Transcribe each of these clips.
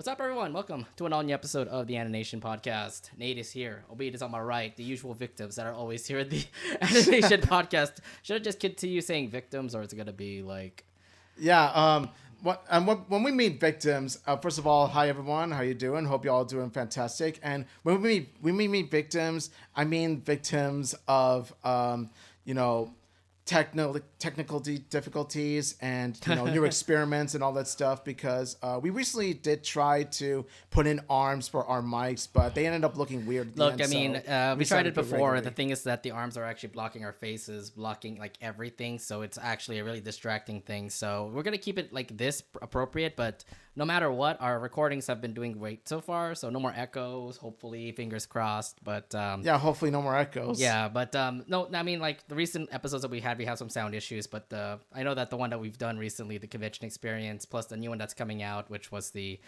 What's up, everyone? Welcome to an all-new episode of the Anination Podcast. Nate is here, albeit is on my right, the usual victims that are always here at the Anination Podcast. Should I just continue saying victims, or is it going to be like... Yeah, when we meet victims, first of all, hi everyone, how you doing? Hope you all doing fantastic. And when we meet victims, I mean victims of technical difficulties and new experiments and all that stuff, because we recently did try to put in arms for our mics, but they ended up looking weird. Look, we tried it before. The thing is that the arms are actually blocking our faces, blocking like everything, so it's actually a really distracting thing. So we're gonna keep it like this appropriate, but no matter what, our recordings have been doing great so far, so no more echoes, hopefully, fingers crossed. But hopefully no more echoes. Yeah, but no, I mean, like the recent episodes that we had, we have some sound issues, but I know that the one that we've done recently, the convention experience, plus the new one that's coming out, which was the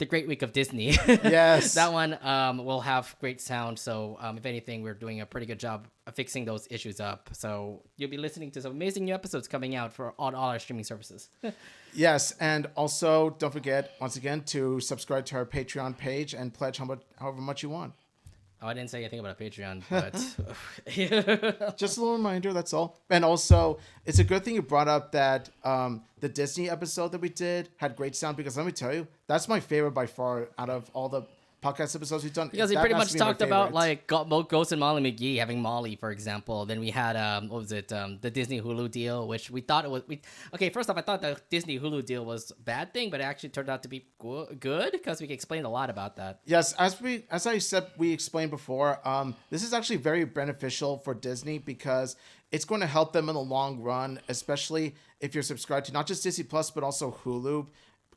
Great Week of Disney. Yes. That one will have great sound, so if anything, we're doing a pretty good job of fixing those issues up. So you'll be listening to some amazing new episodes coming out for all our streaming services. Yes, and also don't forget, once again, to subscribe to our Patreon page and pledge however much you want. Oh, I didn't say anything about a Patreon, but... Just a little reminder, that's all. And also, it's a good thing you brought up that the Disney episode that we did had great sound, because let me tell you, that's my favorite by far out of all the podcast episodes we've done. Because we pretty much talked about like Ghost and Molly Mcgee having Molly, for example. Then we had the Disney Hulu deal, which we thought it was. Okay, first off, I thought the Disney Hulu deal was a bad thing, but it actually turned out to be good because we explained a lot about that. Yes, as I said, we explained before. This is actually very beneficial for Disney because it's going to help them in the long run, especially if you're subscribed to not just Disney Plus but also Hulu.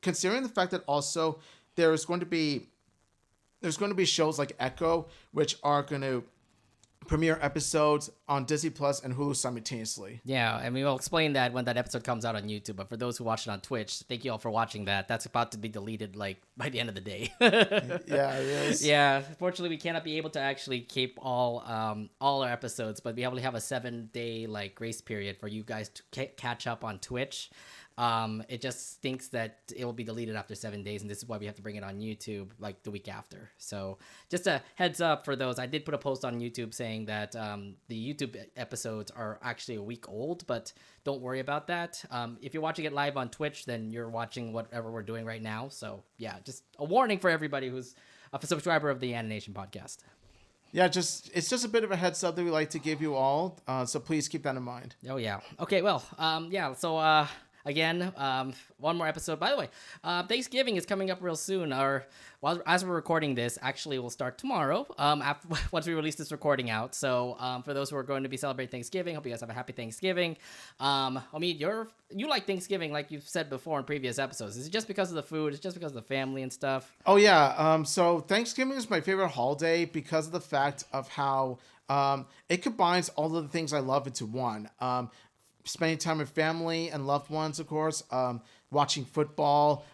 Considering the fact that also there's going to be shows like Echo, which are going to premiere episodes on Disney Plus and Hulu simultaneously. Yeah, and we will explain that when that episode comes out on YouTube. But for those who watch it on Twitch, thank you all for watching that. That's about to be deleted like by the end of the day. Yeah, it is. Yeah, fortunately, we cannot be able to actually keep all our episodes, but we only have a 7-day like grace period for you guys to catch up on Twitch. It just stinks that it will be deleted after 7 days, and this is why we have to bring it on YouTube like the week after. So just a heads up for those. I did put a post on YouTube saying that the YouTube episodes are actually a week old, but don't worry about that. If you're watching it live on Twitch, then you're watching whatever we're doing right now. So yeah, just a warning for everybody who's a subscriber of the Anination Podcast. Yeah, it's just a bit of a heads up that we like to give you all. So please keep that in mind. Oh yeah. Okay. Well. Yeah. So. Again, one more episode. By the way, Thanksgiving is coming up real soon. As we're recording this, actually, will start tomorrow. Once we release this recording out. So, for those who are going to be celebrating Thanksgiving, hope you guys have a happy Thanksgiving. I mean, you like Thanksgiving, like you've said before in previous episodes. Is it just because of the food? Is it just because of the family and stuff? Oh yeah. So Thanksgiving is my favorite holiday because of the fact of how it combines all of the things I love into one. Spending time with family and loved ones, of course, watching football,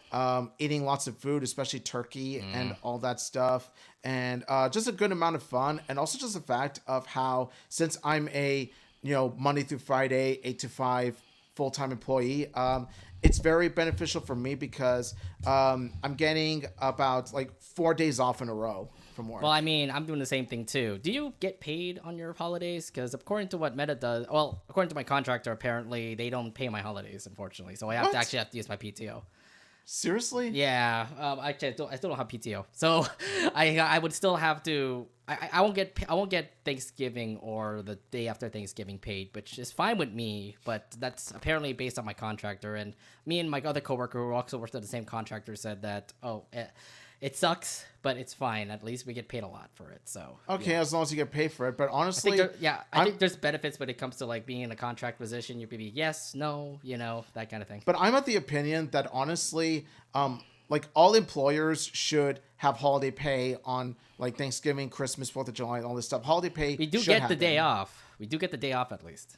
eating lots of food, especially turkey and all that stuff, and just a good amount of fun. And also just the fact of how, since I'm a Monday through Friday 8 to 5 full-time employee, it's very beneficial for me because I'm getting about like 4 days off in a row from work. Well, I mean, I'm doing the same thing too. Do you get paid on your holidays? Because according to what Meta does, well, according to my contractor, apparently they don't pay my holidays, unfortunately. So I have to use my PTO. Seriously? Yeah. I still don't have PTO, so I would still have to. I won't get Thanksgiving or the day after Thanksgiving paid, which is fine with me. But that's apparently based on my contractor, and me and my other coworker who also works at the same contractor said that it sucks, but it's fine. At least we get paid a lot for it. So okay, yeah. As long as you get paid for it. But honestly, I think there's benefits when it comes to like being in a contract position. You could be yes, no, that kind of thing. But I'm of the opinion that honestly, like all employers should have holiday pay on like Thanksgiving, Christmas, 4th of July, all this stuff. Holiday pay. We do get the day off. We do get the day off at least.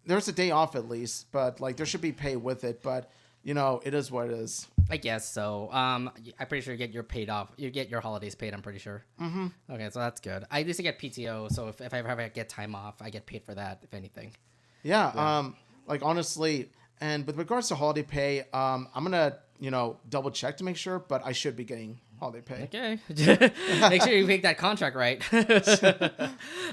There's a day off at least, but like there should be pay with it. But it is what it is. I guess so. I'm pretty sure you get your paid off. You get your holidays paid, I'm pretty sure. Mm-hmm. Okay, so that's good. I used to get PTO, so if I ever get time off, I get paid for that, if anything. Yeah. Like honestly, and with regards to holiday pay, I'm gonna double check to make sure, but I should be getting holiday pay. Okay. Make sure you make that contract right.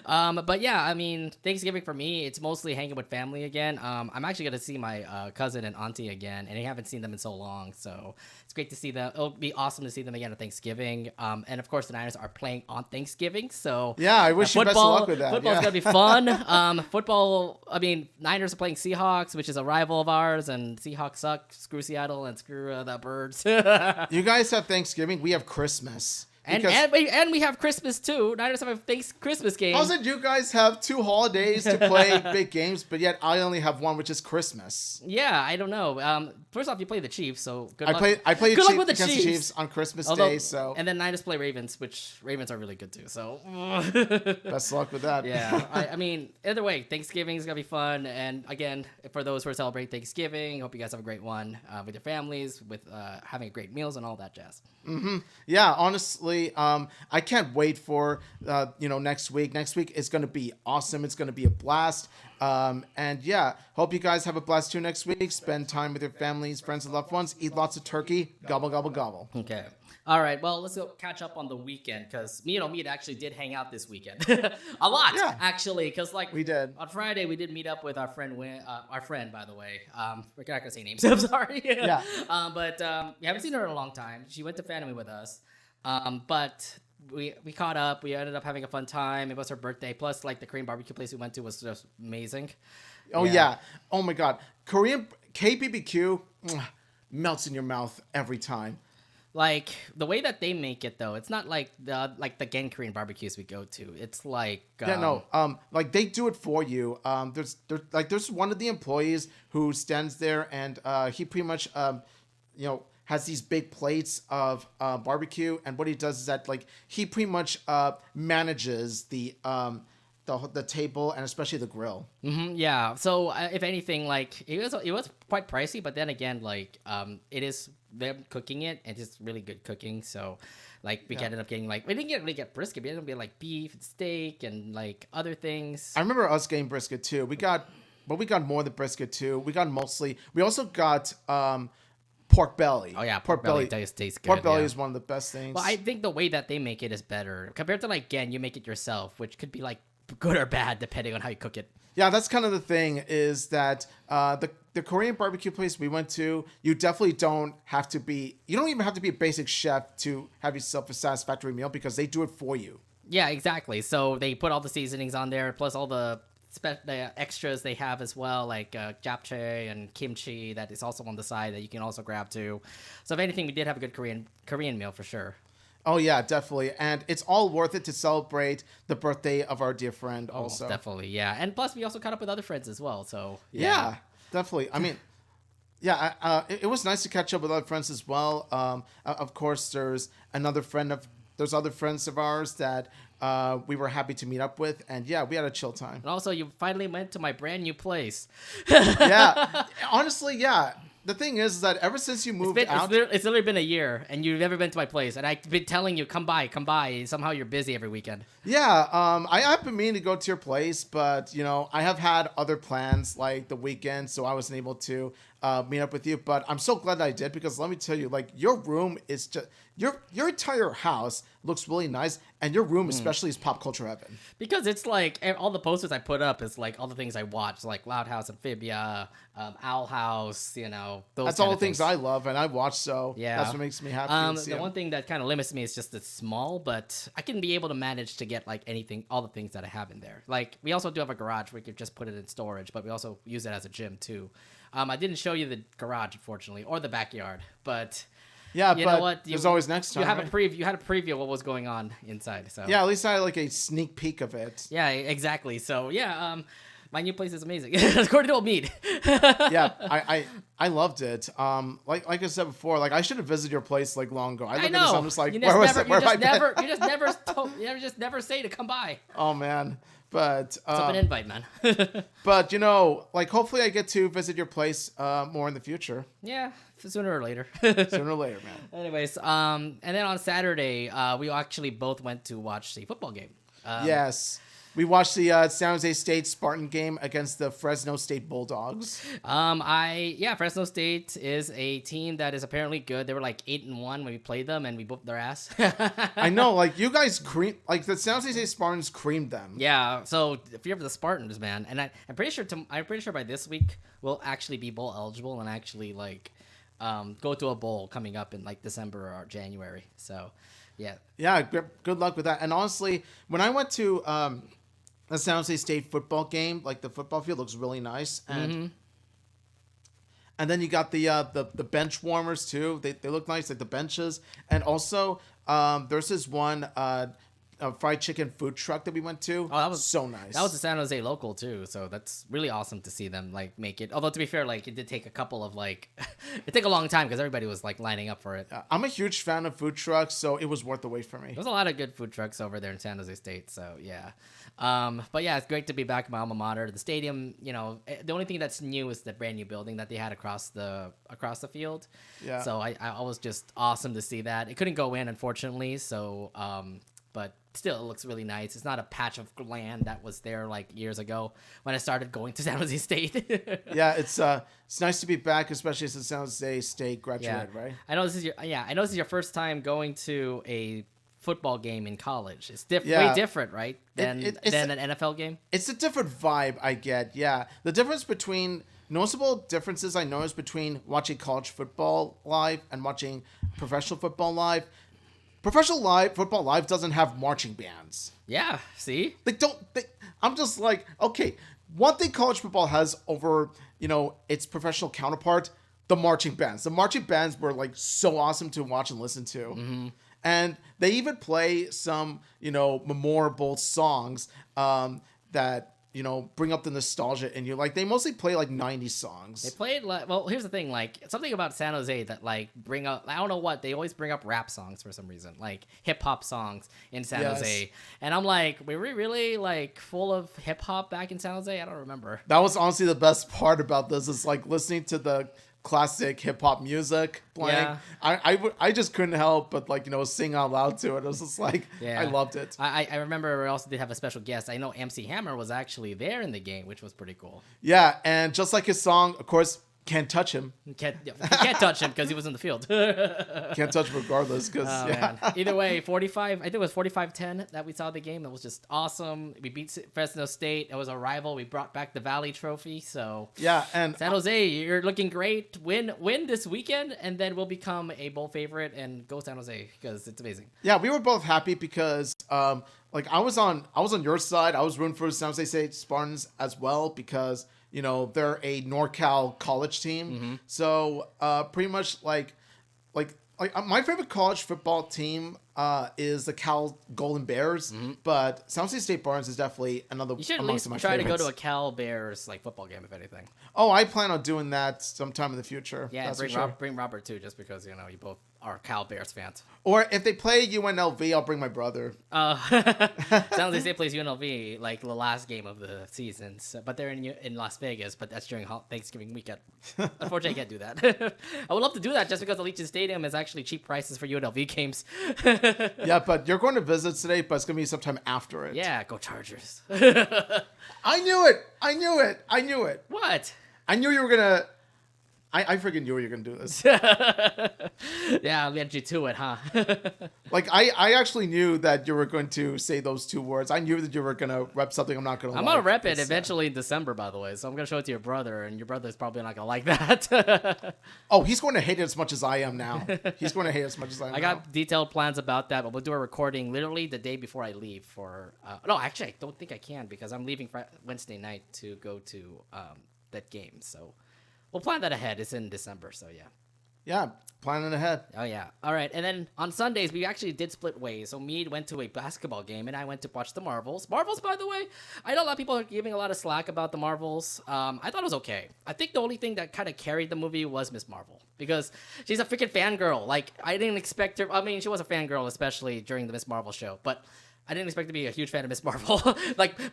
But yeah, I mean, Thanksgiving for me, it's mostly hanging with family again. I'm actually going to see my cousin and auntie again, and I haven't seen them in so long. So it's great to see them. It'll be awesome to see them again at Thanksgiving. And of course, the Niners are playing on Thanksgiving. So yeah, I wish you best of luck with that. Football's going to be fun. Football, I mean, Niners are playing Seahawks, which is a rival of ours, and Seahawks suck. Screw Seattle and screw the Birds. You guys have Thanksgiving. We have Christmas. And we have Christmas too. Niners have a Christmas game. How's it you guys have 2 holidays to play big games, but yet I only have one, which is Christmas? Yeah, I don't know. First off, you play the Chiefs, so good luck. I play good luck with the against Chiefs. the Chiefs on Christmas Day, so and then Niners play Ravens, which Ravens are really good too. So best luck with that. Yeah, I mean, either way, Thanksgiving is gonna be fun. And again, for those who are celebrating Thanksgiving, hope you guys have a great one with your families, with having great meals and all that jazz. Mm-hmm. Yeah, honestly, I can't wait for next week. Next week is going to be awesome. It's going to be a blast. And yeah, hope you guys have a blast too next week. Spend time with your families, friends, and loved ones. Eat lots of turkey. Gobble, gobble, gobble. Okay. All right. Well, let's go catch up on the weekend because me and Omid actually did hang out this weekend a lot, actually. Because we did on Friday, we did meet up with our friend, by the way. We're not gonna say names. I'm sorry. Yeah. But we haven't seen her in a long time. She went to family with us. But we caught up. We ended up having a fun time. It was her birthday. Plus, like the Korean barbecue place we went to was just amazing. Oh yeah. Oh my God. Korean KBBQ melts in your mouth every time. Like the way that they make it, though, it's not like the Gen Korean barbecues we go to. It's like like they do it for you. There's one of the employees who stands there and he pretty much has these big plates of barbecue, and what he does is that like he pretty much manages the table and especially the grill. Mm-hmm, yeah. So if anything, like it was quite pricey, but then again, like it is them cooking it, and it's really good cooking. So like we ended up getting like we didn't really get brisket, we ended up getting like beef and steak and like other things. I remember us getting brisket too. We got more than brisket too. We also got pork belly. Oh yeah, pork belly tastes good. Pork belly is one of the best things. Well, I think the way that they make it is better compared to like Gen. You make it yourself, which could be like good or bad depending on how you cook it. Yeah, that's kind of the thing is that the Korean barbecue place we went to, you definitely don't even have to be a basic chef to have yourself a satisfactory meal because they do it for you. Yeah, exactly. So they put all the seasonings on there, plus all the extras they have as well, like japchae and kimchi that is also on the side that you can also grab too. So if anything, we did have a good Korean meal for sure. Oh yeah, definitely, and it's all worth it to celebrate the birthday of our dear friend. Also, definitely, yeah, and plus we also caught up with other friends as well. So yeah definitely. I mean, it was nice to catch up with other friends as well. Of course, there's other friends of ours that we were happy to meet up with, and yeah, we had a chill time. And also, you finally went to my brand new place. Yeah, honestly, yeah. The thing is that ever since you moved out... It's literally been a year, and you've never been to my place. And I've been telling you, come by. Somehow you're busy every weekend. Yeah, I've been meaning to go to your place, but, I have had other plans, like the weekend, so I wasn't able to meet up with you. But I'm so glad that I did, because let me tell you, like, your room is just... Your entire house looks really nice, and your room especially is pop culture heaven. Because it's like all the posters I put up is like all the things I watch, like Loud House, Amphibia, Owl House, those. That's all the things I love and I watch, so yeah, that's what makes me happy. The one thing that kind of limits me is just it's small, but I can be able to manage to get like all the things that I have in there. Like we also do have a garage where we could just put it in storage, but we also use it as a gym too. I didn't show you the garage, unfortunately, or the backyard, but. Yeah, you know what? There's always next time. You have a preview. You had a preview of what was going on inside. So yeah, at least I had like a sneak peek of it. Yeah, exactly. So yeah, my new place is amazing. According to Omid. Yeah, I loved it. Like I said before, like I should have visited your place like long ago. I look at this, I'm just like, where was it? You just never say to come by. Oh man. But it's up an invite, man. But like hopefully I get to visit your place more in the future. Yeah, sooner or later. Sooner or later, man. Anyways, and then on Saturday, we actually both went to watch the football game. Yes. We watched the San Jose State Spartan game against the Fresno State Bulldogs. Fresno State is a team that is apparently good. They were like 8-1 when we played them, and we whooped their ass. I know, like you guys the San Jose State Spartans creamed them. Yeah, so if you're the Spartans, man, and I'm pretty sure by this week we'll actually be bowl eligible and actually like go to a bowl coming up in like December or January. So, yeah. Yeah, good luck with that. And honestly, when I went to the San Jose State football game, like the football field looks really nice, and then you got the bench warmers too. They look nice, like the benches, and also there's this one fried chicken food truck that we went to. Oh, that was so nice. That was a San Jose local too, so that's really awesome to see them like make it. Although to be fair, like it did take a couple of like it took a long time because everybody was like lining up for it. I'm a huge fan of food trucks, so it was worth the wait for me. There's a lot of good food trucks over there in San Jose State, so yeah. But yeah, it's great to be back at my alma mater. The stadium, you know, the only thing that's new is the brand new building that they had across the field. Yeah. So I was just awesome to see that. It couldn't go in, unfortunately. So, but still, it looks really nice. It's not a patch of land that was there like years ago when I started going to San Jose State. Yeah, it's nice to be back, especially since San Jose State graduated, right? I know this is your first time going to a football game in college. It's way different, right? Than an NFL game. It's a different vibe I get. Yeah, the difference between noticeable differences I noticed between watching college football live and watching professional football live. Professional football live doesn't have marching bands. Yeah, see? I'm just like, okay, one thing college football has over, its professional counterpart, the marching bands. The marching bands were like so awesome to watch and listen to. Mm-hmm. And they even play some, memorable songs that, bring up the nostalgia in you. Like, they mostly play, like, 90s songs. They played, well, here's the thing. Like, something about San Jose that, like, bring up, I don't know what, they always bring up rap songs for some reason. Like, hip-hop songs in San Jose. And I'm like, were we really, like, full of hip-hop back in San Jose? I don't remember. That was honestly the best part about this is, like, listening to the classic hip-hop music playing. Yeah. I just couldn't help but sing out loud to it. It was just like, I loved it. I remember we also did have a special guest. I know MC Hammer was actually there in the game, which was pretty cool. Yeah, and just like his song, of course, Can't Touch Him. You can't touch him because he was in the field. Can't touch him regardless. Man. Either way, 45. I think it was 45-10 that we saw the game. That was just awesome. We beat Fresno State. It was a rival. We brought back the Valley Trophy. So yeah, and San Jose, you're looking great. Win this weekend, and then we'll become a bowl favorite and go San Jose because it's amazing. Yeah, we were both happy because I was on your side. I was rooting for San Jose State Spartans as well because they're a NorCal college team. Mm-hmm. So pretty much like my favorite college football team is the Cal Golden Bears, but San Jose State Barnes is definitely another. You should at least try to go to a Cal Bears football game, if anything. Oh, I plan on doing that sometime in the future. Yeah, bring Robert too, just because you both are Cal Bears fans. Or if they play UNLV, I'll bring my brother. San Jose State plays UNLV like the last game of the season, but they're in Las Vegas, but that's during Thanksgiving weekend. Unfortunately, I can't do that. I would love to do that just because Allegiant Stadium is actually cheap prices for UNLV games. Yeah, but you're going to visit today, but it's going to be sometime after it. Yeah, go Chargers. I knew it. What? I knew you were going to... I freaking knew you were going to do this. Yeah, I'll get you to it, huh? I actually knew that you were going to say those two words. I knew that you were going to rep something I'm not going to like. I'm going to rep it eventually in December, by the way. So I'm going to show it to your brother, and your brother's probably not going to like that. Oh, he's going to hate it as much as I am now. He's going to hate it as much as I am I got detailed plans about that, but we'll do a recording literally the day before I leave for... no, actually, I don't think I can because I'm leaving Wednesday night to go to that game, so... We'll plan that ahead. It's in December, so yeah. Yeah, planning ahead. Oh, yeah. All right. And then on Sundays, we actually did split ways. So me went to a basketball game, and I went to watch the Marvels. Marvels, by the way, I know a lot of people are giving a lot of slack about the Marvels. I thought it was okay. I think the only thing that kind of carried the movie was Miss Marvel. Because she's a freaking fangirl. Like, I didn't expect her... I mean, she was a fangirl, especially during the Miss Marvel show. But... I didn't expect to be a huge fan of Miss Marvel.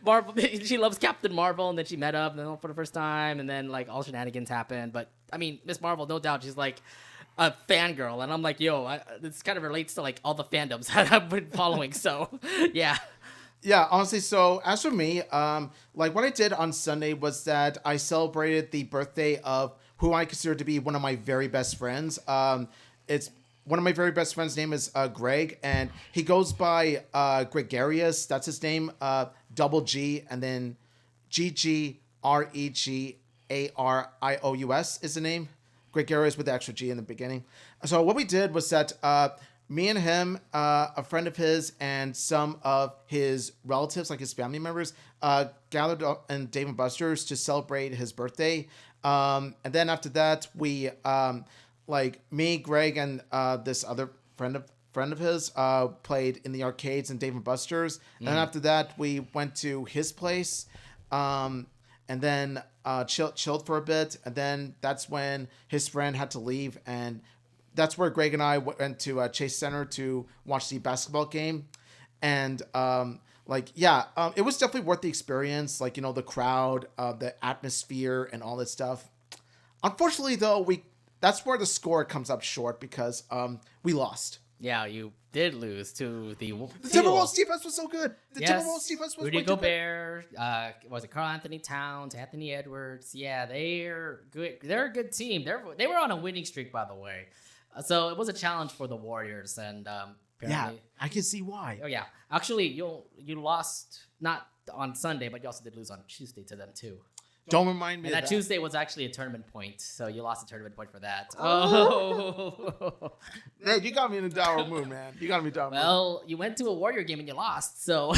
Marvel, she loves Captain Marvel, and then she met up for the first time, and then all shenanigans happened. But I mean, Miss Marvel, no doubt, she's like a fangirl, and I'm like, yo, this kind of relates to all the fandoms that I've been following. So, yeah. Yeah, honestly, so as for me, like what I did on Sunday was that I celebrated the birthday of who I consider to be one of my very best friends. It's one of my very best friends' name is Greg, and he goes by Gregarious. That's his name. Double G, and then Gregarious is the name. Gregarious with the extra G in the beginning. So what we did was that me and him, a friend of his, and some of his relatives, like his family members, gathered up in Dave & Buster's to celebrate his birthday. And then after that, we, like me, Greg, and this other friend of his played in the arcades in Dave & Buster's. And then after that, we went to his place. And then chilled for a bit, and then that's when his friend had to leave, and that's where Greg and I went to Chase Center to watch the basketball game, and it was definitely worth the experience, like, you know, the crowd, the atmosphere, and all that stuff. Unfortunately, though, that's where the score comes up short because we lost. Yeah, you did lose to the Timberwolves defense was so good. Timberwolves defense was Rudy Gobert, was it Karl Anthony Towns, Anthony Edwards? Yeah, they're good. They're a good team. They were on a winning streak, by the way. So it was a challenge for the Warriors, and yeah, I can see why. Oh yeah, actually, you lost not on Sunday, but you also did lose on Tuesday to them too. Don't remind me. And of that Tuesday was actually a tournament point, so you lost a tournament point for that. Oh, hey, you got me in a dour mood, man. You got me dour. Well, you went to a Warrior game and you lost, so.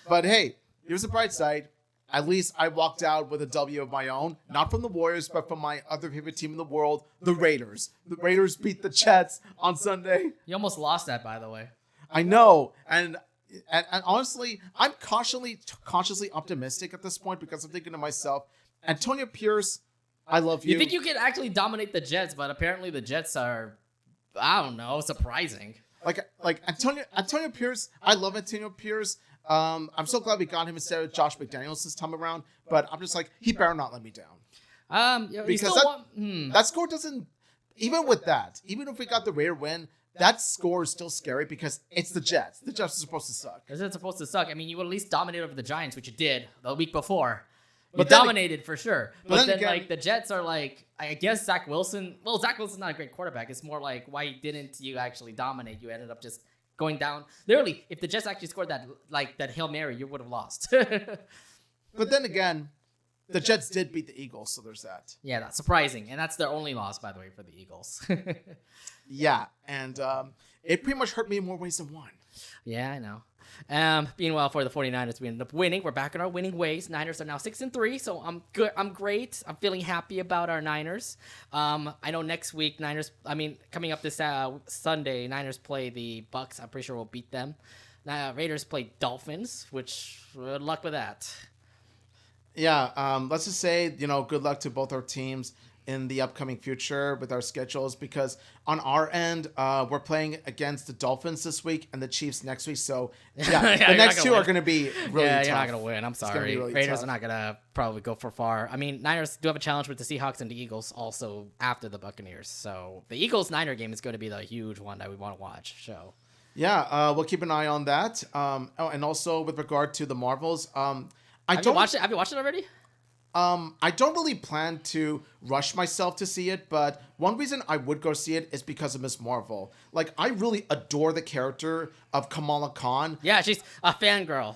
But hey, here's the bright side. At least I walked out with a W of my own, not from the Warriors, but from my other favorite team in the world, the Raiders. The Raiders beat the Jets on Sunday. You almost lost that, by the way. I know, and honestly, I'm cautiously optimistic at this point because I'm thinking to myself, Antonio Pierce, I love you. You think you can actually dominate the Jets, but apparently the Jets are, I don't know, surprising. Like Antonio Pierce, I love Antonio Pierce. I'm so glad we got him instead of Josh McDaniels this time around, but I'm just like, he better not let me down. Because that score doesn't, even with that, even if we got the Raider win, that score is still scary because it's the Jets. The Jets are supposed to suck. Is it supposed to suck? I mean, you would at least dominate over the Giants, which you did the week before. You dominated for sure. But then again, like, the Jets are like, I guess Zach Wilson. Well, Zach Wilson's not a great quarterback. It's more like, why didn't you actually dominate? You ended up just going down. Literally, if the Jets actually scored that Hail Mary, you would have lost. But then again, the Jets did beat the Eagles, so there's that. Yeah, that's surprising. And that's their only loss, by the way, for the Eagles. Yeah, and it pretty much hurt me in more ways than one. Yeah, I know. Meanwhile, for the 49ers, we ended up winning. We're back in our winning ways. Niners are now 6-3, so I'm good. I'm great. I'm feeling happy about our Niners. I know next week, coming up this Sunday, Niners play the Bucks. I'm pretty sure we'll beat them. Raiders play Dolphins, which good luck with that. Yeah, let's just say, good luck to both our teams in the upcoming future with our schedules, because on our end, we're playing against the Dolphins this week and the Chiefs next week. So yeah, the next two are going to be really tough. You're not going to win. I'm sorry. Really Raiders tough. are not going to probably go for far. I mean, Niners do have a challenge with the Seahawks and the Eagles also after the Buccaneers. So the Eagles-Niner game is going to be the huge one that we want to watch. So yeah, we'll keep an eye on that. And also with regard to the Marvels, have you watched it already? I don't really plan to rush myself to see it, but one reason I would go see it is because of Ms. Marvel. Like, I really adore the character of Kamala Khan. Yeah, she's a fangirl.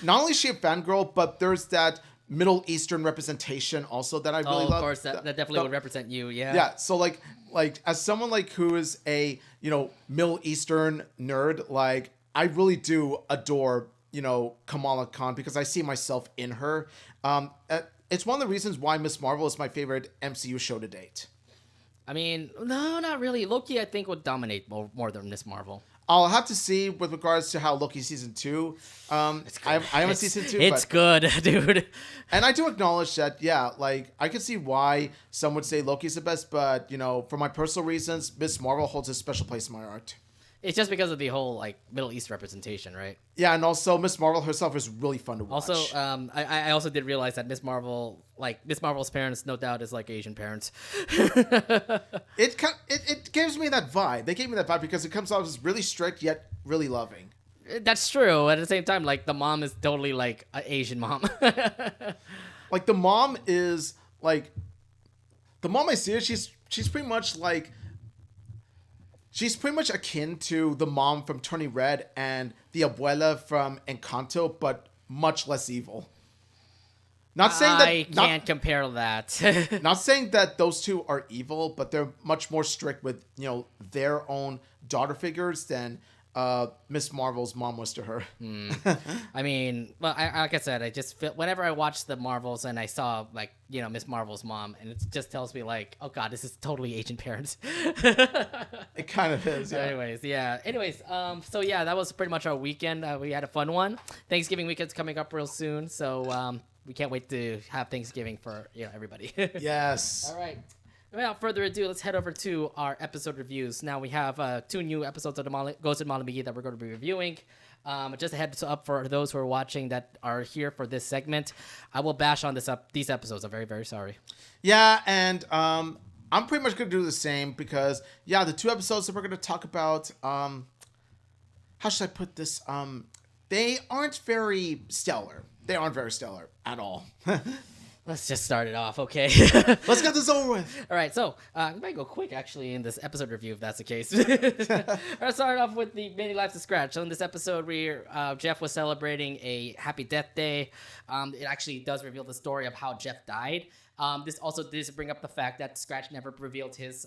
Not only is she a fangirl, but there's that Middle Eastern representation also that I really love. Of course, that definitely would represent you, yeah. Yeah, so like as someone like who is a, Middle Eastern nerd, like, I really do adore, Kamala Khan because I see myself in her. It's one of the reasons why Ms. Marvel is my favorite MCU show to date. I mean, no, not really. Loki, I think, would dominate more than Ms. Marvel. I'll have to see with regards to how Loki season 2. I haven't season 2. It's good, dude. And I do acknowledge that, yeah, like, I can see why some would say Loki's the best, but, for my personal reasons, Ms. Marvel holds a special place in my heart. It's just because of the whole, like, Middle East representation, right? Yeah, and also Ms. Marvel herself is really fun to watch. Also, I also did realize that Ms. Marvel's parents, no doubt, is like Asian parents. It gives me that vibe. They gave me that vibe because it comes out as really strict yet really loving. That's true. At the same time, like the mom is totally like an Asian mom. Like the mom is like the mom I see her, she's pretty much like she's pretty much akin to the mom from Turning Red and the abuela from Encanto, but much less evil. Not saying that I can't compare that. not saying that those two are evil, but they're much more strict with, their own daughter figures than Miss Marvel's mom was to her. I mean, well, like I said, I just feel whenever I watch the Marvels and I saw like Miss Marvel's mom, and it just tells me like, oh god, this is totally Asian parents. It kind of is. Yeah. Anyways, so yeah, that was pretty much our weekend. We had a fun one. Thanksgiving weekend's coming up real soon, so we can't wait to have Thanksgiving for everybody. Yes. All right. Without further ado, let's head over to our episode reviews. Now we have 2 new episodes of the Ghost of Mcgee that we're going to be reviewing. Just a heads up for those who are watching that are here for this segment. I will bash on these episodes. I'm very, very sorry. Yeah, and I'm pretty much going to do the same because, the 2 episodes that we're going to talk about, how should I put this? They aren't very stellar. They aren't very stellar at all. Let's just start it off, okay? Let's get this over with. All right, so I might go quick, actually, in this episode review, if that's the case. Let's start off with the Many Lives of Scratch. So in this episode, Jeff was celebrating a happy death day. It actually does reveal the story of how Jeff died. This also does bring up the fact that Scratch never revealed his,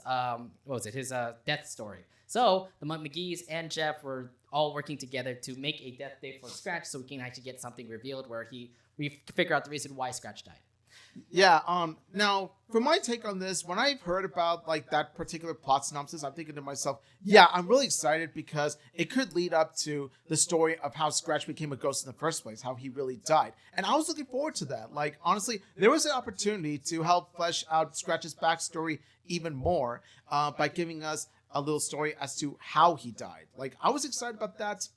his death story. So the Mcgees and Jeff were all working together to make a death day for Scratch so we can actually get something revealed where we figure out the reason why Scratch died. Yeah, now, for my take on this, when I've heard about, like, that particular plot synopsis, I'm thinking to myself, I'm really excited because it could lead up to the story of how Scratch became a ghost in the first place, how he really died. And I was looking forward to that. Like, honestly, there was an opportunity to help flesh out Scratch's backstory even more by giving us a little story as to how he died. Like, I was excited about that.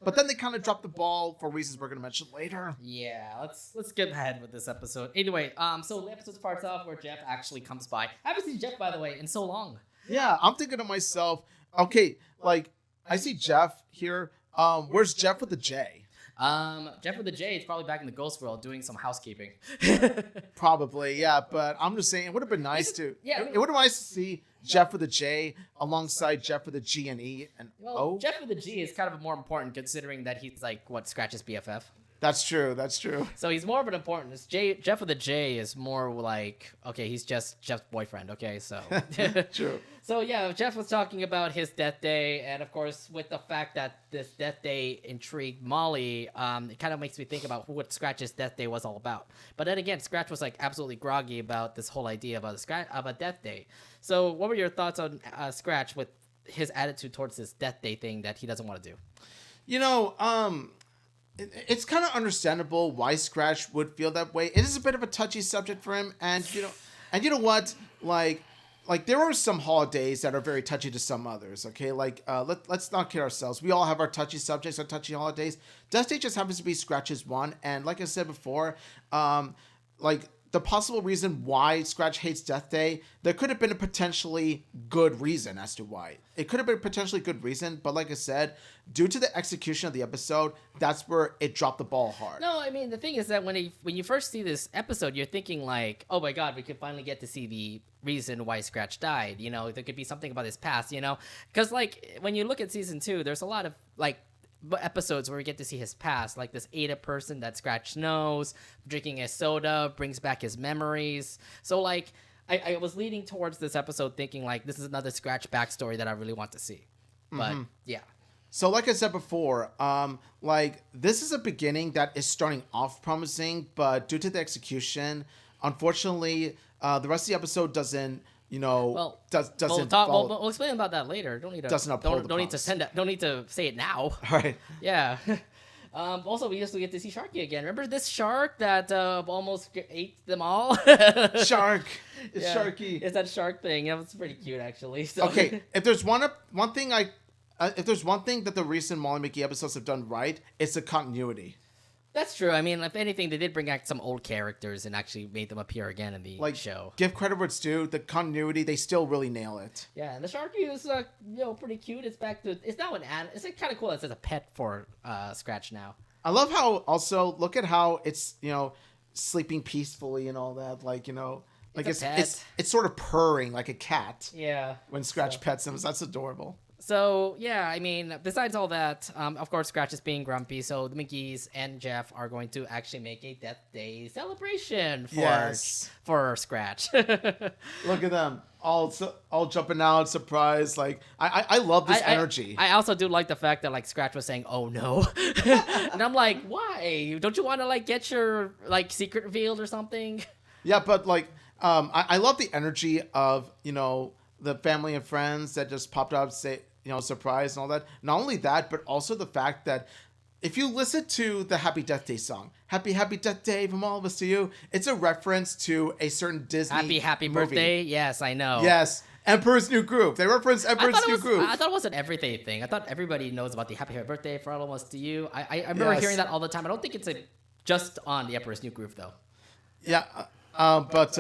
But then they kind of dropped the ball for reasons we're going to mention later. Yeah, let's get ahead with this episode. Anyway, so the episode starts off where Jeff actually comes by. I haven't seen Jeff, by the way, in so long. Yeah, I'm thinking to myself, okay, like, I see Jeff here. Where's Jeff with the J? Jeff with the J is probably back in the ghost world doing some housekeeping. Probably, yeah. But I'm just saying, it would have been nice to. Yeah, it would have been nice to see Jeff with a J alongside Jeff with a G and E and O. Jeff with the G is kind of more important considering that he's like Scratch's BFF. That's true. So he's more of an important. Jeff with a J is more like, okay, he's just Jeff's boyfriend. Okay, so true. So yeah, Jeff was talking about his death day, and of course, with the fact that this death day intrigued Molly, it kind of makes me think about what Scratch's death day was all about. But then again, Scratch was like absolutely groggy about this whole idea about a death day. So what were your thoughts on Scratch with his attitude towards this death day thing that he doesn't want to do? It's kind of understandable why Scratch would feel that way. It is a bit of a touchy subject for him, and you know what, like there are some holidays that are very touchy to some others. Okay, like let's not kid ourselves. We all have our touchy subjects, our touchy holidays. Death Day just happens to be Scratch's one, and like I said before, like the possible reason why Scratch hates Death Day, there could have been a potentially good reason as to why. It could have been a potentially good reason, but like I said, due to the execution of the episode, that's where it dropped the ball hard. No, I mean, the thing is that when you first see this episode, you're thinking like, oh my god, we could finally get to see the reason why Scratch died. There could be something about his past, Because like, when you look at season 2, there's a lot of like episodes where we get to see his past, like this Ada person that Scratch knows, drinking a soda, brings back his memories. So like I was leading towards this episode thinking like this is another Scratch backstory that I really want to see. But yeah. So like I said before, like this is a beginning that is starting off promising, but due to the execution, unfortunately, the rest of the episode doesn't doesn't we'll explain about that later. Don't need to say it now. All right. Yeah. Also, we just get to see Sharky again. Remember this shark that almost ate them all? Shark. It's Sharky. It's that shark thing. It was pretty cute, actually. So. Okay, if there's one thing that the recent Molly Mcgee episodes have done right, it's the continuity. That's true. I mean, if anything, they did bring back some old characters and actually made them appear again in the show. Give credit where it's due. The continuity, they still really nail it. Yeah, and the Sharky is pretty cute. It's back to it's now it's kind of cool. It's a pet for Scratch now. I love how also look at how it's sleeping peacefully and all that. Like it's sort of purring like a cat. Yeah. When Scratch pets him, that's adorable. So, yeah, I mean, besides all that, of course, Scratch is being grumpy, so the Mcgees and Jeff are going to actually make a Death Day celebration for Scratch. Look at them, all jumping out, surprised. Like, I love this energy. I also do like the fact that, like, Scratch was saying, oh, no. And I'm like, why? Don't you want to, like, get your, like, secret revealed or something? Yeah, but, like, I love the energy of, the family and friends that just popped up, say, surprise and all that. Not only that, but also the fact that if you listen to the Happy Death Day song, Happy Death Day from all of us to you, it's a reference to a certain Disney Happy movie. Birthday? Yes, I know. Yes. Emperor's New Groove. They reference Emperor's New Groove. I thought it was an everyday thing. I thought everybody knows about the Happy Birthday for all of us to you. I remember hearing that all the time. I don't think it's just on the Emperor's New Groove, though. Yeah, but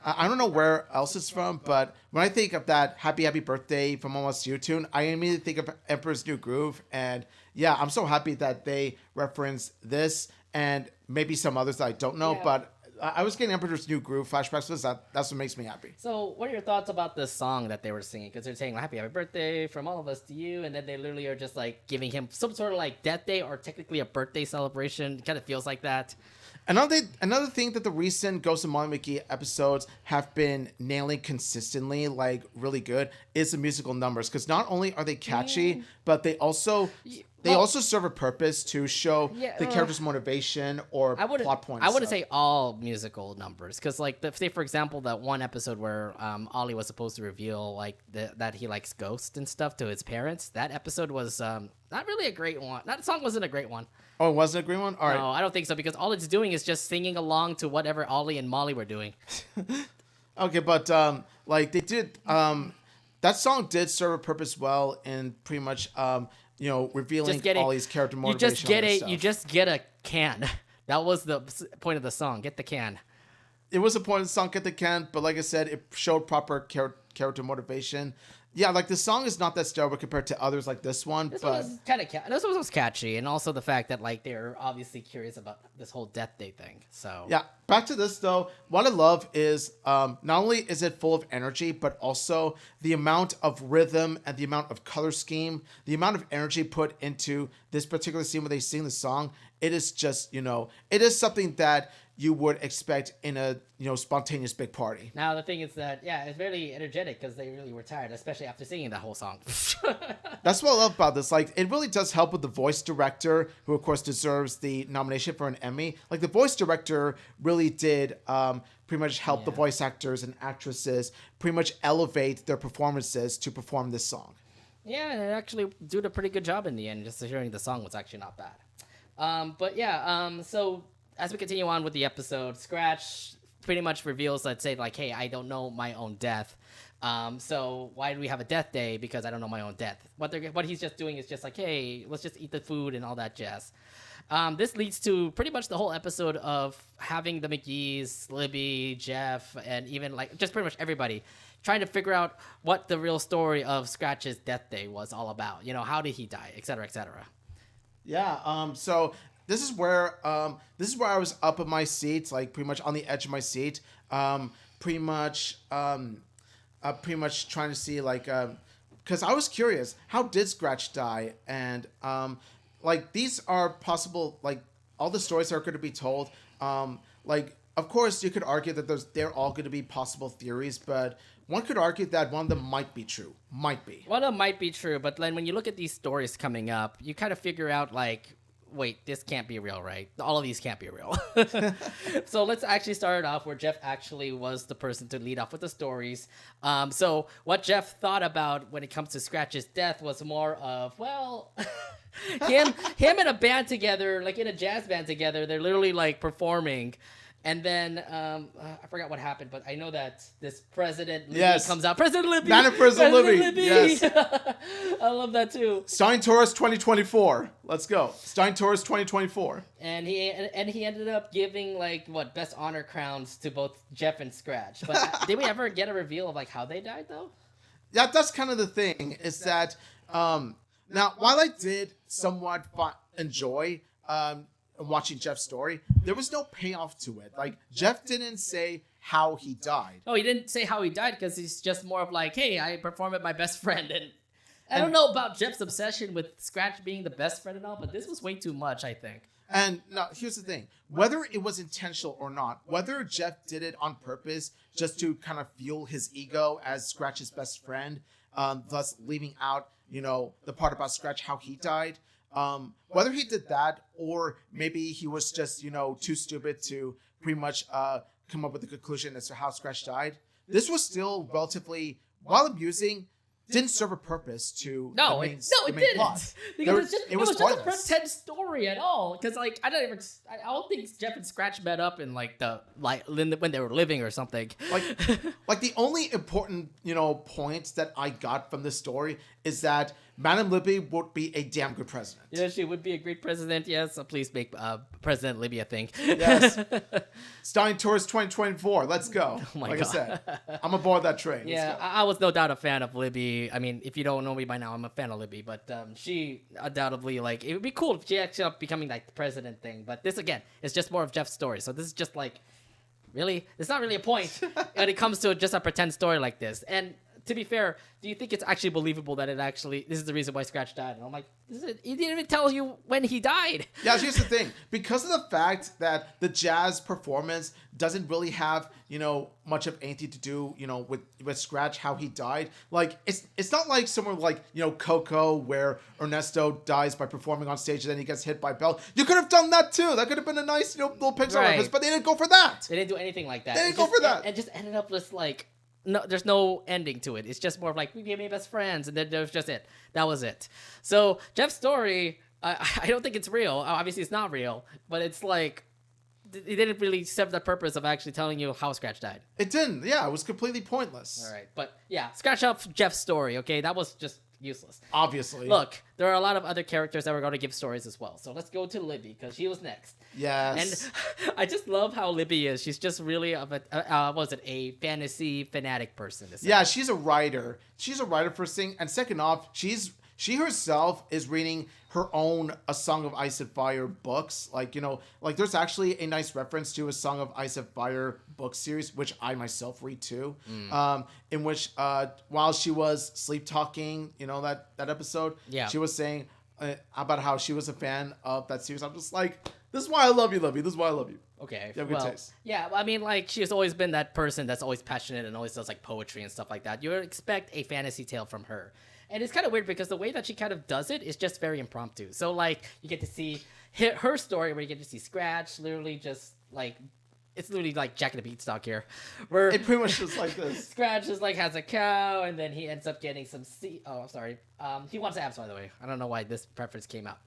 I don't know where else it's from, but when I think of that Happy Birthday from Almost You tune, I immediately think of Emperor's New Groove. And yeah, I'm so happy that they reference this and maybe some others that I don't know, but I was getting Emperor's New Groove flashbacks. That's what makes me happy. So what are your thoughts about this song that they were singing? Because they're saying Happy Birthday from all of us to you, and then they literally are just like giving him some sort of like Death Day or technically a birthday celebration. It kind of feels like that. Another thing that the recent Ghost of Molly McGee episodes have been nailing consistently, like really good, is the musical numbers. Because not only are they catchy, but they also serve a purpose to show the character's motivation or plot points. I wouldn't say all musical numbers, because like say for example that one episode where Ollie was supposed to reveal like that he likes ghosts and stuff to his parents. That episode was not really a great one. That song wasn't a great one. Oh, it wasn't a great one? All right. No, I don't think so, because all it's doing is just singing along to whatever Ollie and Molly were doing. Okay, but like they did, that song did serve a purpose well in pretty much revealing Ollie's character motivation. You just get a can. That was the point of the song. Get the can. It was the point of the song, get the can, but like I said, it showed proper character motivation. Yeah, like the song is not that stellar compared to others like this one. This one was catchy, and also the fact that like they're obviously curious about this whole Death Day thing. So yeah, back to this though. What I love is not only is it full of energy, but also the amount of rhythm and the amount of color scheme, the amount of energy put into this particular scene where they sing the song. It is just it is something that you would expect in a spontaneous big party. Now the thing is that it's very energetic because they really were tired, especially after singing that whole song. That's what I love about this. Like, it really does help with the voice director, who of course deserves the nomination for an Emmy. Like, the voice director really did pretty much help the voice actors and actresses pretty much elevate their performances to perform this song. Yeah, and it actually did a pretty good job in the end. Just hearing the song was actually not bad. So as we continue on with the episode, Scratch pretty much reveals, let's say, like, hey, I don't know my own death. So why do we have a death day? Because I don't know my own death. What he's just doing is just like, hey, let's just eat the food and all that jazz. This leads to pretty much the whole episode of having the McGees, Libby, Jeff, and even like just pretty much everybody trying to figure out what the real story of Scratch's death day was all about. How did he die, et cetera, et cetera. Yeah. So this is where I was up in my seat, like pretty much on the edge of my seat, pretty much trying to see like, because I was curious, how did Scratch die? And like these are possible, like all the stories are going to be told. Like of course you could argue that they're all going to be possible theories, but one could argue that one of them might be true. Might be. One of them might be true, but then when you look at these stories coming up, you kind of figure out like, wait, this can't be real, right? All of these can't be real. So let's actually start it off where Jeff actually was the person to lead off with the stories. So what Jeff thought about when it comes to Scratch's death was more of, well, him in a band together, like in a jazz band together, they're literally like performing. And then I forgot what happened, but I know that this President Libby Yes. comes out. President Libby! Banner President Libby! Yes. I love that too. Starring Taurus 2024. Let's go. Starring Taurus 2024. And he ended up giving like what best honor crowns to both Jeff and Scratch. But did we ever get a reveal of like how they died though? Yeah, that's kind of the thing. Is that now while I did somewhat enjoy watching Jeff's story, there was no payoff to it. Like Jeff didn't say how he died. Oh, he didn't say how he died because he's just more of like, hey, I performed with my best friend, and I don't know about Jeff's obsession with Scratch being the best friend and all, but this was way too much, I think. And now here's the thing: whether it was intentional or not, whether Jeff did it on purpose just to kind of fuel his ego as Scratch's best friend, thus leaving out, the part about Scratch how he died. Whether he did that or maybe he was just, too stupid to pretty much come up with a conclusion as to how Scratch died. This was still relatively, while amusing, didn't serve a purpose to it didn't. Plot. Because it was just a pointless. pretend story at all. Because like I don't think Jeff and Scratch met up in when they were living or something. Like the only important points that I got from this story is that Madame Libby would be a damn good president. Yeah, she would be a great president. Yes, so please make President Libby a thing. Yes. Starring Taurus 2024. Let's go. Oh my God. God. I said, I'm aboard that train. Yeah, I was no doubt a fan of Libby. I mean, if you don't know me by now, I'm a fan of Libby. But she undoubtedly, it would be cool if she actually ended up becoming like the president thing. But this, again, is just more of Jeff's story. So this is just like, really? There's not really a point when it comes to just a pretend story like this. And to be fair, do you think it's actually believable that this is the reason why Scratch died? And I'm like, he didn't even tell you when he died. Yeah, here's the thing. Because of the fact that the jazz performance doesn't really have, much of anything to do, with Scratch, how he died. Like, it's not like somewhere like, Coco, where Ernesto dies by performing on stage and then he gets hit by Belle. You could have done that too. That could have been a nice, little Pixar reference, but they didn't go for that. They didn't do anything like that. They didn't go for that. And just ended up with like, no, there's no ending to it. It's just more of like, we became best friends, and then there's just it. That was it. So Jeff's story, I don't think it's real. Obviously, it's not real, but it's like, it didn't really serve the purpose of actually telling you how Scratch died. It didn't. Yeah, it was completely pointless. All right, but yeah, scratch up Jeff's story. Okay, that was just useless. Obviously. Look, there are a lot of other characters that we're going to give stories as well. So let's go to Libby, because she was next. Yes. And I just love how Libby is. She's just really a fantasy fanatic person. Yeah, she's a writer. She's a writer, first thing. And second off, she herself is reading her own A Song of Ice and Fire books. Like, there's actually a nice reference to A Song of Ice and Fire book series, which I myself read too. In which, while she was sleep talking, that episode, she was saying about how she was a fan of that series. I'm just like, this is why I love you, Libby. This is why I love you. Okay. You have good taste. Yeah, I mean, like, she's always been that person that's always passionate and always does, like, poetry and stuff like that. You would expect a fantasy tale from her. And it's kind of weird because the way that she kind of does it is just very impromptu. So, like, you get to see her story where you get to see Scratch literally just, like, it's literally like Jack and the Beanstalk here. Where it pretty much is like this. Scratch just, like, has a cow, and then he ends up getting some Oh, I'm sorry. He wants abs, by the way. I don't know why this preference came out.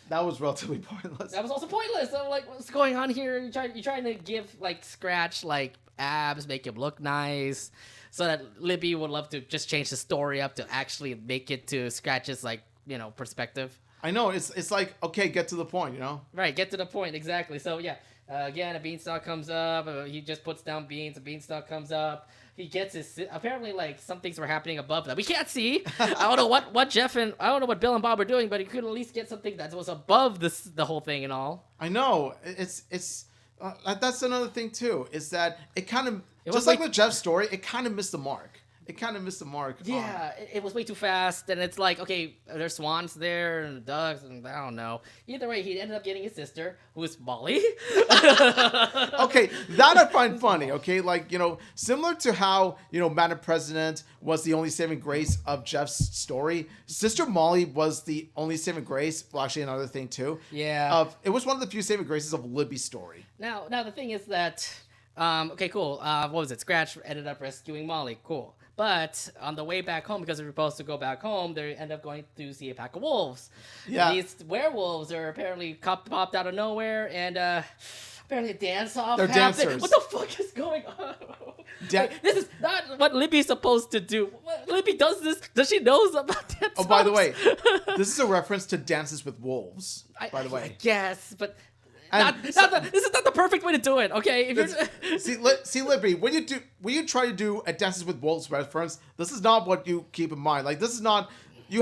That was relatively pointless. That was also pointless. I'm like, what's going on here? You're trying to give, like, Scratch, like, abs, make him look nice, so that Libby would love to just change the story up to actually make it to Scratch's, like, perspective. I know. It's like, okay, get to the point, Right, get to the point, exactly. So, yeah, again, a beanstalk comes up. He just puts down beans. A beanstalk comes up. He gets his... Apparently, like, some things were happening above that we can't see. I don't know what Jeff and... I don't know what Bill and Bob are doing, but he could at least get something that was above the whole thing and all. I know. It's that's another thing, too, is that it kind of... Just like with Jeff's story, it kind of missed the mark. Yeah, it was way too fast, and it's like, okay, there's swans there, and ducks, and I don't know. Either way, he ended up getting his sister, who is Molly. Okay, that I find funny, okay? Like, similar to how, Madam President was the only saving grace of Jeff's story, Sister Molly was the only saving grace, well, actually another thing, too. Yeah. It was one of the few saving graces of Libby's story. Now the thing is that... okay, cool. What was it? Scratch ended up rescuing Molly. Cool. But on the way back home, because they're supposed to go back home, they end up going to see a pack of wolves. Yeah. And these werewolves are apparently popped out of nowhere, and apparently a dance-off They're happened. dancers. What the fuck is going on? Like, this is not what Libby's supposed to do. Libby does this. Does she knows about dance-offs? Oh, by the way, this is a reference to Dances with Wolves, by the way. I guess, but this is not the perfect way to do it. Okay, if you're see, Libby, when you try to do a Dances with Wolves reference, this is not what you keep in mind. Like, this is not. You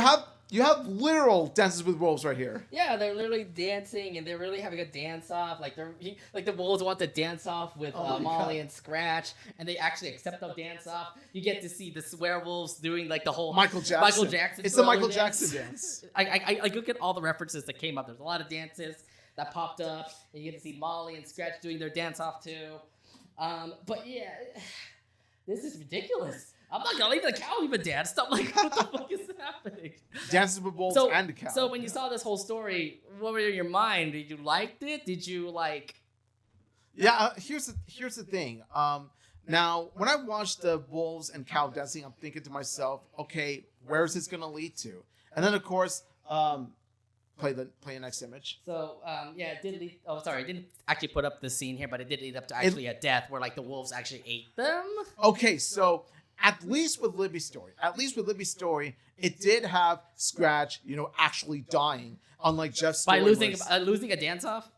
have literal Dances with Wolves right here. Yeah, they're literally dancing and they're really having a dance off. Like the wolves want to dance off with Molly and Scratch, and they actually accept the dance off. You get to see the werewolves doing like the whole Michael Jackson. It's the Michael Jackson dance. I look at all the references that came up. There's a lot of dances that popped up, and you get to see Molly and Scratch doing their dance off too. But yeah, this is ridiculous. I'm not gonna leave the cow even dance. I'm like, what the fuck is happening? Dances with Wolves and the cow. So when you saw this whole story, what were in your mind? Did you liked it? Did you like? Yeah. Here's the thing. Now when I watched the wolves and cow dancing, I'm thinking to myself, okay, where's this gonna lead to? And then of course, play the next image. So yeah, it did lead. Oh, sorry, I didn't actually put up the scene here, but it did lead up to actually a death where like the wolves actually ate them. Okay, so. At least with Libby's story, it did have Scratch, actually dying, unlike Jeff's story. By losing a dance off?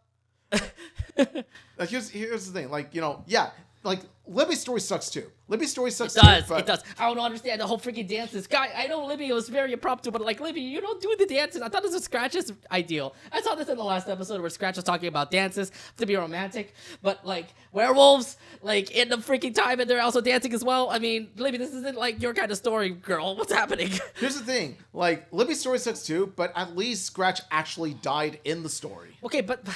Like, here's the thing. Like, like, Libby's story sucks too. Libby's story sucks too. It does. I don't understand the whole freaking dances. Guy, I know Libby was very impromptu, but like, Libby, you don't do the dances. I thought this was Scratch's ideal. I saw this in the last episode where Scratch was talking about dances to be romantic, but like, werewolves, like, in the freaking time, and they're also dancing as well. I mean, Libby, this isn't like your kind of story, girl. What's happening? Here's the thing. Like, Libby's story sucks too, but at least Scratch actually died in the story. Okay, but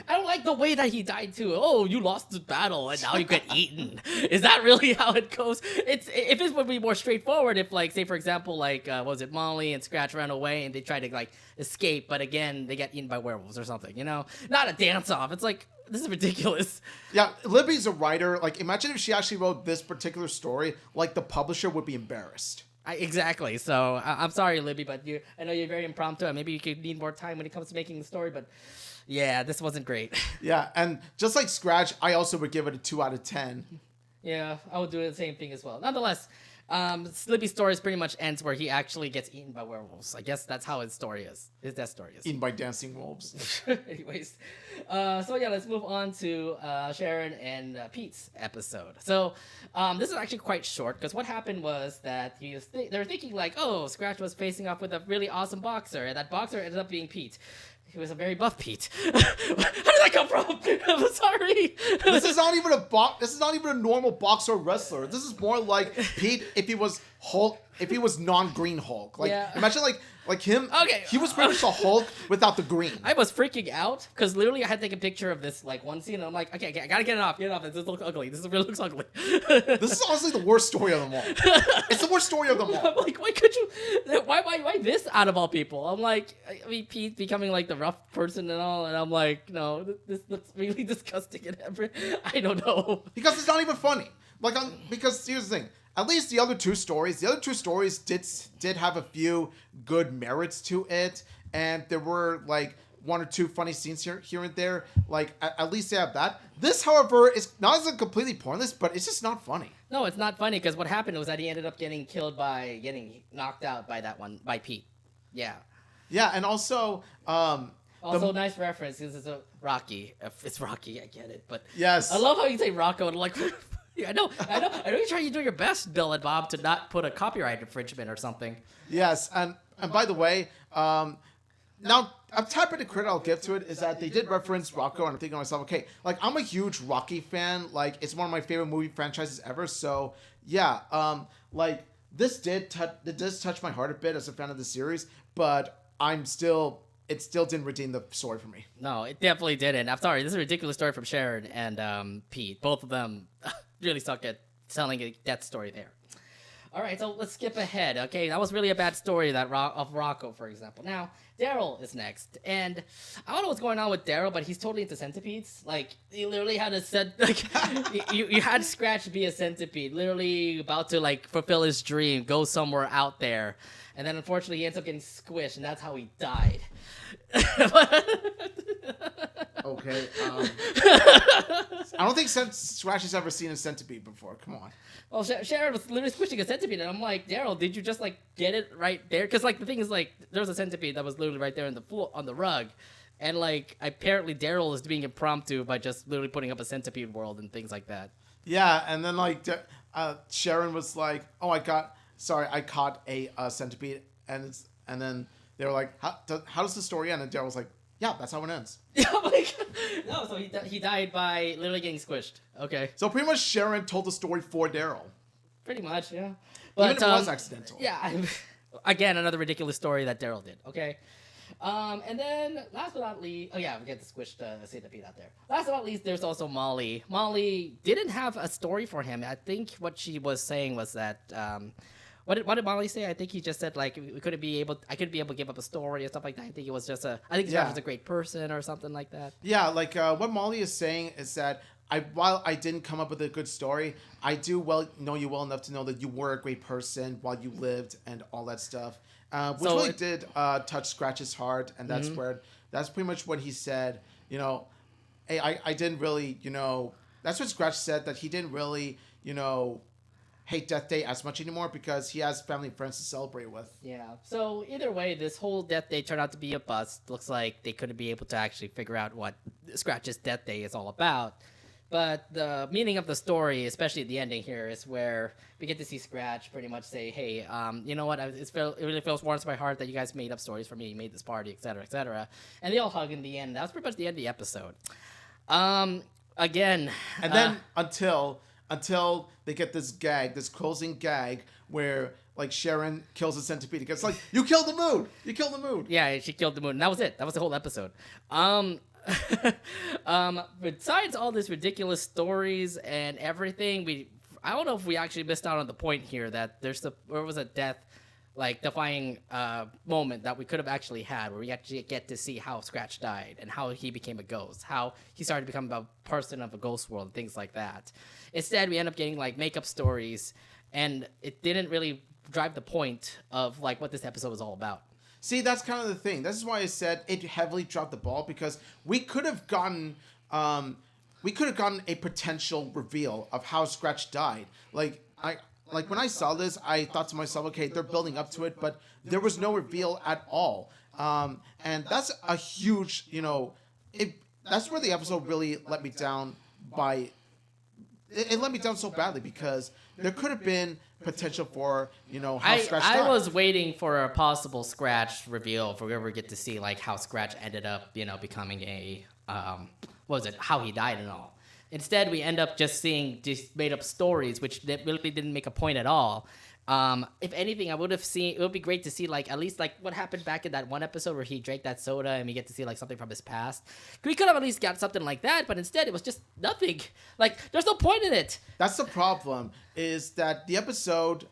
I don't like the way that he died too. Oh, you lost the battle and now you get eaten. Is that really how it goes? If it would be more straightforward, if like, say for example, like was it Molly and Scratch ran away and they try to like escape, but again they get eaten by werewolves or something, not a dance off. It's like, this is ridiculous. Yeah, Libby's a writer. Like, imagine if she actually wrote this particular story, like the publisher would be embarrassed. Exactly. So I'm sorry, Libby, but I know you're very impromptu, and maybe you could need more time when it comes to making the story, but yeah, this wasn't great. Yeah, and just like Scratch, I also would give it a 2 out of 10. Yeah, I would do the same thing as well. Nonetheless, Libby's story pretty much ends where he actually gets eaten by werewolves. I guess that's how his story is. His death story is. Eaten by dancing wolves. Anyways, so yeah, let's move on to Sharon and Pete's episode. So this is actually quite short because what happened was that they were thinking like, oh, Scratch was facing off with a really awesome boxer, and that boxer ended up being Pete. He was a very buff Pete. How did that come from? I'm sorry. This is not even a normal boxer wrestler. This is more like Pete if he was Hulk, if he was non-green Hulk. Like, yeah. Imagine like him. Okay. He was pretty much a Hulk without the green. I was freaking out because literally I had to take a picture of this like one scene and I'm like, okay, I gotta get it off. This looks ugly. This really looks ugly. This is honestly the worst story of them all. It's the worst story of them all. I'm like, why this out of all people? I'm like, I mean, Pete becoming like the rough person and all, and I'm like, no, this looks really disgusting and I don't know. Because it's not even funny. Because here's the thing. At least the other two stories did have a few good merits to it, and there were like one or two funny scenes here and there. Like at least they have that. This, however, is not as completely pointless, but it's just not funny. No, it's not funny because what happened was that he ended up getting killed by getting knocked out by Pete. Yeah. Yeah, and also. Nice reference. This is a Rocky. If it's Rocky, I get it, but yes, I love how you say Rocco and like. Yeah, I know you're doing your best, Bill and Bob, to not put a copyright infringement or something. Yes, and by the way, now a type of the credit I'll give to it is that they did reference Rocco, and I'm thinking to myself, okay, like I'm a huge Rocky fan, like it's one of my favorite movie franchises ever. So yeah, like this does touch my heart a bit as a fan of the series, but it still didn't redeem the story for me. No, it definitely didn't. I'm sorry, this is a ridiculous story from Sharon and Pete. Both of them really suck at telling a death story there. All right, so let's skip ahead. Okay, that was really a bad story of Rocco, for example. Now, Daryl is next, and I don't know what's going on with Daryl, but he's totally into centipedes. Like, he literally had you had Scratch be a centipede, literally about to like fulfill his dream, go somewhere out there, and then unfortunately he ends up getting squished, and that's how he died. Okay. I don't think Scratch has ever seen a centipede before. Come on. Well, Sharon was literally squishing a centipede, and I'm like, Daryl, did you just like get it right there? Because like the thing is like there was a centipede that was literally right there in the floor on the rug, and like apparently Daryl is being impromptu by just literally putting up a centipede world and things like that. Yeah, and then like Sharon was like, "Oh, I caught a centipede," and then they were like, "How does the story end?" And Daryl was like, "Yeah, that's how it ends." No, so he died by literally getting squished. Okay. So pretty much Sharon told the story for Daryl. Pretty much, yeah. But, even if it was accidental. Yeah. Again, another ridiculous story that Daryl did. Okay. And then last but not least, we get the squished centipede out there. Last but not least, there's also Molly. Molly didn't have a story for him. I think what she was saying was that what did Molly say? I think he just said like I couldn't be able to give up a story or stuff like that. I think it was just this guy was a great person or something like that. Yeah, like what Molly is saying is that while I didn't come up with a good story, I do know you well enough to know that you were a great person while you lived and all that stuff. Which did touch Scratch's heart, and that's that's pretty much what he said. You know, hey, I didn't really, that's what Scratch said, that he didn't really, hate Death Day as much anymore because he has family and friends to celebrate with. Yeah. So either way, this whole Death Day turned out to be a bust. Looks like they couldn't be able to actually figure out what Scratch's Death Day is all about. But the meaning of the story, especially at the ending here, is where we get to see Scratch pretty much say, hey, you know what? It really feels warm to my heart that you guys made up stories for me. You made this party, etc., etc. And they all hug in the end. That was pretty much the end of the episode. Again. And then until they get this closing gag where like Sharon kills a centipede. It's like, you killed the mood. You killed the mood. Yeah, she killed the mood. And that was it. That was the whole episode. Besides all these ridiculous stories and everything, I don't know if we actually missed out on the point here that there was a death like defying moment that we could have actually had, where we actually get to see how Scratch died and how he became a ghost, how he started to become a person of a ghost world and things like that. Instead, we end up getting like makeup stories, and it didn't really drive the point of like what this episode was all about. See, that's kind of the thing. This is why I said it heavily dropped the ball, because we could have gotten a potential reveal of how Scratch died. Like when I saw this, I thought to myself, okay, they're building up to it, but there was no reveal at all. And that's a huge, that's where the episode really let me down it let me down so badly, because there could have been potential for, how Scratch died. I was waiting for a possible Scratch reveal for where we get to see like how Scratch ended up, becoming a how he died and all. Instead, we end up just seeing just made up stories, which really didn't make a point at all. If anything, it would be great to see like at least like what happened back in that one episode where he drank that soda and we get to see like something from his past. We could have at least got something like that, but instead it was just nothing. Like there's no point in it. That's the problem, is that the episode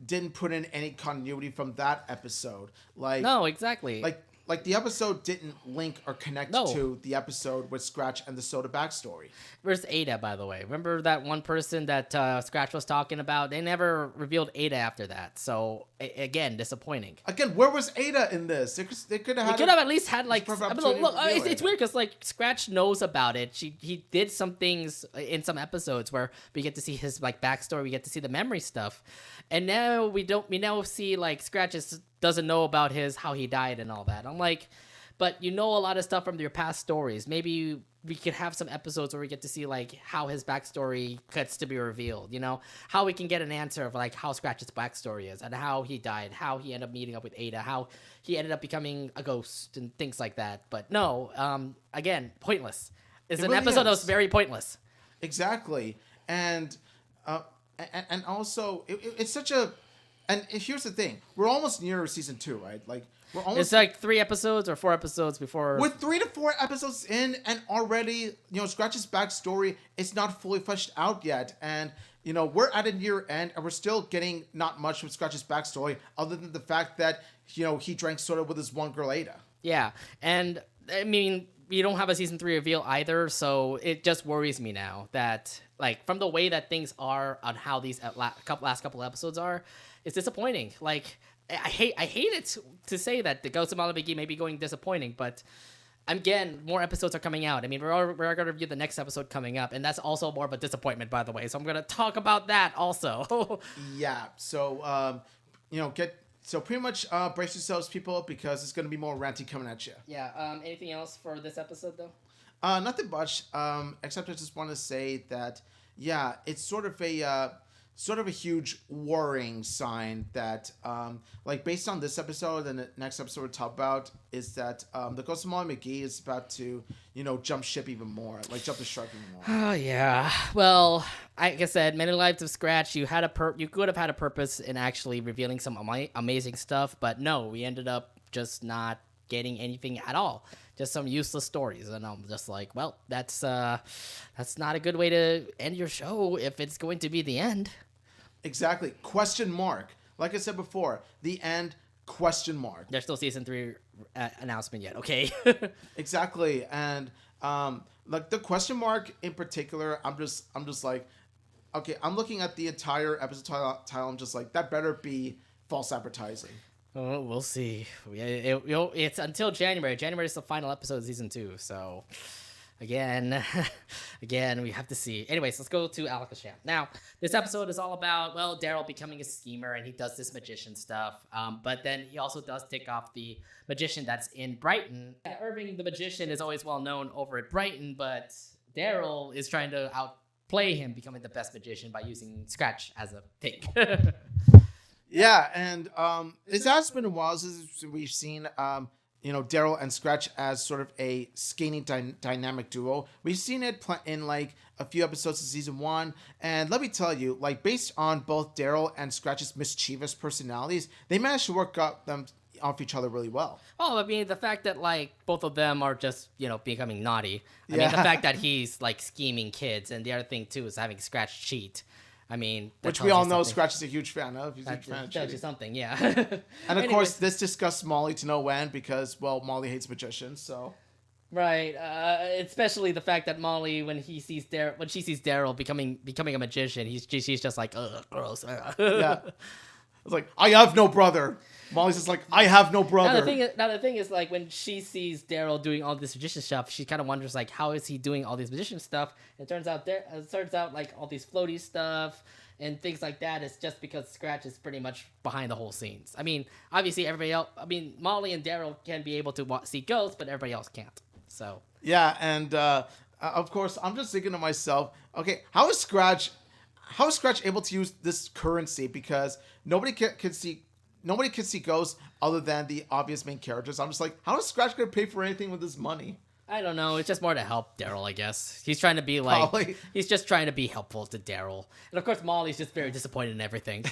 didn't put in any continuity from that episode. No, exactly. Like the episode didn't link or connect to the episode with Scratch and the soda backstory. Where's Ada, by the way? Remember that one person that Scratch was talking about? They never revealed Ada after that. So, again, disappointing. Again, where was Ada in this? They could have at least had like... it's weird because like Scratch knows about it. He did some things in some episodes where we get to see his like backstory. We get to see the memory stuff. And now we now see like Scratch doesn't know about how he died and all that. I'm like, but a lot of stuff from your past stories. Maybe we could have some episodes where we get to see like how his backstory gets to be revealed, how we can get an answer of like how Scratch's backstory is and how he died, how he ended up meeting up with Ada, how he ended up becoming a ghost and things like that. But no, again, pointless. It's an episode that was very pointless. Exactly. And also it's such a, and here's the thing, we're almost near season 2, right? Like we're almost. It's like 3 episodes or 4 episodes before. We're 3 to 4 episodes in, and already, Scratch's backstory is not fully fleshed out yet, and we're at a year end, and we're still getting not much with Scratch's backstory, other than the fact that he drank soda with his one girl Ada. Yeah, and I mean, you don't have a season 3 reveal either, so it just worries me now that like from the way that things are on how these last couple episodes are. It's disappointing. Like, I hate it to say that the Ghost of Molly McGee may be going disappointing, but again, more episodes are coming out. I mean, we're going to review the next episode coming up, and that's also more of a disappointment, by the way. So I'm going to talk about that also. Yeah. So, so pretty much brace yourselves, people, because it's going to be more ranty coming at you. Yeah. Anything else for this episode, though? Nothing much. Except I just want to say that, yeah, it's sort of a huge worrying sign that, like, based on this episode and the next episode we'll talk about, is that the Ghost of Molly McGee is about to, jump ship even more, like jump the shark even more. Oh yeah. Well, like I said, Many Lives of Scratch. You could have had a purpose in actually revealing some amazing stuff, but no, we ended up just not getting anything at all. Just some useless stories, and I'm just like, well, that's not a good way to end your show if it's going to be the end. Exactly. Question mark. Like I said before, the end, question mark. There's still season 3 announcement yet, okay? Exactly. And like the question mark in particular, I'm just like, okay, I'm looking at the entire episode title. I'm just like, that better be false advertising. Oh, we'll see. It's until January. January is the final episode of season 2, so again, we have to see. Anyways, let's go to Alaka-sham. Now, this episode is all about, well, Daryl becoming a schemer, and he does this magician stuff. But then he also does tick off the magician that's in Brighton. Irving, the magician, is always well known over at Brighton, but Daryl is trying to outplay him, becoming the best magician by using Scratch as a thing. Yeah, and it has been a while since we've seen Daryl and Scratch as sort of a skating dynamic duo. We've seen it in like a few episodes of season 1, and let me tell you, like, based on both Daryl and Scratch's mischievous personalities, they managed to work out them off each other really well. Oh, I mean, the fact that, like, both of them are just, becoming naughty. I mean, the fact that he's, like, scheming kids, and the other thing, too, is having Scratch cheat. I mean, which we all know Scratch is a huge fan of. He's a huge fan of tells you something, yeah. And of course, this disgusts Molly to no end because, well, Molly hates magicians, so. Right, especially the fact that Molly, when she sees Daryl becoming a magician, she's just like, ugh, gross. Yeah, it's like, I have no brother. Molly's just like, I have no brother. Now the thing is, like, when she sees Daryl doing all this magician stuff, she kind of wonders, like, how is he doing all this magician stuff? And it turns out like all these floaty stuff and things like that is just because Scratch is pretty much behind the whole scenes. I mean, obviously Molly and Daryl can be able to see ghosts, but everybody else can't. So yeah, and of course, I'm just thinking to myself, okay, how is Scratch able to use this currency? Because nobody can see ghosts other than the obvious main characters. I'm just like, how is Scratch going to pay for anything with this money? I don't know. It's just more to help Daryl, I guess. He's trying to be like, Probably. He's just trying to be helpful to Daryl. And of course, Molly's just very disappointed in everything.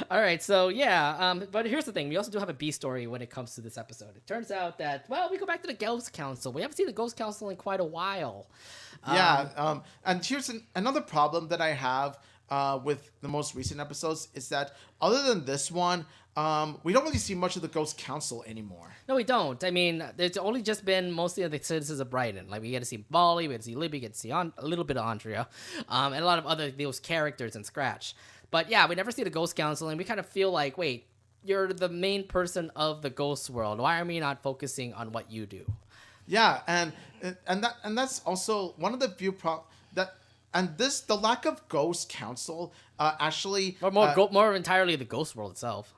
All right. So yeah. But here's the thing. We also do have a B story when it comes to this episode. It turns out that, well, we go back to the Ghost Council. We haven't seen the Ghost Council in quite a while. Yeah. And here's another problem that I have with the most recent episodes is that other than this one, we don't really see much of the Ghost Council anymore. No, we don't. I mean, it's only just been mostly of the citizens of Brighton. Like, we get to see Molly, we get to see Libby, we get to see a little bit of Andrea, and a lot of other those characters in Scratch. But yeah, we never see the Ghost Council, and we kind of feel like, wait, you're the main person of the ghost world. Why are we not focusing on what you do? Yeah, and that's also one of the few the lack of Ghost Council actually, or more entirely the ghost world itself.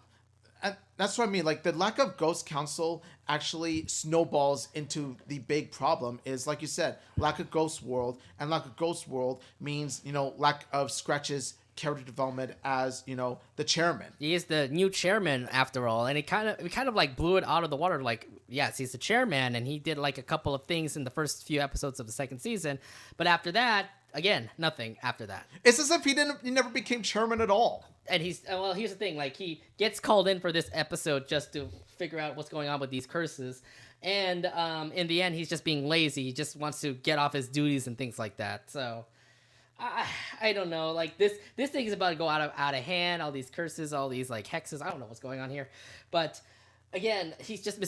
And that's what I mean. Like, the lack of Ghost Council actually snowballs into the big problem is, like you said, lack of Ghost World. And lack of Ghost World means, lack of Scratch's character development as, the chairman. He is the new chairman after all. And we kind of like blew it out of the water. Like, yes, he's the chairman. And he did like a couple of things in the first few episodes of the second season. But after that, again, nothing after that. It's as if he never became chairman at all. And here's the thing, like, he gets called in for this episode just to figure out what's going on with these curses. And in the end, he's just being lazy. He just wants to get off his duties and things like that. So I don't know. Like, this thing is about to go out of hand. All these curses, all these like hexes. I don't know what's going on here. But again, he's just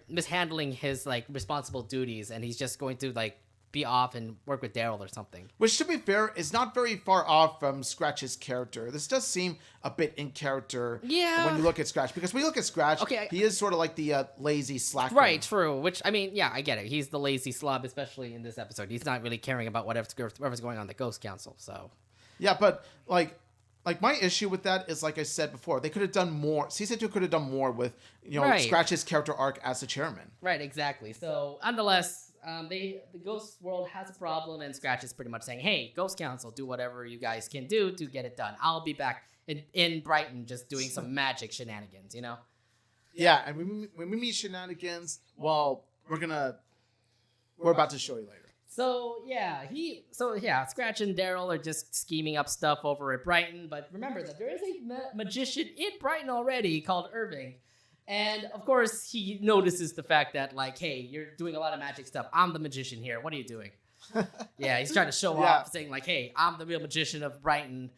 mishandling his like responsible duties, and he's just going to like be off and work with Daryl or something. Which, to be fair, is not very far off from Scratch's character. This does seem a bit in character when you look at Scratch. Because when you look at Scratch, he is sort of like the lazy slacker. Right, true. Which, I mean, yeah, I get it. He's the lazy slob, especially in this episode. He's not really caring about whatever's going on in the Ghost Council, so... Yeah, but, like my issue with that is, like I said before, they could have done more. Season 2 could have done more with, Scratch's character arc as the chairman. Right, exactly. So, nonetheless... the Ghost World has a problem, and Scratch is pretty much saying, "Hey, Ghost Council, do whatever you guys can do to get it done. I'll be back in Brighton, just doing some magic shenanigans, you know." Yeah, and when we meet shenanigans, well, we're about to show you later. So Scratch and Daryl are just scheming up stuff over at Brighton, but remember that there is a magician in Brighton already called Irving. And, of course, he notices the fact that, like, hey, you're doing a lot of magic stuff. I'm the magician here. What are you doing? Yeah, he's trying to show off, saying, like, hey, I'm the real magician of Brighton.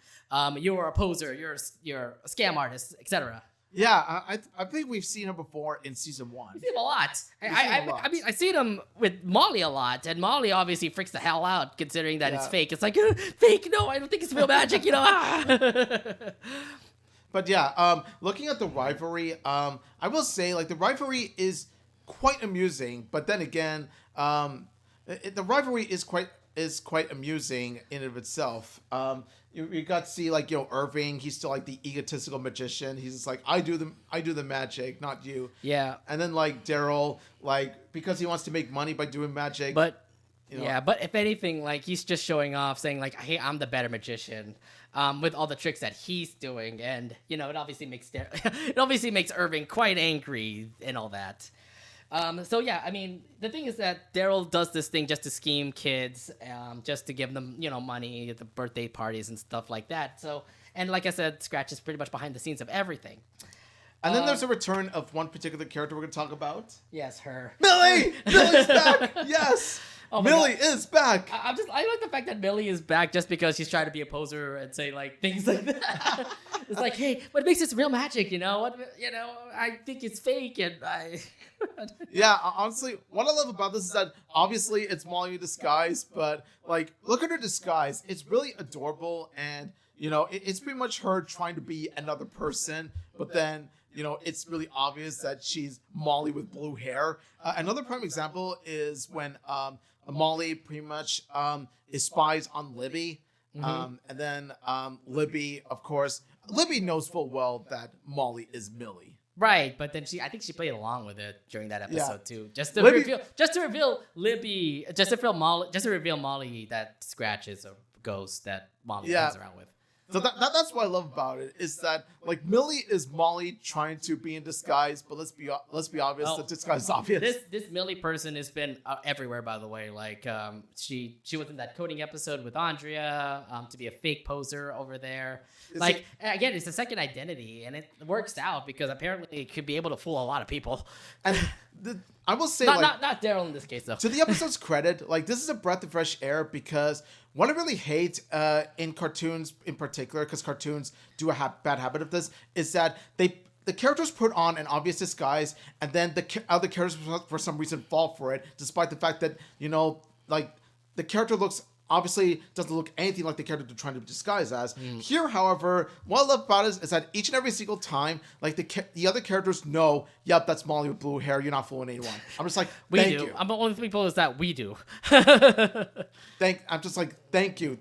You're a poser. You're a scam artist, etc. Yeah, I think we've seen him before in season 1. We've seen him a lot. I mean, I've seen him with Molly a lot, and Molly obviously freaks the hell out, considering that it's fake. It's like, fake? No, I don't think it's real magic, you know? But yeah, looking at the rivalry, I will say, like, the rivalry is quite amusing. But then again, the rivalry is quite amusing in and of itself. You got to see, like, Irving. He's still like the egotistical magician. He's just like, I do the magic, not you. Yeah. And then, like, Daryl, like, because he wants to make money by doing magic. But but if anything, like, he's just showing off, saying, like, hey, I'm the better magician. With all the tricks that he's doing, and it obviously makes Irving quite angry and all that. So yeah, I mean, the thing is that Daryl does this thing just to scheme kids, just to give them money at the birthday parties and stuff like that. So, and like I said, Scratch is pretty much behind the scenes of everything. And then there's a return of one particular character we're going to talk about. Yes, her. Millie! Millie's back! Yes! Oh Millie is back. I like the fact that Millie is back just because she's trying to be a poser and say like things like that. It's like, hey, what makes this real magic? I think it's fake, and I. Yeah, honestly, what I love about this is that obviously it's Molly in disguise, but like, look at her disguise. It's really adorable, and it's pretty much her trying to be another person, but then. It's really obvious that she's Molly with blue hair. Another prime example is when Molly pretty much is spies on Libby. And then Libby, of course, Libby knows full well that Molly is Millie. Right, but then I think she played along with it during that episode too, just to reveal Libby, just to reveal Molly that Scratch is a ghost that Molly hangs around with. So that's what I love about it, is that like Millie is Molly trying to be in disguise, but let's be obvious, the disguise is obvious. This Millie person has been everywhere, by the way. Like she was in that coding episode with Andrea to be a fake poser over there. Again, it's a second identity, and it works out because apparently it could be able to fool a lot of people. And I will say, not Daryl in this case though. To the episode's credit, like this is a breath of fresh air, because what I really hate in cartoons in particular, because cartoons do a bad habit of this, is that the characters put on an obvious disguise, and then the other characters for some reason fall for it, despite the fact that like the character obviously doesn't look anything like the character they're trying to disguise as. Here, however, what I love about it is that each and every single time, like the other characters know, yep, that's Molly with blue hair. You're not fooling anyone. I'm just like, thank you. I'm the only people is that we do. I'm just like, thank you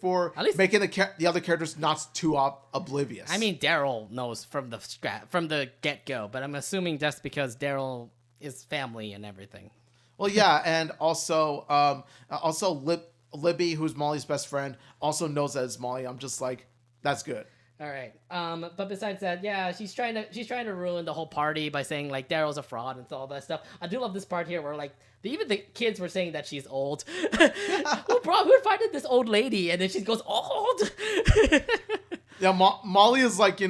for making the other characters not too oblivious. I mean, Daryl knows from the get go, but I'm assuming just because Daryl is family and everything. Well, yeah, and also Libby, who's Molly's best friend, also knows that it's Molly. I'm just like, that's good. All right. But besides that, yeah, she's trying to ruin the whole party by saying like Daryl's a fraud and all that stuff. I do love this part here where like even the kids were saying that she's old. We're finding this old lady, and then she goes old. Yeah, Molly is like,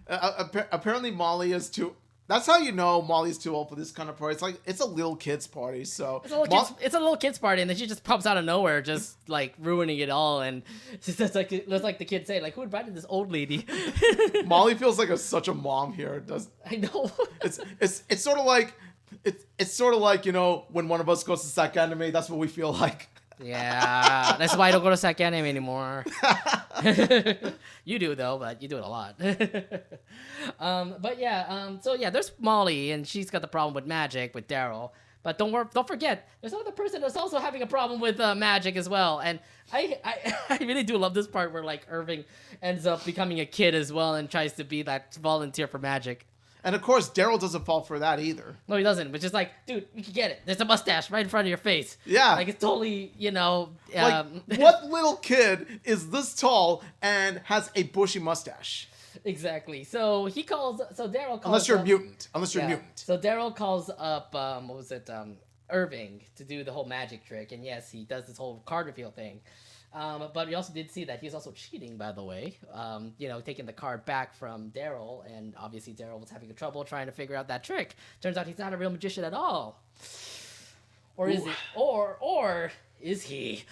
apparently Molly is too. That's how you know Molly's too old for this kind of party. It's like, it's a little kid's party, so... It's a little kid's party, and then she just pops out of nowhere, just, like, ruining it all, and it's just like the kids say, like, who invited this old lady? Molly feels like such a mom here. I know. It's sort of like It's sort of like, when one of us goes to SAG-AFTRA, that's what we feel like. Yeah, that's why I don't go to SAG-AFTRA anymore. You do though, but you do it a lot. So yeah, there's Molly, and she's got the problem with magic with Daryl. But don't forget, there's another person that's also having a problem with magic as well. And I really do love this part where like Irving ends up becoming a kid as well and tries to be that volunteer for magic. And of course, Daryl doesn't fall for that either. No, he doesn't. But just like, dude, you can get it. There's a mustache right in front of your face. Yeah. Like, it's totally, like, what little kid is this tall and has a bushy mustache? Exactly. So Daryl calls Unless you're up, a mutant. Unless you're a mutant. So Daryl calls up, Irving to do the whole magic trick. And yes, he does this whole card reveal thing. But we also did see that he's also cheating, by the way. Taking the card back from Daryl, and obviously Daryl was having trouble trying to figure out that trick. Turns out he's not a real magician at all. Or is he? Or is he?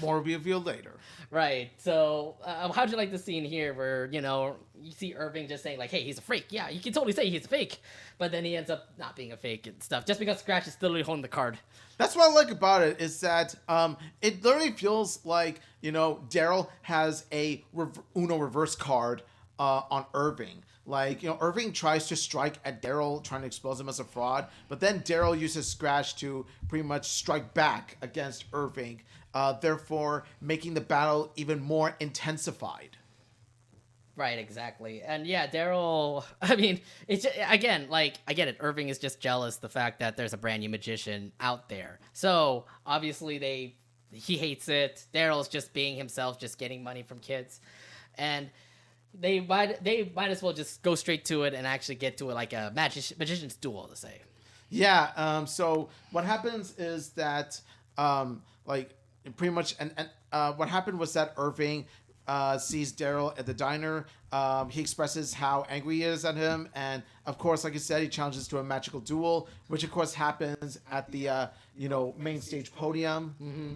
More will be revealed later. Right. So, how'd you like the scene here where, you see Irving just saying, like, hey, he's a fake. Yeah, you can totally say he's a fake. But then he ends up not being a fake and stuff, just because Scratch is literally holding the card. That's what I like about it, is that it literally feels like, Daryl has a Uno reverse card on Irving. Like, Irving tries to strike at Daryl, trying to expose him as a fraud, but then Daryl uses Scratch to pretty much strike back against Irving, therefore making the battle even more intensified. Right, exactly. And yeah, Daryl, I mean, it's just, again, like, I get it. Irving is just jealous the fact that there's a brand new magician out there. So, obviously, he hates it. Daryl's just being himself, just getting money from kids. And they might as well just go straight to it and actually get to it like a magician's duel, to say. Yeah, so what happens is that, pretty much, and what happened was that Irving sees Daryl at the diner. He expresses how angry he is at him, and of course, like I said, he challenges to a magical duel, which of course happens at the main stage podium. Mm-hmm.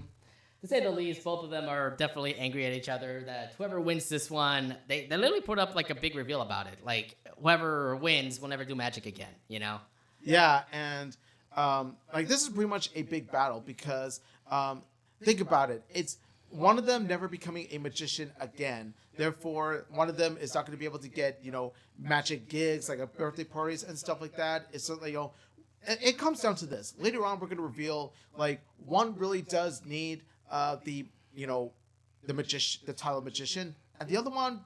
To say the least, both of them are definitely angry at each other. That whoever wins this one, they literally put up like a big reveal about it. Like, whoever wins will never do magic again. Yeah, and this is pretty much a big battle because think about it. It's one of them never becoming a magician again. Therefore, one of them is not going to be able to get, magic gigs, like birthday parties and stuff like that. It's certainly, it comes down to this. Later on, we're going to reveal, one really does need the magician, the title of magician, and the other one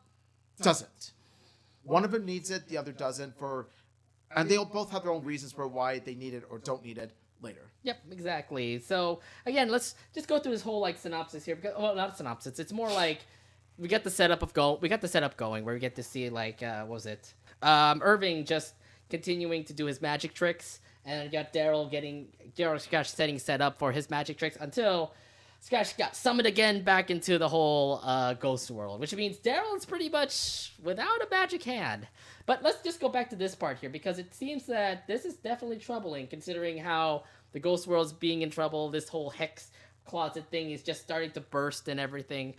doesn't. One of them needs it, the other doesn't, and they'll both have their own reasons for why they need it or don't need it later. Yep, exactly. So again, let's just go through this whole synopsis here. Because, well, not synopsis. It's more like we got the setup going where we get to see Irving just continuing to do his magic tricks, and you got Daryl Scratch setting set up for his magic tricks until Scratch got summoned again back into the whole ghost world, which means Daryl is pretty much without a magic hand. But let's just go back to this part here, because it seems that this is definitely troubling, considering how the ghost world's being in trouble. This whole hex closet thing is just starting to burst and everything.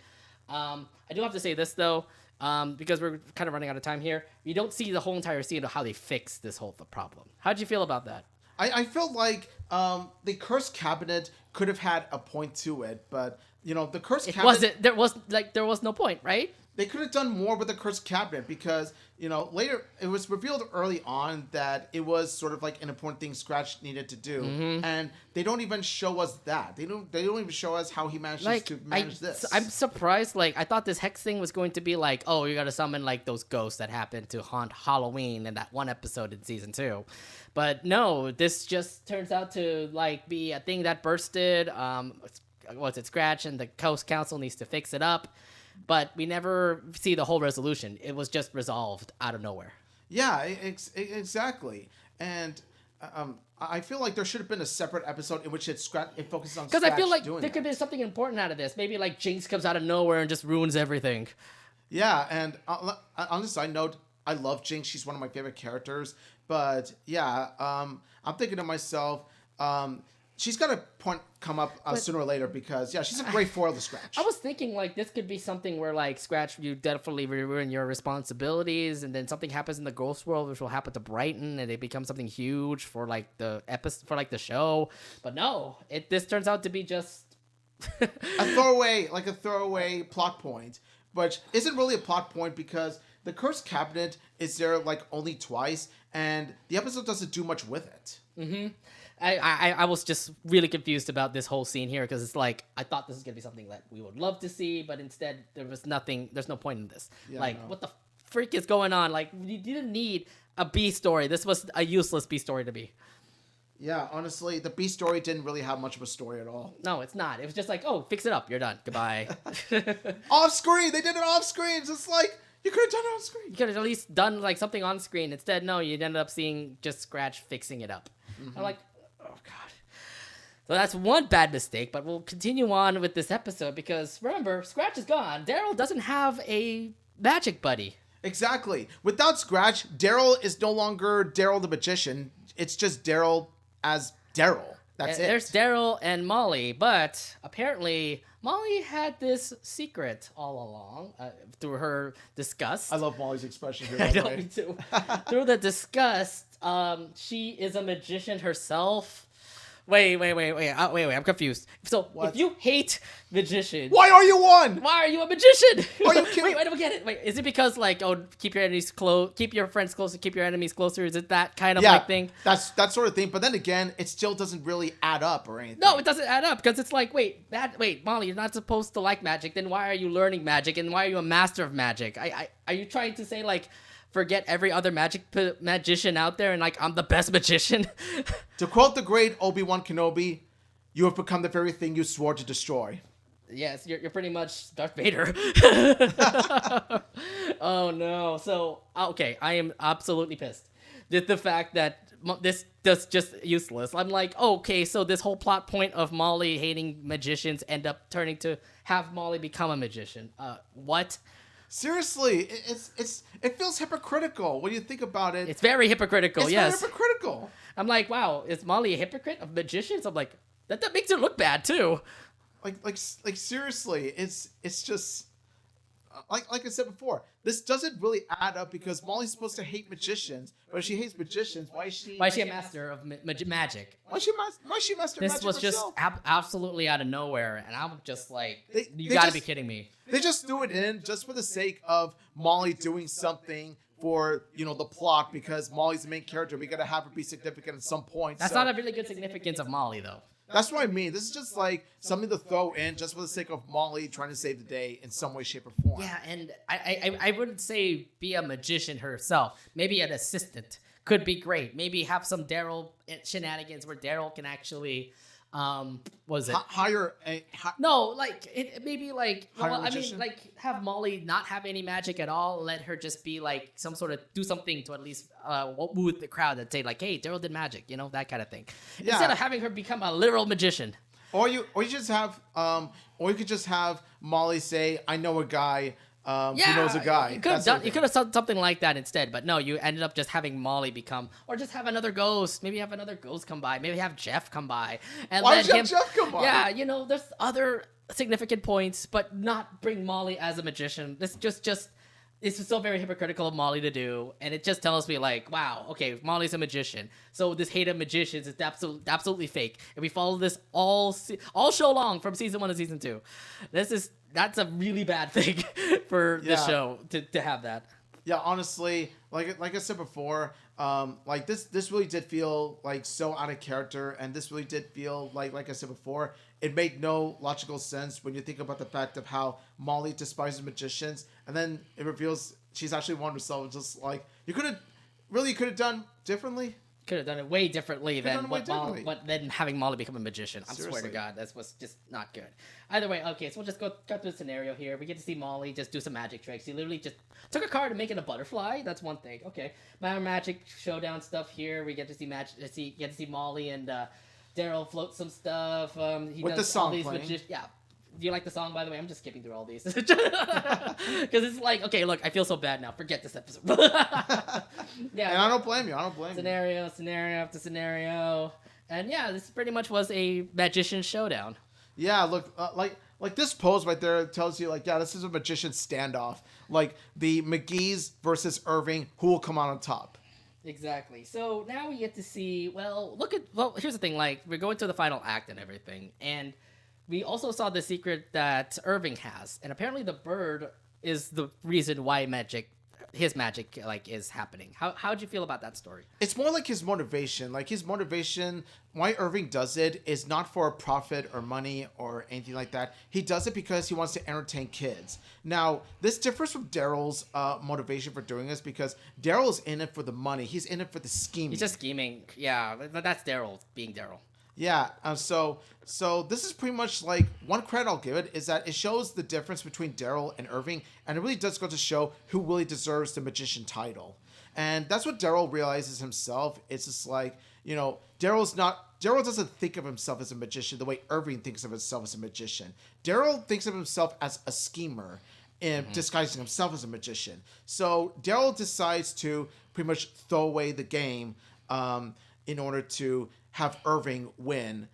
I do have to say this, though, because we're kind of running out of time here. You don't see the whole entire scene of how they fix this whole problem. How'd you feel about that? I felt like the cursed cabinet could have had a point to it, but the cursed cabinet there was no point, right? They could have done more with the cursed cabinet because later it was revealed early on that it was sort of like an important thing Scratch needed to do, and they don't even show us that. They don't even show us how he manages to manage this. I'm surprised. I thought this hex thing was going to be like, oh, you got to summon those ghosts that happened to haunt Halloween in that one episode in season 2. But no, this just turns out to be a thing that bursted. Scratch and the Coast Council needs to fix it up, but we never see the whole resolution. It was just resolved out of nowhere. Yeah, exactly. And I feel like there should have been a separate episode in which it focuses on Scratch. Because I feel like there could be something important out of this. Maybe Jinx comes out of nowhere and just ruins everything. Yeah, and on a side note, I love Jinx. She's one of my favorite characters. But yeah, I'm thinking to myself, she's got a point come up sooner or later because she's a great foil to Scratch. I was thinking like this could be something where like Scratch, you definitely ruin your responsibilities, and then something happens in the Ghost World, which will happen to Brighton, and it becomes something huge for like the episode, for like the show. But no, this turns out to be just a throwaway plot point, but isn't really a plot point because the cursed cabinet is there like only twice, and the episode doesn't do much with it. Mm-hmm. I was just really confused about this whole scene here because it's like I thought this was gonna be something that we would love to see, but instead there was nothing. There's no point in this. What the freak is going on? Like, you didn't need a B story. This was a useless B story to be. Yeah, honestly, the B story didn't really have much of a story at all. No, it's not. It was just like, oh, fix it up. You're done. Goodbye. Off screen. They did it off screen. It's just like, you could have done it on screen. You could have at least done like something on screen. Instead, no, you ended up seeing just Scratch fixing it up. Mm-hmm. I'm like, oh, God. So that's one bad mistake, but we'll continue on with this episode because, remember, Scratch is gone. Daryl doesn't have a magic buddy. Exactly. Without Scratch, Daryl is no longer Daryl the magician. It's just Daryl as Daryl. That's it. There's Daryl and Molly, but apparently Molly had this secret all along through her disgust. I love Molly's expression here. I know, me too. Through the disgust, she is a magician herself. Wait, I'm confused. So, if you hate magicians... Why are you one? Why are you a magician? Are you kidding? Wait, I don't get it. Wait, is it because, like, keep your enemies close, keep your friends closer, keep your enemies closer? Is it that kind of, like, thing? That's that sort of thing. But then again, it still doesn't really add up or anything. No, it doesn't add up, because it's like, wait, Molly, you're not supposed to like magic. Then why are you learning magic, and why are you a master of magic? Are you trying to say, like... forget every other magician out there and like I'm the best magician? To quote the great Obi-Wan Kenobi, you have become the very thing you swore to destroy. Yes, you're pretty much Darth Vader. Oh no. So, okay, I am absolutely pissed. The fact that this is just useless. I'm like, okay, so this whole plot point of Molly hating magicians end up turning to have Molly become a magician. What? Seriously, it feels hypocritical when you think about it. It's very hypocritical, yes. It's very hypocritical. I'm like, wow, is Molly a hypocrite of magicians? I'm like, that makes her look bad too. Like seriously, it's just like I said before, this doesn't really add up because Molly's supposed to hate magicians, but if she hates magicians, why is she a master of magic? Why is she master of magic? This was just absolutely out of nowhere, and I'm just like, you gotta be kidding me. They just threw it in just for the sake of Molly doing something for, the plot, because Molly's the main character. We gotta have her be significant at some point. That's not a really good significance of Molly, though. That's what I mean. This is just like something to throw in just for the sake of Molly trying to save the day in some way, shape, or form. Yeah, and I wouldn't say be a magician herself. Maybe an assistant could be great. Maybe have some Daryl shenanigans where Daryl can actually, hire a... maybe like, like have Molly not have any magic at all. Let her just be like some sort of, do something to at least woo the crowd and say like, hey, Daryl did magic, that kind of thing. Yeah. Instead of having her become a literal magician. Or you just have, or you could just have Molly say, I know a guy who knows a guy. You could have done something like that instead, but no, you ended up just having Molly become, or just have another ghost. Maybe have another ghost come by. Maybe have Jeff come by. And why have Jeff come by? Yeah, there's other significant points, but not bring Molly as a magician. This it's so very hypocritical of Molly to do, and it just tells me like, wow, okay, Molly's a magician, so this hate of magicians is absolutely fake, and we follow this all show long from season 1 to season 2. That's a really bad thing for the show to have that. Yeah, honestly, like I said before, this really did feel like so out of character, and this really did feel like I said before, it made no logical sense when you think about the fact of how Molly despises magicians, and then it reveals she's actually one herself. It's just like, you could have done differently. Could have done it way differently than than having Molly become a magician. I swear to God, that was just not good. Either way, okay, so we'll just go through the scenario here. We get to see Molly just do some magic tricks. He literally just took a card and make it a butterfly. That's one thing. Okay, magic showdown stuff here. We get to see Molly and Daryl float some stuff. He with does the song all these playing. Yeah. Do you like the song, by the way? I'm just skipping through all these. Because it's like, okay, look, I feel so bad now. Forget this episode. Yeah. And I don't blame you. Scenario after scenario. And yeah, this pretty much was a magician showdown. Yeah, look, like this pose right there tells you, like, yeah, this is a magician standoff. Like the Mcgees versus Irving, who will come out on top? Exactly. So now we get to see. Well, here's the thing. Like, we're going to the final act and everything, and we also saw the secret that Irving has, and apparently the bird is the reason why his magic like is happening. How'd you feel about that story? It's more like his motivation. Like his motivation, why Irving does it is not for profit or money or anything like that. He does it because he wants to entertain kids. Now, this differs from Daryl's motivation for doing this, because Daryl's in it for the money. He's in it for the scheming. He's just scheming. Yeah, but that's Daryl being Daryl. Yeah, so this is pretty much like, one credit I'll give it is that it shows the difference between Daryl and Irving, and it really does go to show who really deserves the magician title. And that's what Daryl realizes himself. It's just like, Daryl doesn't think of himself as a magician the way Irving thinks of himself as a magician. Daryl thinks of himself as a schemer and disguising himself as a magician. So Daryl decides to pretty much throw away the game in order to have Irving win,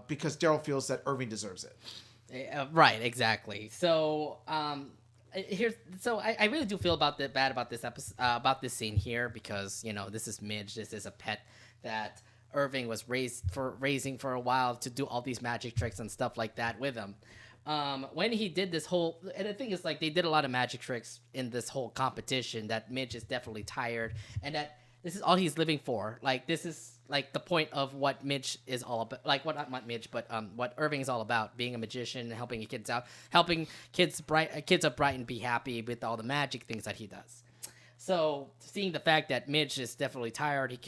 because Daryl feels that Irving deserves it. Right, exactly. So I really do feel bad about this episode, about this scene here, because this is Midge. This is a pet that Irving was raising for a while to do all these magic tricks and stuff like that with him. When he did this whole, and the thing is, like, they did a lot of magic tricks in this whole competition, that Midge is definitely tired, and that this is all he's living for. Like, this is like the point of what Midge is all about. Like, not Midge, but what Irving is all about: being a magician and helping kids out, helping kids of Brighton be happy with all the magic things that he does. So, seeing the fact that Midge is definitely tired,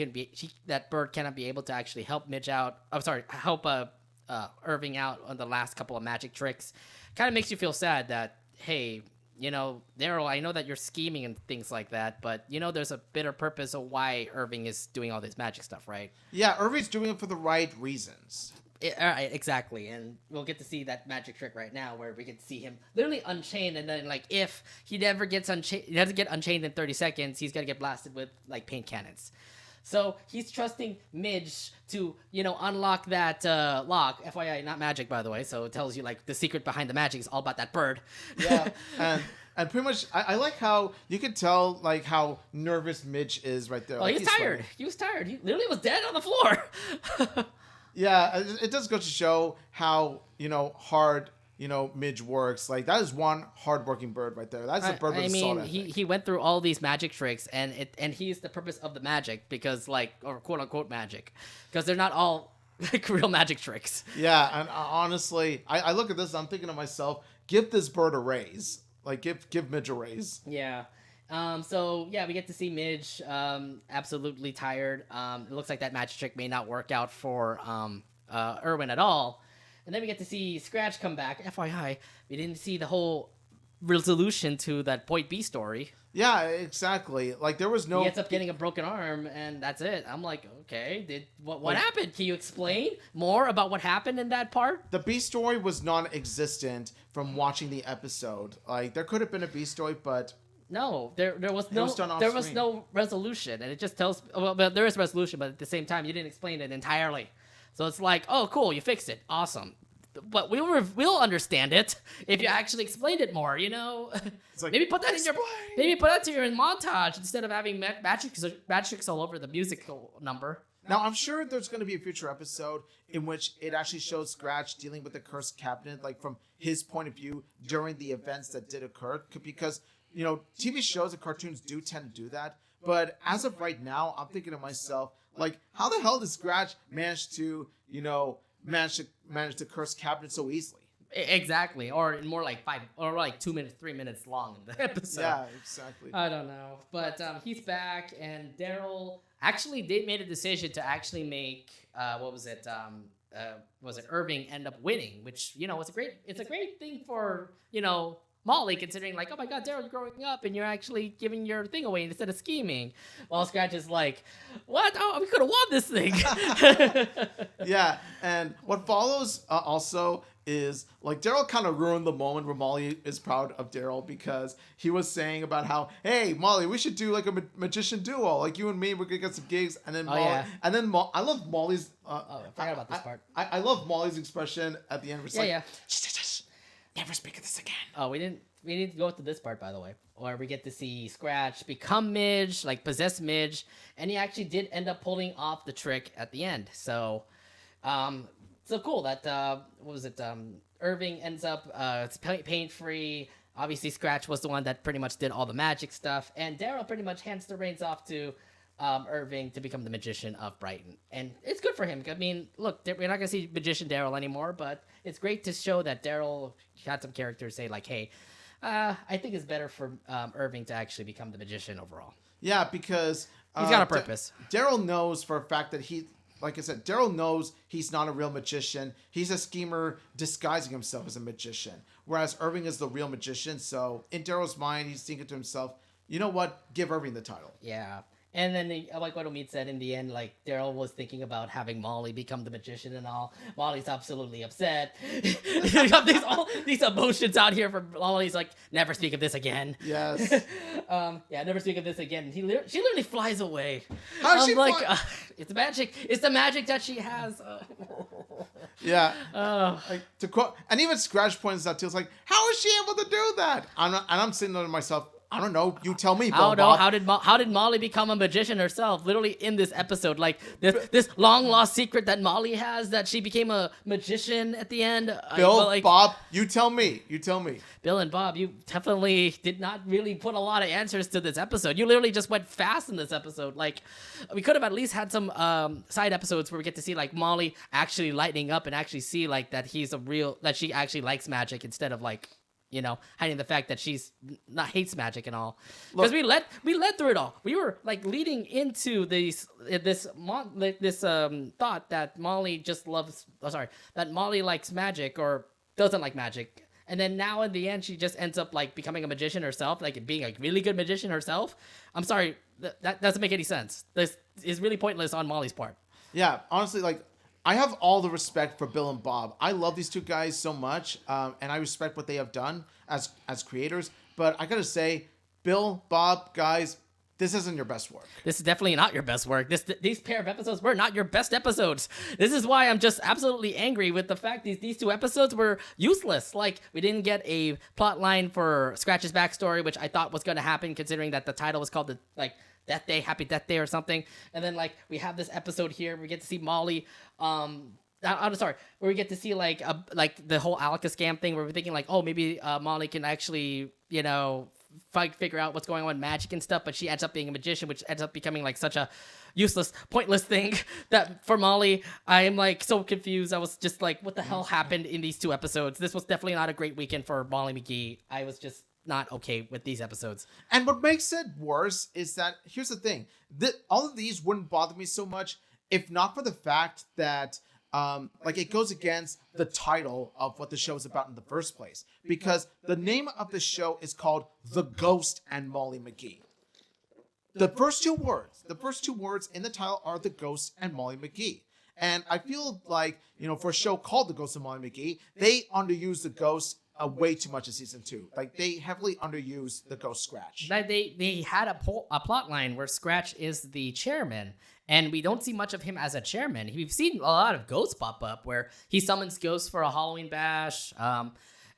that bird cannot be able to actually help Midge out. I'm sorry, help Irving out on the last couple of magic tricks, kind of makes you feel sad that, hey, Daryl, I know that you're scheming and things like that, but there's a bitter purpose of why Irving is doing all this magic stuff, right? Yeah, Irving's doing it for the right reasons. All right, exactly, and we'll get to see that magic trick right now, where we get to see him literally unchained, and then, like, if he never gets unchained, he doesn't get unchained in 30 seconds, he's gonna get blasted with, like, paint cannons. So he's trusting Midge to, unlock that lock. FYI, not magic, by the way. So it tells you, like, the secret behind the magic is all about that bird. Yeah, and pretty much, I like how you can tell, like, how nervous Midge is right there. Oh, like, he's tired. Sweating. He was tired. He literally was dead on the floor. Yeah, it does go to show how, hard, Midge works. Like, that is one hard-working bird right there. That's a bird with a salt ethic. He went through all these magic tricks, and he's the purpose of the magic, because, like, or quote-unquote magic, because they're not all, like, real magic tricks. Yeah, and honestly, I look at this and I'm thinking to myself, give this bird a raise. Like, give Midge a raise. Yeah. So, yeah, we get to see Midge absolutely tired. It looks like that magic trick may not work out for Irwin at all. And then we get to see Scratch come back. FYI, we didn't see the whole resolution to that Point B story. Yeah, exactly. Like, there was no... He ends up getting a broken arm, and that's it. I'm like, okay, what happened? Can you explain more about what happened in that part? The B story was non-existent from watching the episode. Like, there could have been a B story, but... No, there was no resolution, and it just tells... Well, there is resolution, but at the same time, you didn't explain it entirely. So it's like, oh, cool, you fixed it. Awesome. But we'll understand it if you actually explained it more, It's like, maybe put that to your montage instead of having magics all over the musical number. Now, I'm sure there's going to be a future episode in which it actually shows Scratch dealing with the cursed cabinet, like, from his point of view during the events that did occur, because, TV shows and cartoons do tend to do that. But as of right now, I'm thinking to myself, like, how the hell did Scratch manage to, manage the cursed cabinet so easily? Exactly, or more like 2 minutes, 3 minutes long in the episode. Yeah, exactly. I don't know, but he's back, and Daryl actually made a decision to actually make Irving end up winning, which it's a great thing for Molly, considering, like, oh my god, Daryl, you're growing up and you're actually giving your thing away instead of scheming. While Scratch is like, what? Oh, we could have won this thing. Yeah, and what follows also is like Daryl kind of ruined the moment where Molly is proud of Daryl because he was saying about how, hey Molly, we should do like a magician duo, like you and me, we're gonna get some gigs, and then I love Molly's. I forgot about this part. I love Molly's expression at the end. Where Shh, never speak of this again. Oh, we need to go to this part, by the way, where we get to see Scratch become Midge, like possess Midge, and he actually did end up pulling off the trick at the end. So, so cool that what was it? Irving ends up it's pain free. Obviously, Scratch was the one that pretty much did all the magic stuff, and Daryl pretty much hands the reins off to Irving to become the magician of Brighton, and it's good for him. I mean, look, we're not gonna see magician Daryl anymore, but it's great to show that Daryl had some characters say like, hey. I think it's better for Irving to actually become the magician overall. Yeah, because he's got a purpose. Daryl knows for a fact that like I said, Daryl knows he's not a real magician. He's a schemer disguising himself as a magician. Whereas Irving is the real magician. So in Daryl's mind, he's thinking to himself, you know what? Give Irving the title. Yeah. And then, like what Omid said in the end, like Daryl was thinking about having Molly become the magician and all. Molly's absolutely upset. all these emotions out here for Molly's like, never speak of this again. Yes. Never speak of this again. She literally flies away. How's she like, it's magic. It's the magic that she has. Yeah. Like, to quote, and even Scratch points out too. It's like, how is she able to do that? I'm sitting there to myself. I don't know. You tell me, Bill. How did Molly become a magician herself? Literally in this episode, like this long lost secret that Molly has, that she became a magician at the end. Bill, Bob, you tell me. You tell me. Bill and Bob, you definitely did not really put a lot of answers to this episode. You literally just went fast in this episode. Like, we could have at least had some side episodes where we get to see like Molly actually lightening up and actually see like that that she actually likes magic instead of like, you know, hiding the fact that she's not hates magic and all. Because we led through it all. We were like leading into this thought that Molly just loves. That Molly likes magic or doesn't like magic. And then now in the end, she just ends up like becoming a magician herself, like being a really good magician herself. I'm sorry, that doesn't make any sense. This is really pointless on Molly's part. Yeah, honestly, like. I have all the respect for Bill and Bob. I love these two guys so much, and I respect what they have done as creators. But I gotta say, Bill, Bob, guys, this isn't your best work. This is definitely not your best work. These pair of episodes were not your best episodes. This is why I'm just absolutely angry with the fact these two episodes were useless. Like, we didn't get a plot line for Scratch's backstory, which I thought was going to happen, considering that the title was called Death Day, Happy Death Day or something. And then like we have this episode here where we get to see Molly where we get to see like the whole Alaka-sham thing where we're thinking like, oh, maybe Molly can actually, you know, figure out what's going on with magic and stuff, but she ends up being a magician, which ends up becoming like such a useless, pointless thing that for Molly, I am like so confused. I was just like, what the hell happened in these two episodes? This was definitely not a great weekend for Molly Mcgee. I was just not okay with these episodes. And what makes it worse is that, here's the thing, that all of these wouldn't bother me so much if not for the fact that like it goes against the title of what the show is about in the first place, because the name of the show is called The Ghost and Molly Mcgee. The first two words in the title are The Ghost and Molly Mcgee. And I feel like, you know, for a show called The Ghost and Molly Mcgee, they underused the Ghost way too much in season 2. Like, they heavily underused the Ghost Scratch. They had a plot line where Scratch is the chairman, and we don't see much of him as a chairman. We've seen a lot of ghosts pop up where he summons ghosts for a Halloween bash.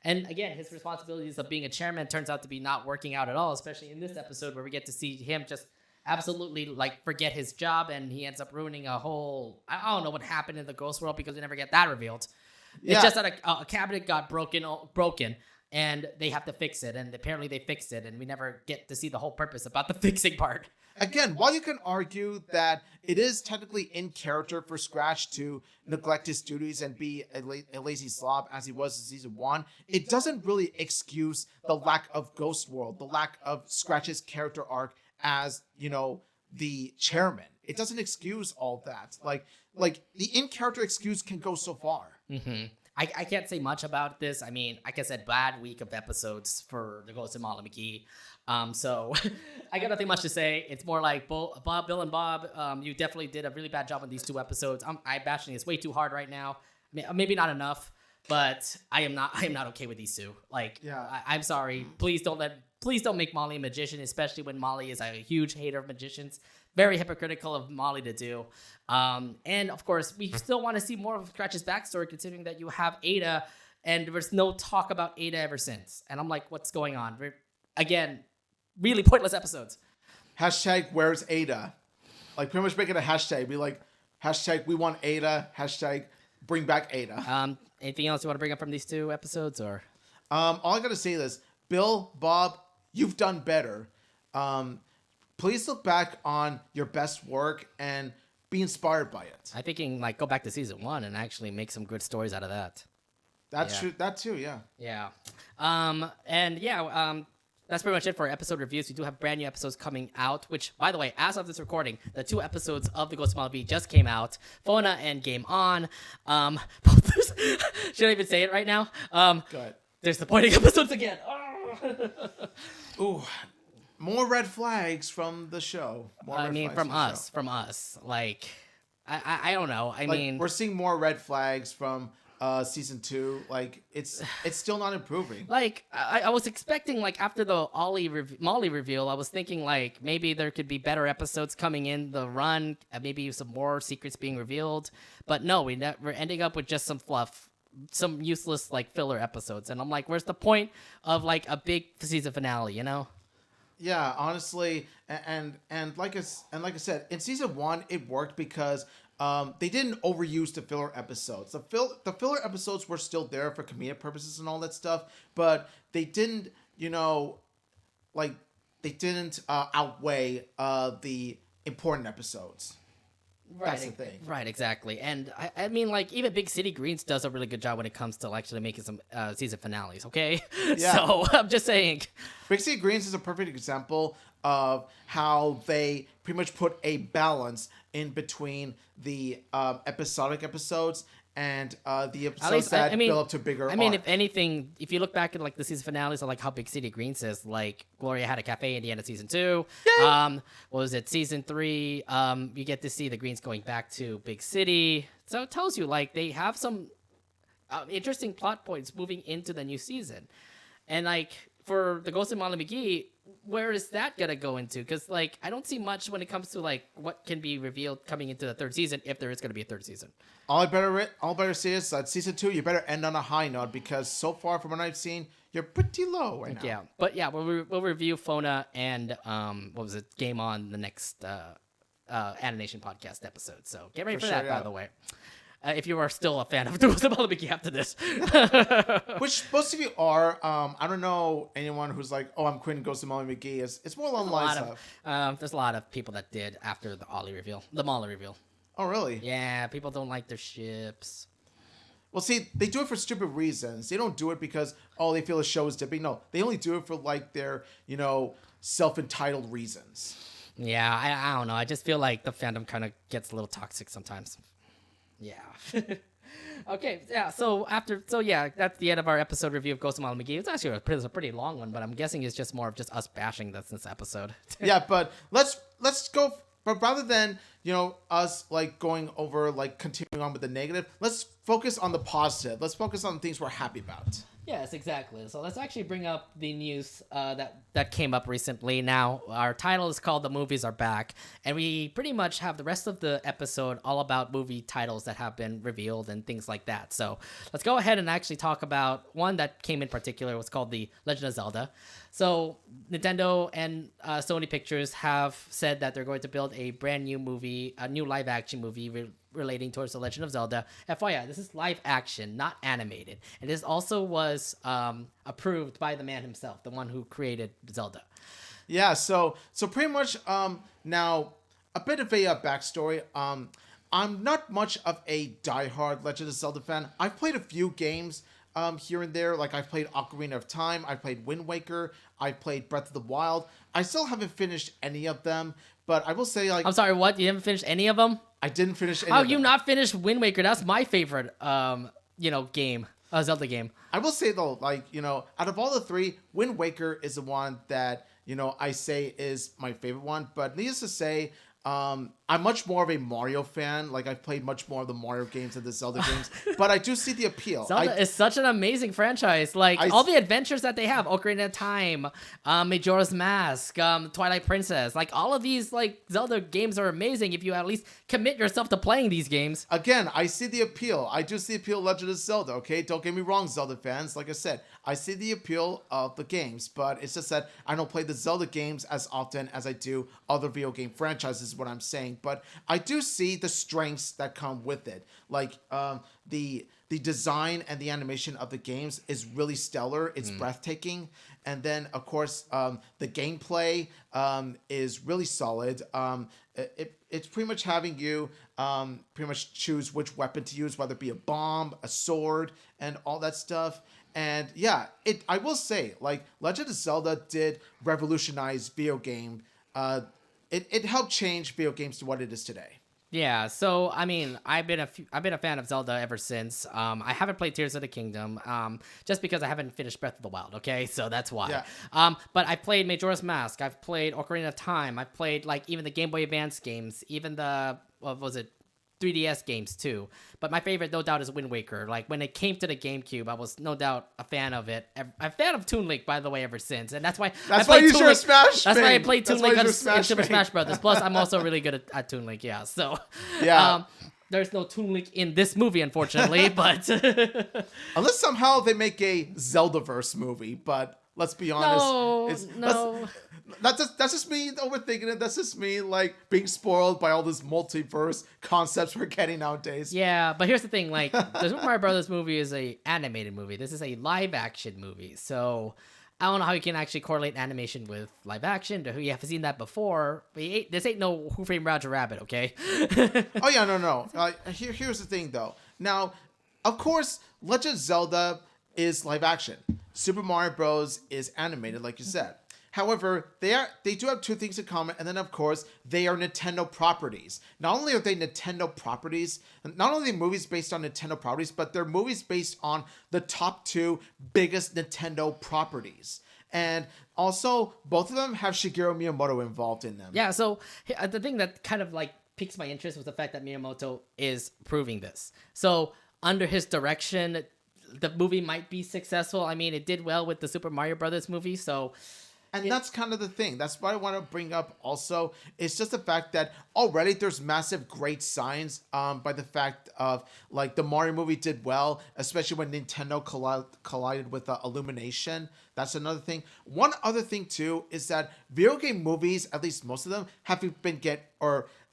And again, his responsibilities of being a chairman turns out to be not working out at all, especially in this episode where we get to see him just absolutely like forget his job, and he ends up ruining a whole, I don't know what happened in the ghost world because we never get that revealed. Yeah. It's just that a cabinet got broken and they have to fix it, and apparently they fixed it, and we never get to see the whole purpose about the fixing part. Again, while you can argue that it is technically in character for Scratch to neglect his duties and be a lazy slob as he was in season 1, it doesn't really excuse the lack of Ghost World, the lack of Scratch's character arc as, you know, the chairman. It doesn't excuse all that. Like the in-character excuse can go so far. Mm-hmm. I can't say much about this. I mean, like I said, bad week of episodes for The Ghost of Molly Mcgee. So I got nothing much to say. It's more like Bill and Bob, you definitely did a really bad job on these two episodes. I'm bashing this way too hard right now. Maybe not enough. but I am not okay with these two. Like, Yeah. I'm sorry. Please don't make Molly a magician, especially when Molly is a huge hater of magicians. Very hypocritical of Molly to do. And of course, we still want to see more of Scratch's backstory, considering that you have Ada, and there's no talk about Ada ever since. And I'm like, what's going on? Again, really pointless episodes. Hashtag where's Ada? Like, pretty much make it a hashtag. Be like, hashtag we want Ada. Hashtag bring back Ada. Anything else you want to bring up from these two episodes, or? All I gotta say is, Bill, Bob, you've done better. Please look back on your best work and be inspired by it. I think you can like go back to season 1 and actually make some good stories out of that. That's true. That too, yeah. Yeah. That's pretty much it for episode reviews. We do have brand new episodes coming out, which, by the way, as of this recording, the 2 episodes of the Ghost of Malibu just came out. Fona and Game On. Should I even say it right now? Go ahead. There's the pointing episodes again. Ooh, more red flags from the show. From us. Like, I don't know. I mean, we're seeing more red flags from season 2. Like, it's still not improving. Like, I was expecting, like, after the Molly reveal, I was thinking, like, maybe there could be better episodes coming in the run, maybe some more secrets being revealed. But no, we're ending up with just some fluff, some useless, like, filler episodes. And I'm like, where's the point of, like, a big season finale, you know? Yeah, honestly, and like I said, in season 1, it worked because they didn't overuse the filler episodes. The filler episodes were still there for comedic purposes and all that stuff, but they didn't, outweigh the important episodes. Right, that's the thing. Right, exactly. And I mean, like, even Big City Greens does a really good job when it comes to actually making some season finales, okay? Yeah. So, I'm just saying. Big City Greens is a perfect example of how they pretty much put a balance in between the episodic episodes and the episodes that build up to bigger arc. If anything, if you look back at, like, the season finales of, like, how Big City Greens is, like, Gloria had a cafe at the end of season 2. What was it? Season 3, you get to see the Greens going back to Big City. So it tells you, like, they have some interesting plot points moving into the new season. And, like, for the Ghost of Molly Mcgee, where is that gonna go into? Because, like, I don't see much when it comes to, like, what can be revealed coming into the 3rd season, if there is gonna be a 3rd season. All I better say is that season 2, you better end on a high note, because so far from what I've seen, you're pretty low right now. Yeah, but yeah, we'll review Fona and Game On the next Anination Podcast episode. So get ready for that, by the way. If you are still a fan of Ghost of Molly Mcgee after this. Which most of you are. I don't know anyone who's like, oh, I'm quitting Ghost of Molly Mcgee. It's more along the lines of... there's a lot of people that did after the Molly reveal. Oh, really? Yeah, people don't like their ships. Well, see, they do it for stupid reasons. They don't do it because, oh, they feel the show is dipping. No, they only do it for, like, their, self-entitled reasons. Yeah, I don't know. I just feel like the fandom kind of gets a little toxic sometimes. Yeah. Okay, yeah, that's the end of our episode review of Ghost of Molly Mcgee. It's actually a pretty long one, but I'm guessing it's just more of just us bashing this episode. Yeah, but let's go... But rather than, us, like, going over, like, continuing on with the negative, let's focus on the positive. Let's focus on the things we're happy about. Yes, exactly. So let's actually bring up the news that came up recently. Now, our title is called The Movies Are Back, and we pretty much have the rest of the episode all about movie titles that have been revealed and things like that. So let's go ahead and actually talk about one that came in particular. It was called The Legend of Zelda. So Nintendo and Sony Pictures have said that they're going to build a brand new movie, a new live-action movie relating towards The Legend of Zelda. FYI, this is live action, not animated. And this also was approved by the man himself, the one who created Zelda. Yeah, so pretty much now a bit of a backstory. I'm not much of a diehard Legend of Zelda fan. I've played a few games here and there. Like, I've played Ocarina of Time, I've played Wind Waker, I've played Breath of the Wild. I still haven't finished any of them, but I will say, like... I'm sorry, what? You haven't finished any of them? I didn't finish any How of them. you not finished Wind Waker? That's my favorite, game. Zelda game. I will say, though, like, out of all the 3, Wind Waker is the one that, I say is my favorite one. But needless to say, I'm much more of a Mario fan. Like, I've played much more of the Mario games than the Zelda games, but I do see the appeal. Zelda is such an amazing franchise. Like, all the adventures that they have, Ocarina of Time, Majora's Mask, Twilight Princess, like, all of these, like, Zelda games are amazing if you at least commit yourself to playing these games. Again, I see the appeal. I do see the appeal of Legend of Zelda, okay? Don't get me wrong, Zelda fans. Like I said, I see the appeal of the games, but it's just that I don't play the Zelda games as often as I do other video game franchises, is what I'm saying. But I do see the strengths that come with it. Like, the design and the animation of the games is really stellar. It's breathtaking. And then, of course, the gameplay is really solid. It's pretty much having you pretty much choose which weapon to use, whether it be a bomb, a sword, and all that stuff. And yeah, I will say, like, Legend of Zelda did revolutionize video game. It helped change video games to what it is today. Yeah, so I mean, I've been a fan of Zelda ever since. I haven't played Tears of the Kingdom, just because I haven't finished Breath of the Wild. Okay, so that's why. Yeah. But I've played Majora's Mask. I've played Ocarina of Time. I've played like even the Game Boy Advance games, even the 3DS games too. But my favorite, no doubt, is Wind Waker. Like, when it came to the GameCube, I was no doubt a fan of it. I'm a fan of Toon Link, by the way, ever since. And that's why you're a Smash. That's why I played Toon Link in Super Smash Brothers. Plus, I'm also really good at Toon Link. Yeah. So. Yeah. There's no Toon Link in this movie, unfortunately, but unless somehow they make a Zeldaverse movie, but let's be honest. That's just me overthinking it. That's just me, like, being spoiled by all this multiverse concepts we're getting nowadays. Yeah, but here's the thing, like, the Super Mario Brothers movie is a animated movie. This is a live action movie, so I don't know how you can actually correlate animation with live action. You have seen that before. This ain't no Who Framed Roger Rabbit, okay? Oh yeah, no. Here's the thing, though. Now, of course, Legend of Zelda is live action. Super Mario Bros. Is animated, like you said. However, they do have two things in common, and then, of course, they are Nintendo properties. Not only are they Nintendo properties, not only are they movies based on Nintendo properties, but they're movies based on the top two biggest Nintendo properties. And also, both of them have Shigeru Miyamoto involved in them. Yeah, so the thing that kind of, like, piques my interest was the fact that Miyamoto is proving this. So, under his direction, the movie might be successful. I mean, it did well with the Super Mario Brothers movie, so... And that's kind of the thing. That's what I want to bring up also. It's just the fact that already there's massive great signs by the fact of, like, the Mario movie did well, especially when Nintendo collided with Illumination. That's another thing. One other thing, too, is that video game movies, at least most of them,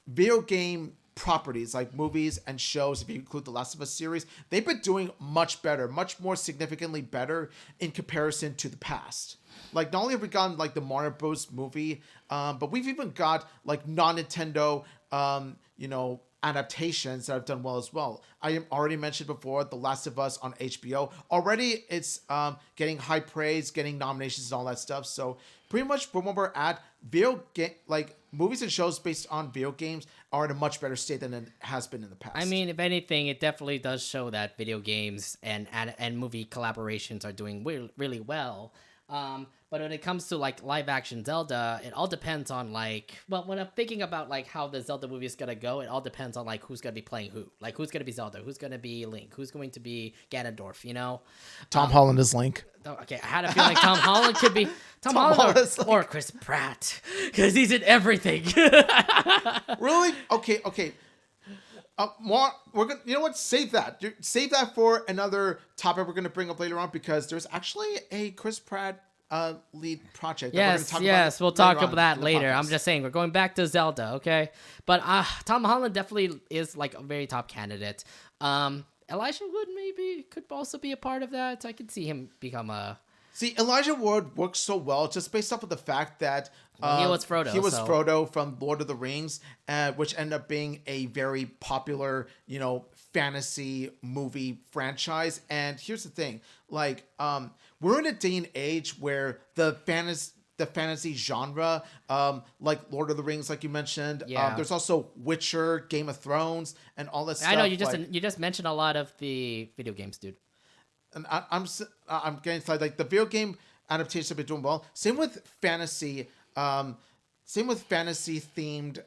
video game properties like movies and shows, if you include the Last of Us series, they've been doing much better, much more significantly better in comparison to the past. Like, not only have we gotten, like, the Mario Bros. Movie, but we've even got, like, non-Nintendo, adaptations that have done well as well. I already mentioned before The Last of Us on HBO. Already it's getting high praise, getting nominations and all that stuff. So pretty much from where we're at, movies and shows based on video games are in a much better state than it has been in the past. I mean, if anything, it definitely does show that video games and movie collaborations are doing really well. But when it comes to, like, live action Zelda, it all depends on, like, well, when I'm thinking about, like, how the Zelda movie is gonna go, it all depends on, like, who's gonna be playing who. Like, who's gonna be Zelda, who's gonna be Link, who's going to be Ganondorf, you know? Tom Holland is Link. Okay, I had a feeling Tom Holland could be Tom Holland or Chris Pratt, because he's in everything. Really? Okay. We're gonna, you know what? Save that. Save that for another topic we're gonna bring up later on, because there's actually a Chris Pratt lead project. We'll talk about that later. I'm just saying, we're going back to Zelda, okay? But Tom Holland definitely is, like, a very top candidate. Elijah Wood could also be a part of that. I could see him become a... See, Elijah Wood works so well just based off of the fact that he was Frodo. Frodo from Lord of the Rings, which ended up being a very popular, fantasy movie franchise. And here's the thing, like, we're in a day and age where the fantasy genre, like Lord of the Rings, like you mentioned, there's also Witcher, Game of Thrones, and all that stuff. I know you just mentioned a lot of the video games, dude. And I'm getting started. Like, the video game adaptations have been doing well. Same with fantasy. Same with fantasy themed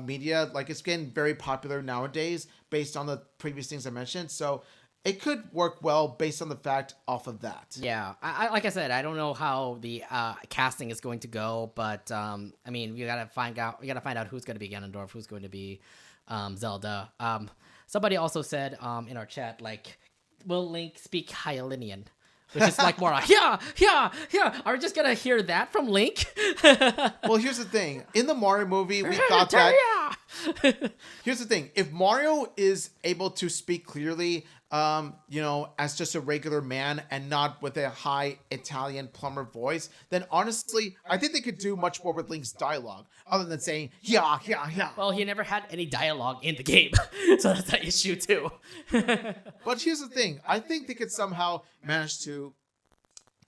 media. Like it's getting very popular nowadays based on the previous things I mentioned. So it could work well based on the fact off of that. Yeah, I like I said, I don't know how the casting is going to go, but I mean, we gotta find out who's going to be Ganondorf, who's going to be Zelda. Somebody also said in our chat, like, will Link speak Hylian? Which is like more like, yeah. Are we just gonna hear that from Link? Well, here's the thing. In the Mario movie, we thought that. Here's the thing. If Mario is able to speak clearly, as just a regular man and not with a high Italian plumber voice, then honestly, I think they could do much more with Link's dialogue, other than saying, yeah. Well, he never had any dialogue in the game, so that's the issue too. But here's the thing. I think they could somehow manage to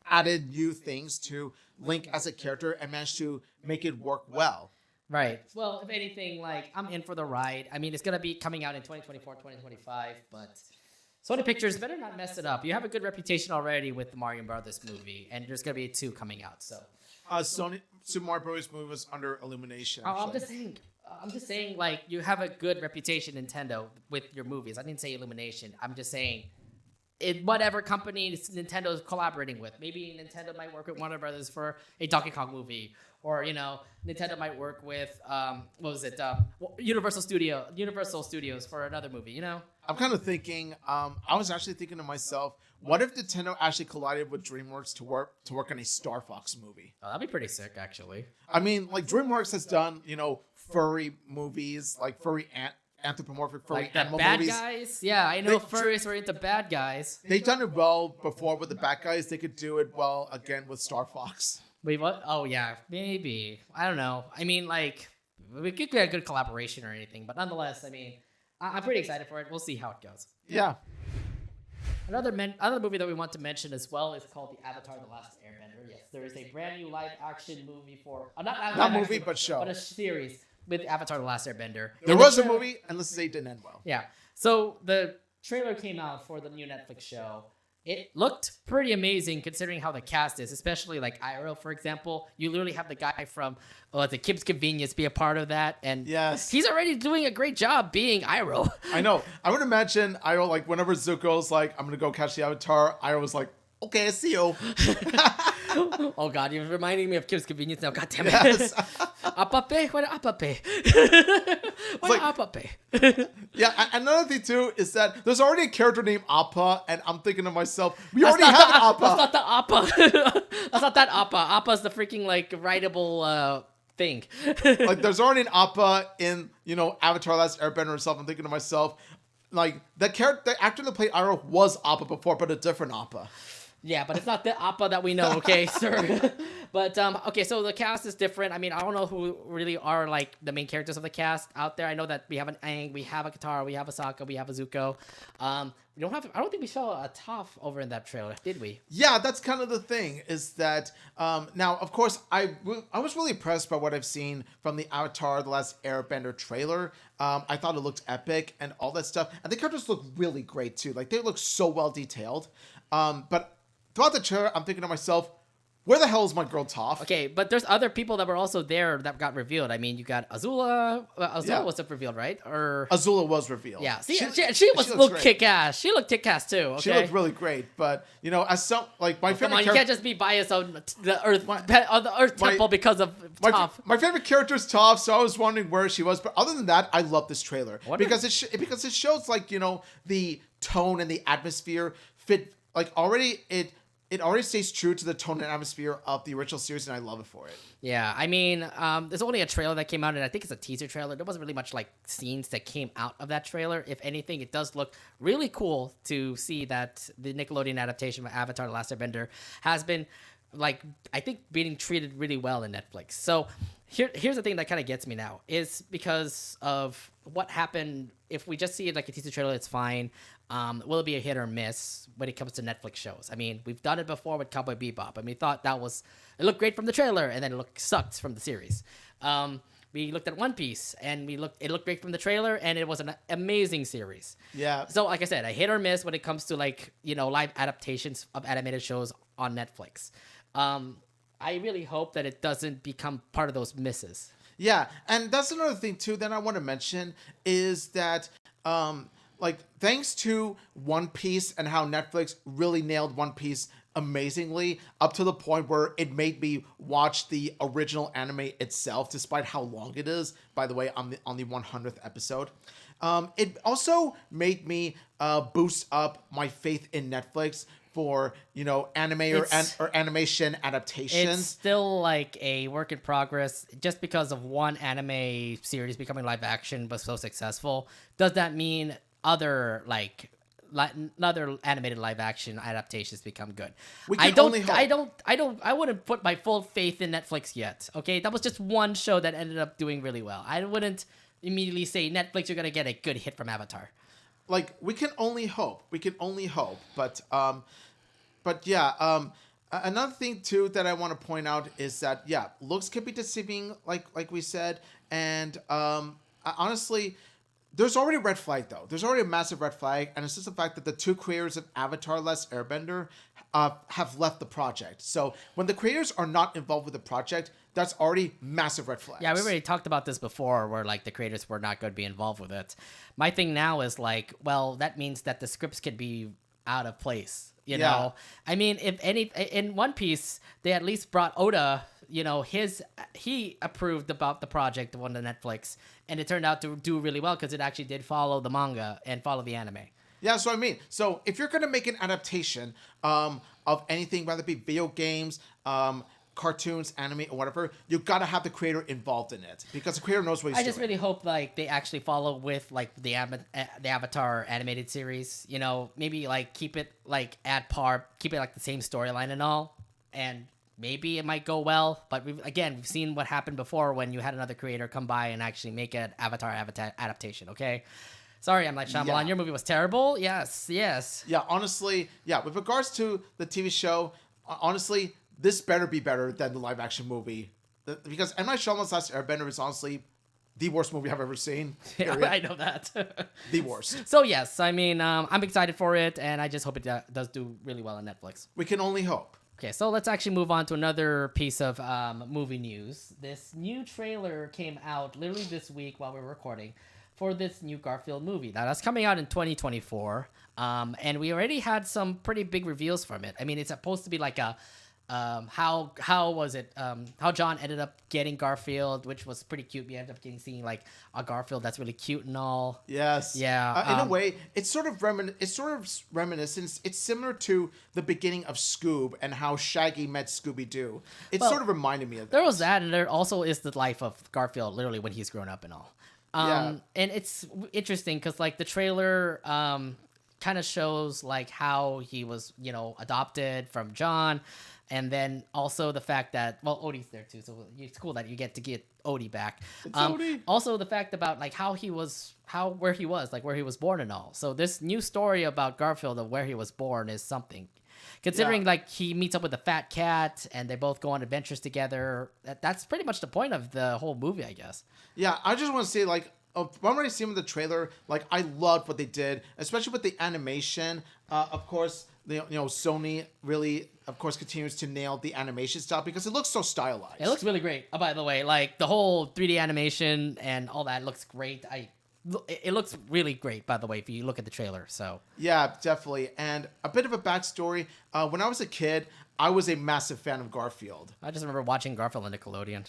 add in new things to Link as a character and manage to make it work well. Right. Well, if anything, like, I'm in for the ride. I mean, it's going to be coming out in 2024, 2025, but Sony Pictures better not mess it up. You have a good reputation already with the Mario Brothers movie, and there's going to be 2 coming out, so. Sony Super Mario Bros. Movie was under Illumination. I'm just saying, like, you have a good reputation, Nintendo, with your movies. I didn't say Illumination. I'm just saying, whatever company Nintendo is collaborating with. Maybe Nintendo might work with Warner Brothers for a Donkey Kong movie. Or, Nintendo might work with, Universal Studios for another movie, I'm kind of thinking, I was actually thinking to myself, what if Nintendo actually collided with DreamWorks to work on a Star Fox movie? Oh, that'd be pretty sick, actually. I mean, like, DreamWorks has done, furry movies, like furry anthropomorphic furry like the animal bad movies. Guys? Yeah, I know furries were into bad guys. They've done it well before with the bad guys. They could do it well again with Star Fox. Wait, what? Oh, yeah, maybe. I don't know. I mean, like, we could get a good collaboration or anything, but nonetheless, I mean, I'm pretty excited for it. We'll see how it goes. Yeah. Another movie that we want to mention as well is called The Avatar: The Last Airbender. Yes, there is a brand new live-action movie for... not movie, but show. But a series with Avatar: The Last Airbender. There was a movie, and let's say it didn't end well. Yeah. So the trailer came out for the new Netflix show. It looked pretty amazing considering how the cast is, especially like Iroh, for example. You literally have the guy from the Kim's Convenience be a part of that. And yes, he's already doing a great job being Iroh. I know. I would imagine Iroh, like, whenever Zuko's like, I'm going to go catch the Avatar, Iroh was like, okay, I see you. Oh, God, you're reminding me of Kim's Convenience now. God damn it. Yes. Apape? What apape? What apape? Yeah, another thing, too, is that there's already a character named Appa, and I'm thinking to myself, we already have an Appa. That's not the Appa. That's not that Appa. Appa's the freaking, like, rideable thing. Like, there's already an Appa in, Avatar: Last Airbender or something. I'm thinking to myself, like, the actor that played Iroh was Appa before, but a different Appa. Yeah, but it's not the Appa that we know, okay, sir? But, okay, so the cast is different. I mean, I don't know who really are, like, the main characters of the cast out there. I know that we have an Aang, we have a Katara, we have a Sokka, we have a Zuko. I don't think we saw a Toph over in that trailer, did we? Yeah, that's kind of the thing, is that, now, of course, I was really impressed by what I've seen from the Avatar: The Last Airbender trailer. I thought it looked epic and all that stuff. And the characters look really great, too. Like, they look so well detailed. But throughout the trailer, I'm thinking to myself, where the hell is my girl Toph? Okay, but there's other people that were also there that got revealed. I mean, you got Azula. Azula was revealed, right? Or Azula was revealed. Yeah, see, she looked kick-ass. She looked kick-ass, too, okay? She looked really great, but, as some, like, my favorite character... you can't just be biased on the Earth Temple because of Toph. My favorite character is Toph, so I was wondering where she was, but other than that, I love this trailer. Because it shows, like, the tone and the atmosphere fit, like, it already stays true to the tone and atmosphere of the original series, and I love it for it. Yeah, I mean, there's only a trailer that came out, and I think it's a teaser trailer. There wasn't really much, like, scenes that came out of that trailer. If anything, it does look really cool to see that the Nickelodeon adaptation of Avatar: The Last Airbender has been, like, I think being treated really well in Netflix. So here's the thing that kind of gets me now, is because of what happened. If we just see it like a teaser trailer, it's fine. Will it be a hit or miss when it comes to Netflix shows? I mean, we've done it before with Cowboy Bebop, and we thought it looked great from the trailer, and then it sucked from the series. We looked at One Piece, and it looked great from the trailer, and it was an amazing series. Yeah. So, like I said, a hit or miss when it comes to, like, live adaptations of animated shows on Netflix. I really hope that it doesn't become part of those misses. Yeah, and that's another thing too that I want to mention is that like thanks to One Piece and how Netflix really nailed One Piece amazingly up to the point where it made me watch the original anime itself despite how long it is, by the way, on the 100th episode. It also made me boost up my faith in Netflix for anime or animation adaptations. It's still like a work in progress. Just because of one anime series becoming live action was so successful, does that mean other other animated live action adaptations become good? We can only hope. I wouldn't put my full faith in Netflix yet. Okay, that was just one show that ended up doing really well. I wouldn't immediately say Netflix, you're gonna get a good hit from Avatar. Like, we can only hope. But yeah. Another thing too that I want to point out is that looks can be deceiving, like we said, and honestly, there's already a red flag though. There's already a massive red flag, and it's just the fact that the two creators of Avatar: Last Airbender have left the project. So when the creators are not involved with the project, that's already massive red flags. Yeah, we already talked about this before, where like the creators were not going to be involved with it. My thing now is like, well, that means that the scripts could be out of place. You know, I mean, if any in One Piece, they at least brought Oda. He approved about the project on the Netflix, and it turned out to do really well because it actually did follow the manga and follow the anime. Yeah, so I mean, so if you're gonna make an adaptation of anything, whether it be video games, cartoons, anime, or whatever, you gotta have the creator involved in it because the creator knows what he's doing. I just really hope like they actually follow with like the Avatar animated series. Maybe like keep it like at par, keep it like the same storyline and all, and maybe it might go well. But we've seen what happened before when you had another creator come by and actually make an Avatar adaptation. Okay. Sorry, I'm like Shyamalan. Yeah. Your movie was terrible. Yes. Yeah, honestly, with regards to the TV show, honestly, this better be better than the live action movie. Because M. Night Shyamalan's Last Airbender is honestly the worst movie I've ever seen. Yeah, I know that. The worst. So yes, I mean, I'm excited for it, and I just hope it does do really well on Netflix. We can only hope. Okay, so let's actually move on to another piece of movie news. This new trailer came out literally this week while we were recording for this new Garfield movie. Now, that's coming out in 2024, and we already had some pretty big reveals from it. I mean, it's supposed to be like a how John ended up getting Garfield, which was pretty cute. We ended up seeing like a Garfield that's really cute and all. Yes. Yeah. In a way, it's sort of reminiscent. It's similar to the beginning of Scoob and how Shaggy met Scooby-Doo. It sort of reminded me of that. There was that, and there also is the life of Garfield, literally when he's grown up and all. And it's interesting because like the trailer kind of shows like how he was, adopted from John. And then also the fact that, Odie's there too, so it's cool that you get to get Odie back. Odie. Also the fact about like where he was born and all. So this new story about Garfield of where he was born is something. Considering like he meets up with a fat cat and they both go on adventures together. That's pretty much the point of the whole movie, I guess. Yeah, I just want to say like, from what I seen with the trailer, like I loved what they did, especially with the animation. Of course, Sony really, of course, continues to nail the animation style because it looks so stylized. It looks really great. Oh, by the way, like the whole 3D animation and all that looks great. It looks really great, by the way, if you look at the trailer. So yeah, definitely. And a bit of a backstory. When I was a kid, I was a massive fan of Garfield. I just remember watching Garfield on Nickelodeon.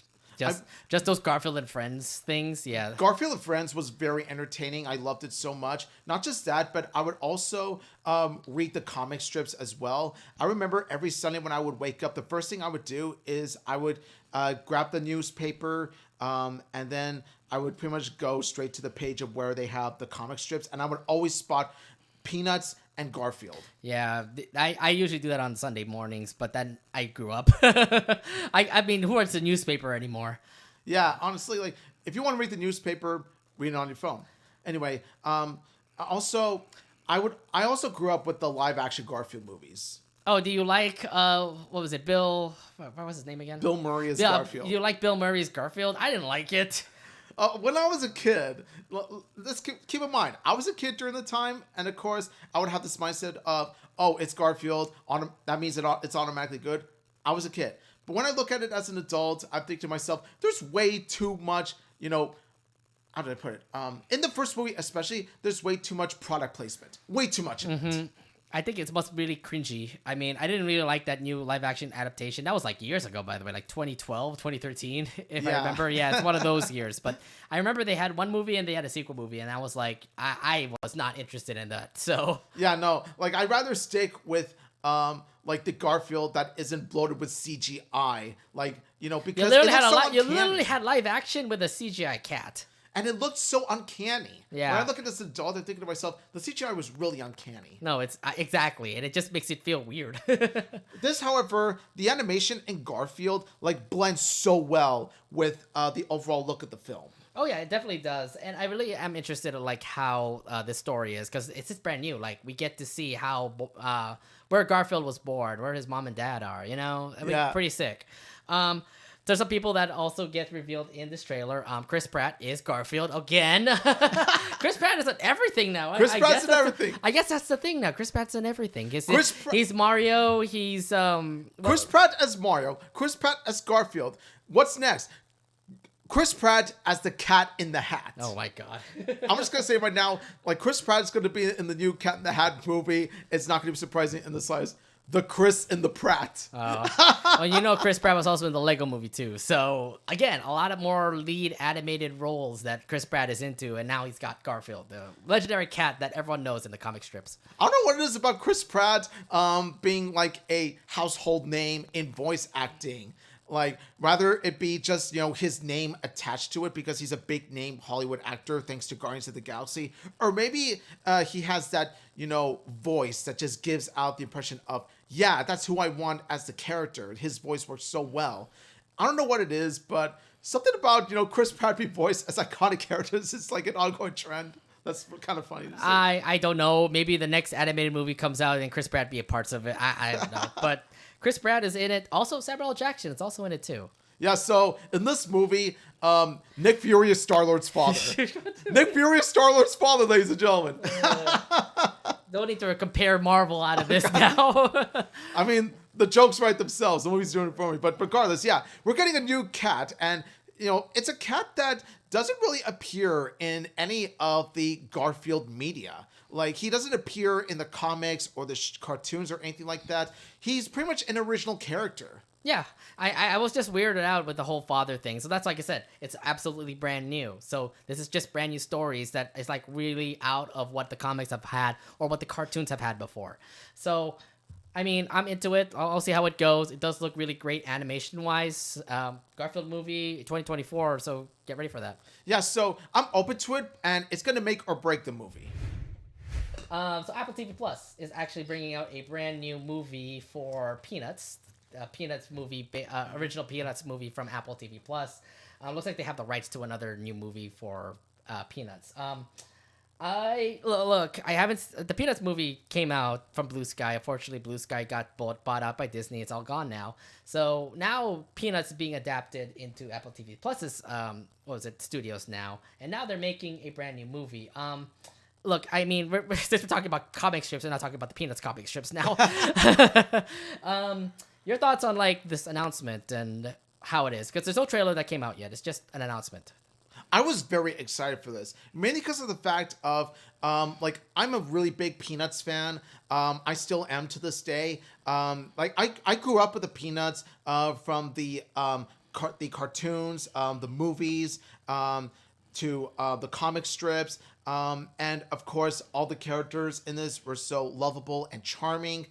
Just those Garfield and Friends things, yeah. Garfield and Friends was very entertaining. I loved it so much. Not just that, but I would also read the comic strips as well. I remember every Sunday when I would wake up, the first thing I would do is I would grab the newspaper and then I would pretty much go straight to the page of where they have the comic strips, and I would always spot Peanuts and Garfield. Yeah, I usually do that on Sunday mornings, but then I grew up. I mean, who reads the newspaper anymore? Yeah, honestly, like if you want to read the newspaper, read it on your phone. Anyway, also I also grew up with the live action Garfield movies. Oh, do you like what was it? What was his name again? Bill Murray as Garfield. You like Bill Murray's Garfield? I didn't like it. When I was a kid, let's keep in mind, I was a kid during the time, and of course, I would have this mindset of, oh, it's Garfield, that means it's automatically good. I was a kid. But when I look at it as an adult, I think to myself, there's way too much, how did I put it? In the first movie, especially, there's way too much product placement. Way too much of it. I think it must be really cringy. I mean, I didn't really like that new live action adaptation. That was like years ago, by the way, like 2012, 2013, if I remember. Yeah, it's one of those years. But I remember they had one movie and they had a sequel movie, and I was like, I was not interested in that. So yeah, no, like I'd rather stick with like the Garfield that isn't bloated with CGI, like because you literally had live action with a CGI cat. And it looked so uncanny. Yeah. When I look at this adult, I'm thinking to myself, the CGI was really uncanny. No, it's exactly, and it just makes it feel weird. This, however, the animation in Garfield like blends so well with the overall look of the film. Oh yeah, it definitely does, and I really am interested in like how this story is, because it's just brand new. Like we get to see how where Garfield was born, where his mom and dad are. I mean, pretty sick. There's some people that also get revealed in this trailer. Chris Pratt is Garfield again. Chris Pratt is in everything now. Chris Pratt's in everything. I guess that's the thing now. Chris Pratt's in everything. He's Mario. He's Chris Pratt as Mario. Chris Pratt as Garfield. What's next? Chris Pratt as the Cat in the Hat. Oh my god. I'm just gonna say right now, like Chris Pratt is gonna be in the new Cat in the Hat movie. It's not gonna be surprising in the slightest. The Chris and the Pratt. Well, Chris Pratt was also in the Lego movie too. So again, a lot of more lead animated roles that Chris Pratt is into, and now he's got Garfield, the legendary cat that everyone knows in the comic strips. I don't know what it is about Chris Pratt being like a household name in voice acting. Like, rather it be just, his name attached to it because he's a big name Hollywood actor thanks to Guardians of the Galaxy. Or maybe he has that, voice that just gives out the impression of, yeah, that's who I want as the character. His voice works so well. I don't know what it is, but something about, Chris Pratt being voiced as iconic characters is like an ongoing trend. That's kind of funny to see. I don't know. Maybe the next animated movie comes out and Chris Pratt be a part of it. I don't know. But Chris Pratt is in it. Also, Samuel L. Jackson is also in it too. Yeah, so in this movie, Nick Fury is Star-Lord's father. Nick Fury is Star-Lord's father, ladies and gentlemen. Don't need to compare Marvel out of this now. I mean, the jokes write themselves. The movie's doing it for me. But regardless, yeah, we're getting a new cat. And, it's a cat that doesn't really appear in any of the Garfield media. Like, he doesn't appear in the comics or the cartoons or anything like that. He's pretty much an original character. Yeah, I was just weirded out with the whole father thing. So that's like I said, it's absolutely brand new. So this is just brand new stories that is like really out of what the comics have had or what the cartoons have had before. So, I mean, I'm into it. I'll see how it goes. It does look really great animation-wise. Garfield movie 2024, so get ready for that. Yeah, so I'm open to it, and it's going to make or break the movie. So Apple TV Plus is actually bringing out a brand new movie for Peanuts. Peanuts movie, original Peanuts movie from Apple TV Plus. Looks like they have the rights to another new movie for Peanuts. I haven't. The Peanuts movie came out from Blue Sky. Unfortunately, Blue Sky got bought out by Disney. It's all gone now. So now Peanuts is being adapted into Apple TV Plus's studios now, and now they're making a brand new movie. Look, I mean, we're talking about comic strips. We're not talking about the Peanuts comic strips now. Your thoughts on like this announcement and how it is? Because there's no trailer that came out yet. It's just an announcement. I was very excited for this, mainly because of the fact of like I'm a really big Peanuts fan. I still am to this day. Like I grew up with the Peanuts from the cartoons, the movies, to the comic strips. And of course, all the characters in this were so lovable and charming.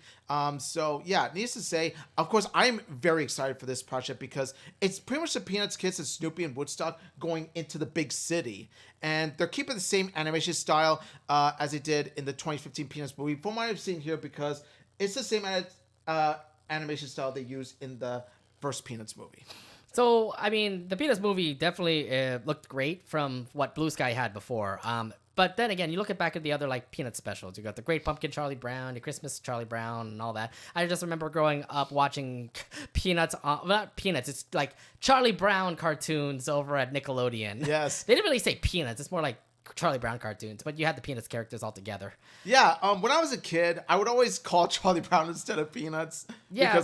So yeah, needless to say, of course, I'm very excited for this project because it's pretty much the Peanuts kids and Snoopy and Woodstock going into the big city. And they're keeping the same animation style as they did in the 2015 Peanuts movie, from what I've seen here, because it's the same animation style they used in the first Peanuts movie. So, I mean, the Peanuts movie definitely looked great from what Blue Sky had before. But then again, you look back at the other like Peanuts specials. You got the Great Pumpkin Charlie Brown, the Christmas Charlie Brown, and all that. I just remember growing up watching Peanuts. Not Peanuts. It's like Charlie Brown cartoons over at Nickelodeon. Yes. They didn't really say Peanuts. It's more like Charlie Brown cartoons, but you had the Peanuts characters all together. Yeah, when I was a kid, I would always call Charlie Brown instead of Peanuts. Yeah,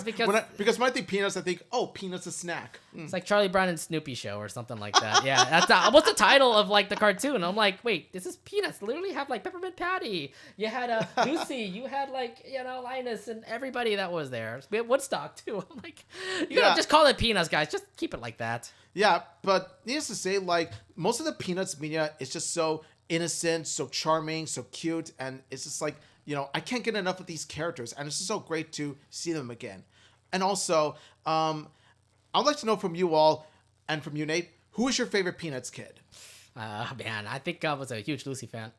because when I think Peanuts, I think, oh, Peanuts a snack. It's like Charlie Brown and Snoopy Show or something like that. Yeah, that's almost the title of like the cartoon. I'm like, wait, this is Peanuts. Literally have like Peppermint Patty. You had Lucy. You had like Linus and everybody that was there. We had Woodstock too. I'm like, you gotta just call it Peanuts, guys. Just keep it like that. Yeah, but needless to say, like most of the Peanuts media is just so innocent, so charming, so cute, and it's just like, I can't get enough of these characters, and it's just so great to see them again. And also, I'd like to know from you all, and from you, Nate, who is your favorite Peanuts kid? Man, I think I was a huge Lucy fan.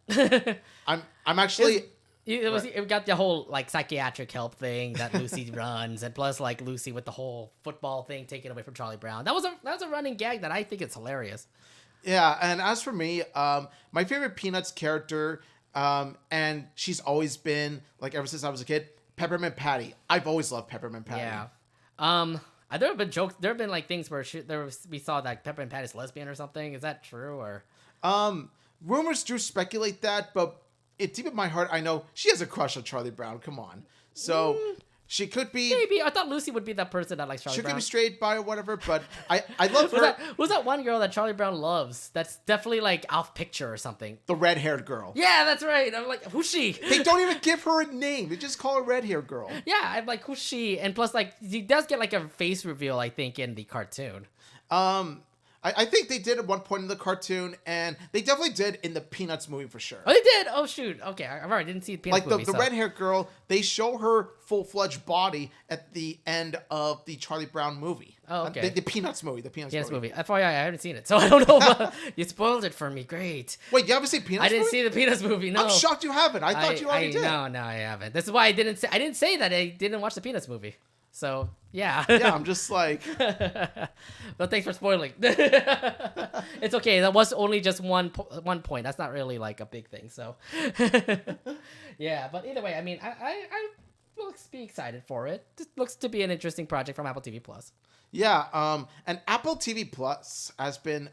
I'm actually. It got the whole like psychiatric help thing that Lucy runs, and plus like Lucy with the whole football thing taken away from Charlie Brown. That was a running gag that I think is hilarious. Yeah, and as for me, my favorite Peanuts character, and she's always been like ever since I was a kid, Peppermint Patty. I've always loved Peppermint Patty. Yeah. There have been jokes. There have been like things where we saw that Peppermint Patty's lesbian or something. Is that true or? Rumors do speculate that, but deep in my heart, I know she has a crush on Charlie Brown. Come on, so she could be. Maybe I thought Lucy would be that person that likes Charlie Brown. She could be straight bi or whatever, but I love her. Who's that one girl that Charlie Brown loves? That's definitely like off picture or something. The red-haired girl. Yeah, that's right. I'm like, who's she? They don't even give her a name. They just call her red-haired girl. Yeah, I'm like, who's she? And plus, like, he does get like a face reveal, I think, in the cartoon. I think they did at one point in the cartoon, and they definitely did in the Peanuts movie for sure. Oh, they did? Oh, shoot. Okay, I didn't see the Peanuts movie. Like the red-haired girl, they show her full-fledged body at the end of the Charlie Brown movie. Oh, okay. The Peanuts movie. The Peanuts movie. FYI, I haven't seen it, so I don't know. You spoiled it for me. Great. Wait, you haven't seen Peanuts movie? I didn't see the Peanuts movie, no. I'm shocked you haven't. I thought you already did. No, I haven't. This is why I didn't say that I didn't watch the Peanuts movie. So, yeah. Yeah, I'm just like... Well, thanks for spoiling. It's okay. That was only just one point. That's not really like a big thing. So, yeah. But either way, I mean, I will be excited for it. This looks to be an interesting project from Apple TV Plus. Yeah. And Apple TV Plus has been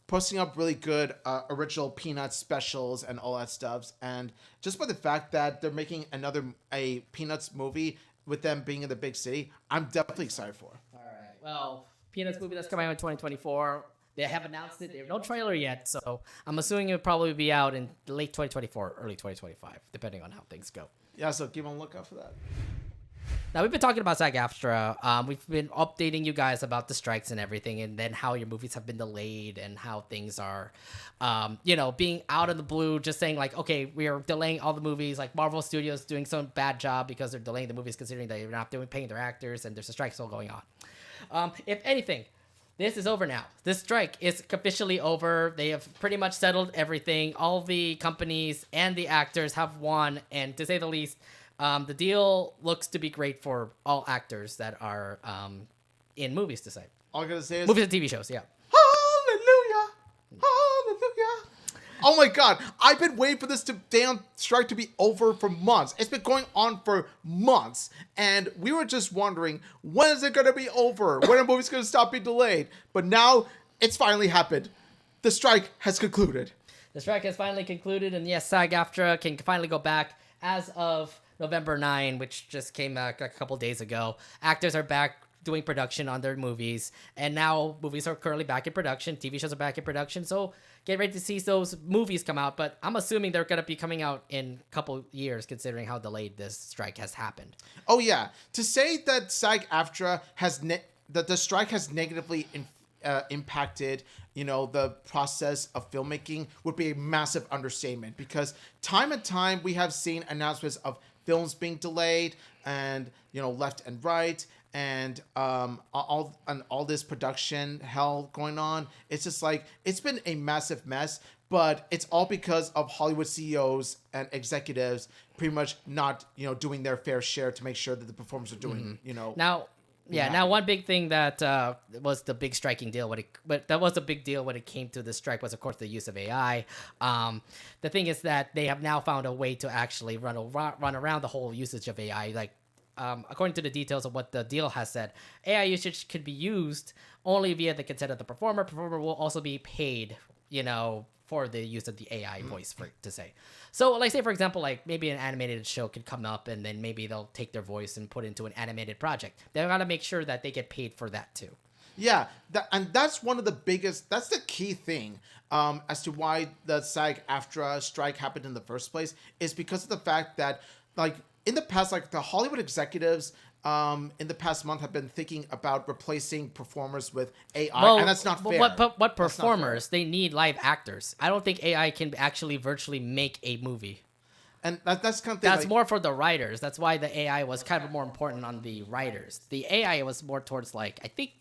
posting up really good original Peanuts specials and all that stuff. And just by the fact that they're making a Peanuts movie with them being in the big city, I'm definitely excited for. All right. Well, Peanuts movie that's coming out in 2024. They have announced it. There's no trailer yet, so I'm assuming it'll probably be out in late 2024, early 2025, depending on how things go. Yeah, so keep on the lookout for that. Now, we've been talking about SAG-AFTRA. We've been updating you guys about the strikes and everything, and then how your movies have been delayed and how things are, being out of the blue, just saying like, okay, we are delaying all the movies. Like Marvel Studios doing some bad job because they're delaying the movies considering they're not paying their actors and there's a strike still going on. If anything, this is over now. This strike is officially over. They have pretty much settled everything. All the companies and the actors have won, and to say the least, the deal looks to be great for all actors that are in movies, to say. All I'm going to say is... movies and TV shows, yeah. Hallelujah! Hallelujah! Oh my god, I've been waiting for this damn strike to be over for months. It's been going on for months. And we were just wondering, when is it going to be over? When are movies going to stop being delayed? But now, it's finally happened. The strike has concluded. The strike has finally concluded, and yes, SAG-AFTRA can finally go back as of November 9, which just came out a couple days ago. Actors are back doing production on their movies, and now movies are currently back in production. TV shows are back in production, so get ready to see those movies come out. But I'm assuming they're going to be coming out in a couple years, considering how delayed this strike has happened. Oh yeah, to say that SAG-AFTRA has that the strike has negatively impacted the process of filmmaking would be a massive understatement, because time and time we have seen announcements of films being delayed and left and right, and all this production hell going on. It's just like, it's been a massive mess, but it's all because of Hollywood CEOs and executives pretty much not doing their fair share to make sure that the performers are doing Now, one big thing that was the big striking deal, but that was a big deal when it came to the strike, was, of course, the use of AI. The thing is that they have now found a way to actually run around the whole usage of AI. Like, according to the details of what the deal has said, AI usage could be used only via the consent of the performer. Performer will also be paid, for the use of the AI voice to say. So like say for example, like maybe an animated show could come up and then maybe they'll take their voice and put it into an animated project. They gotta make sure that they get paid for that too. Yeah, and that's one of the biggest. That's the key thing as to why the SAG-AFTRA strike happened in the first place is because of the fact that, like, in the past, like the Hollywood executives in the past month have been thinking about replacing performers with AI, and that's not fair. What performers? They need live actors. I don't think AI can actually virtually make a movie. And that's kind of thing, that's like, more for the writers. That's why the AI was kind of more important on the writers. The AI was more towards like I think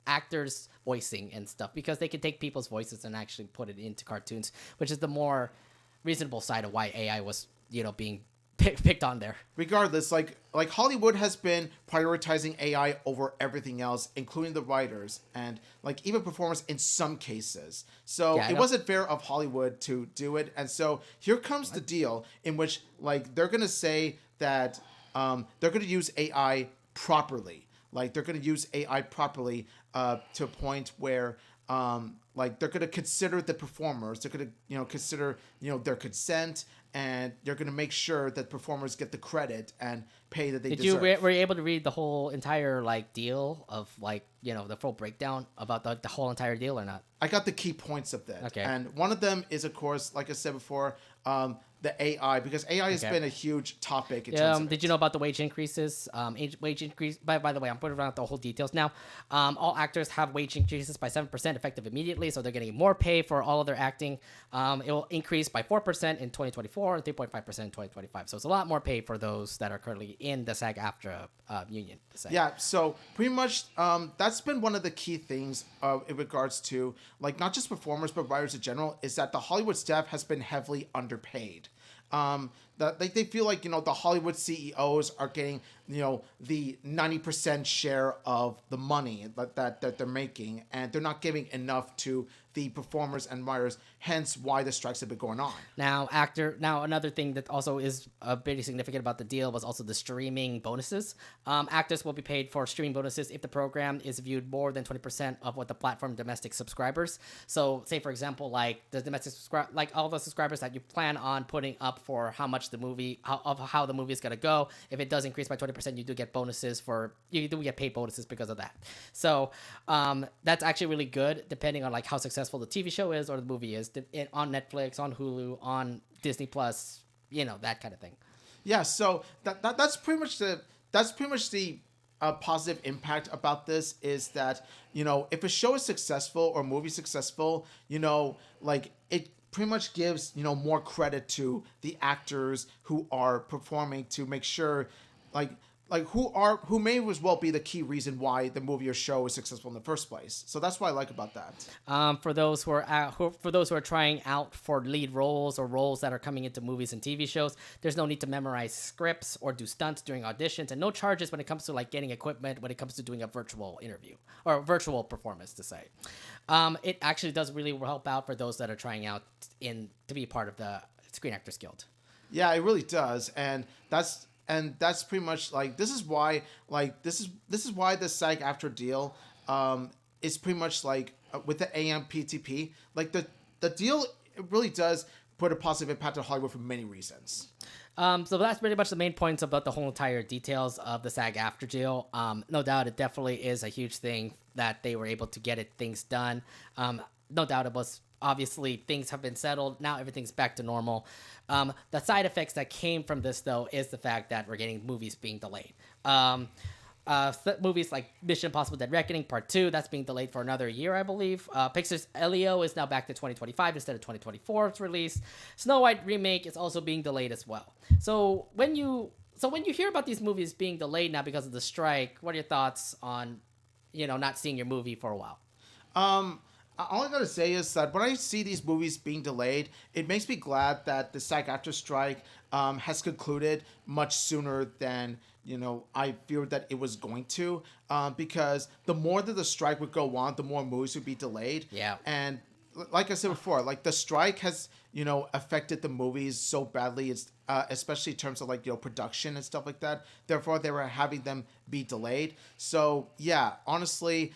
actors voicing and stuff because they can take people's voices and actually put it into cartoons, which is the more reasonable side of why AI was being picked on there. Regardless, like Hollywood has been prioritizing AI over everything else, including the writers and like even performers in some cases. So it wasn't fair of Hollywood to do it. And so here comes the deal in which like they're gonna say that they're gonna use AI properly. Like they're gonna use AI properly to a point where like they're gonna consider the performers. They're gonna consider their consent. And you're going to make sure that performers get the credit and pay that they deserve. Were you able to read the whole entire like deal of like the full breakdown about the whole entire deal or not? I got the key points of that. Okay. And one of them is, of course, like I said before, the AI, because AI has been a huge topic. In terms of did you know about the wage increases? Wage increase. By the way, I'm putting out the whole details now. All actors have wage increases by 7% effective immediately, so they're getting more pay for all of their acting. It will increase by 4% in 2024 and 3.5% in 2025. So it's a lot more pay for those that are currently in the SAG-AFTRA union. Yeah, so pretty much that's been one of the key things in regards to like not just performers but writers in general is that the Hollywood staff has been heavily underpaid. That they feel like the Hollywood CEOs are getting the 90% share of the money that they're making, and they're not giving enough to the performers and writers. Hence, why the strikes have been going on. Now, another thing that also is pretty significant about the deal was also the streaming bonuses. Actors will be paid for streaming bonuses if the program is viewed more than 20% of what the platform domestic subscribers. So, say for example, like the domestic like all the subscribers that you plan on putting up for how much the movie, how the movie is gonna go. If it does increase by 20%, you do get bonuses you do get paid bonuses because of that. So, that's actually really good, depending on like how successful the TV show is or the movie is on Netflix, on Hulu, on Disney Plus, that kind of thing. Yeah, so that's pretty much the positive impact about this is that if a show is successful or a movie successful, like it pretty much gives more credit to the actors who are performing to make sure who may as well be the key reason why the movie or show is successful in the first place. So that's what I like about that. For those who are trying out for lead roles or roles that are coming into movies and TV shows, there's no need to memorize scripts or do stunts during auditions, and no charges when it comes to like getting equipment when it comes to doing a virtual interview or a virtual performance to say. It actually does really help out for those that are trying out to be part of the Screen Actors Guild. Yeah, it really does, and that's pretty much like this is why the SAG-AFTRA deal is pretty much like with the AMPTP, like the deal, it really does put a positive impact on Hollywood for many reasons. So that's pretty much the main points about the whole entire details of the SAG-AFTRA deal. No doubt it definitely is a huge thing that they were able to get things done. No doubt it was. Obviously, things have been settled. Now everything's back to normal. The side effects that came from this, though, is the fact that we're getting movies being delayed. Movies like Mission Impossible Dead Reckoning Part 2, that's being delayed for another year, I believe. Pixar's Elio is now back to 2025 instead of 2024 its release. Snow White remake is also being delayed as well. So when you hear about these movies being delayed now because of the strike, what are your thoughts on, not seeing your movie for a while? All I gotta say is that when I see these movies being delayed, it makes me glad that the SAG-AFTRA strike has concluded much sooner than I feared that it was going to. Because the more that the strike would go on, the more movies would be delayed. Yeah. And like I said before, like the strike has affected the movies so badly. It's especially in terms of like production and stuff like that. Therefore, they were having them be delayed. So yeah, honestly.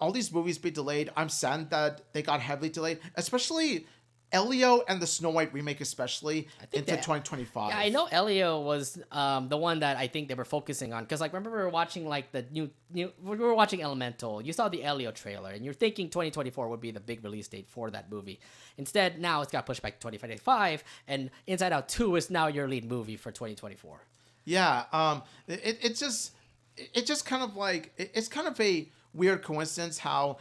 all these movies be delayed. I'm sad that they got heavily delayed, especially Elio and the Snow White remake, especially into 2025. Yeah, I know Elio was the one that I think they were focusing on, because like remember we were watching like the new we were watching Elemental. You saw the Elio trailer, and you're thinking 2024 would be the big release date for that movie. Instead, now it's got pushed back to 2025, and Inside Out 2 is now your lead movie for 2024. Yeah, it's just kind of like it's kind of a weird coincidence how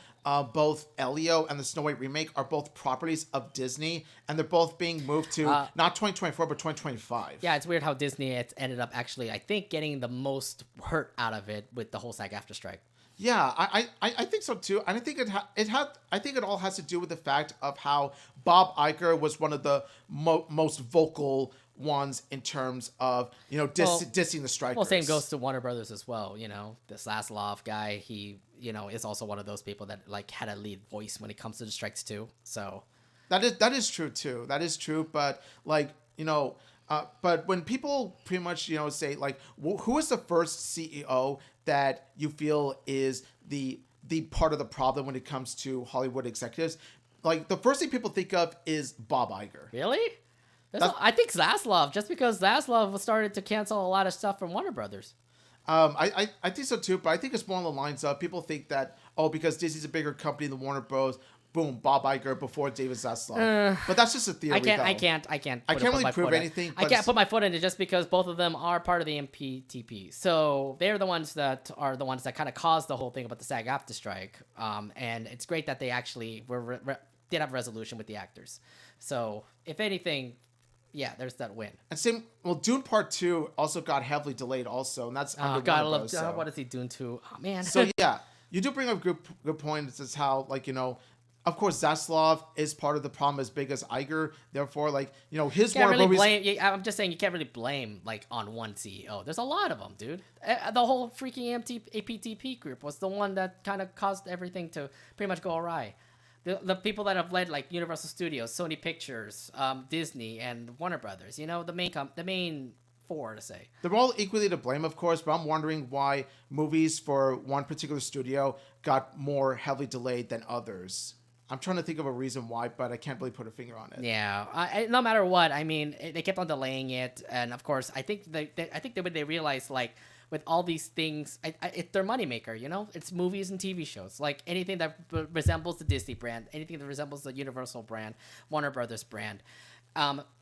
both Elio and the Snow White remake are both properties of Disney, and they're both being moved to not 2024 but 2025. Yeah, it's weird how Disney ended up actually, I think, getting the most hurt out of it with the whole SAG-AFTRA strike. Yeah, I think so too, and I think I think it all has to do with the fact of how Bob Iger was one of the most vocal ones in terms of dissing the strikers. Well, same goes to Warner Brothers as well. This Zaslav guy, he is also one of those people that like had a lead voice when it comes to the strikes too. So that is true too. That is true, but like but when people pretty much say like who is the first CEO that you feel is the part of the problem when it comes to Hollywood executives, like the first thing people think of is Bob Iger. Really? I think Zaslav, just because Zaslav started to cancel a lot of stuff from Warner Brothers. I think so too, but I think it's more on the lines of people think that because Disney's a bigger company than Warner Bros. Boom, Bob Iger before David Zaslav. But that's just a theory. I can't really prove anything. I can't put my foot in it just because both of them are part of the AMPTP. So they're the ones that kind of caused the whole thing about the SAG-AFTRA strike. And it's great that they actually did have a resolution with the actors. So if anything, yeah, there's that win. And Dune Part 2 also got heavily delayed also, and that's God, I love what is he Dune 2? Oh man. So yeah, you do bring up good points. It's how of course Zaslav is part of the problem as big as Iger. Therefore, his Warner movies. I'm just saying you can't really blame on one CEO. There's a lot of them, dude. The whole freaking AMPTP group was the one that kind of caused everything to pretty much go awry. The people that have led like Universal Studios, Sony Pictures, Disney, and Warner Brothers. The main four to say. They're all equally to blame, of course, but I'm wondering why movies for one particular studio got more heavily delayed than others. I'm trying to think of a reason why, but I can't really put a finger on it. Yeah, no matter what, I mean, they kept on delaying it, and of course, I think when they realized like with all these things, it's their moneymaker, It's movies and TV shows. Like anything that resembles the Disney brand, anything that resembles the Universal brand, Warner Brothers brand.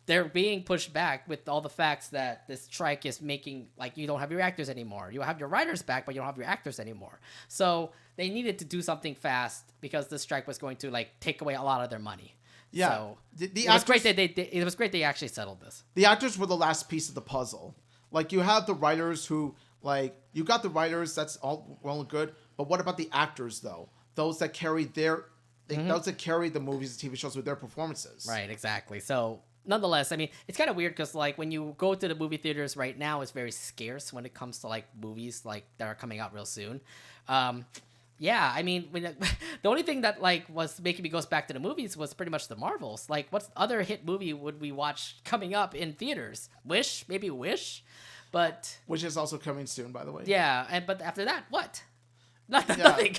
They're being pushed back with all the facts that this strike is making, like, you don't have your actors anymore. You have your writers back, but you don't have your actors anymore. So they needed to do something fast because the strike was going to, like, take away a lot of their money. Yeah. So it was great that it was great they actually settled this. The actors were the last piece of the puzzle. Like, you have the writers who, like, you got the writers, that's all well and good, but what about the actors, though? Those that carry those that carry the movies and TV shows with their performances. Right, exactly. So nonetheless, I mean, it's kind of weird because like when you go to the movie theaters right now, it's very scarce when it comes to like movies like that are coming out real soon. Yeah, I mean, the only thing that like was making me go back to the movies was pretty much the Marvels. Like, what's other hit movie would we watch coming up in theaters? Maybe Wish, but which is also coming soon, by the way. Yeah, but after that, what? Nothing.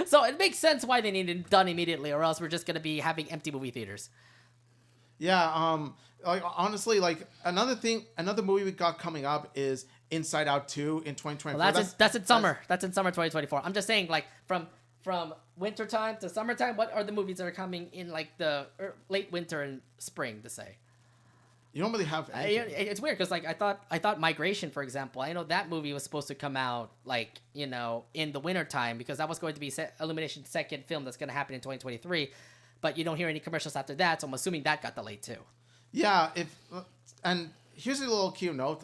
So it makes sense why they need it done immediately, or else we're just gonna be having empty movie theaters. Yeah. Like honestly, like another movie we got coming up is Inside Out 2 in 2024. Well, that's in summer. That's in summer 2024. I'm just saying, like from wintertime to summertime, what are the movies that are coming in like the late winter and spring to say? You don't really have anything. It's weird because like I thought Migration, for example, I know that movie was supposed to come out like in the wintertime because that was going to be Illumination's second film that's going to happen in 2023, but you don't hear any commercials after that, so I'm assuming that got delayed too. Yeah, and here's a little cute note.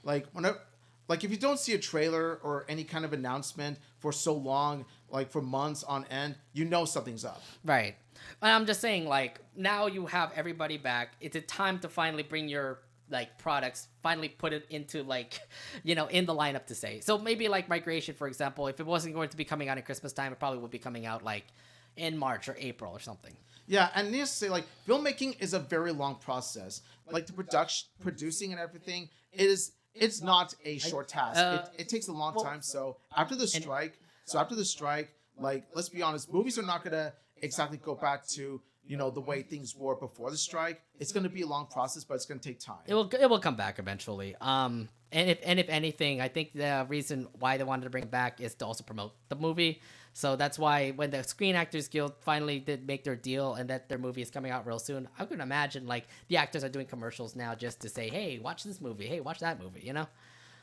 If you don't see a trailer or any kind of announcement for so long, like for months on end, something's up. Right. And I'm just saying, like, now you have everybody back. It's a time to finally bring your like products, finally put it into like, in the lineup to say. So maybe like Migration, for example, if it wasn't going to be coming out at Christmas time, it probably would be coming out like in March or April or something. Yeah, and needless to say, like, filmmaking is a very long process. Like the producing and everything, it's not a short task. It takes a long time. So after the strike, Like, let's be honest, movies are not gonna exactly go back to the way things were before the strike. It's gonna be a long process, but it's gonna take time. It will come back eventually. And if anything, I think the reason why they wanted to bring it back is to also promote the movie. So that's why when the Screen Actors Guild finally did make their deal and that their movie is coming out real soon, I can imagine like the actors are doing commercials now just to say, hey, watch this movie, hey, watch that movie,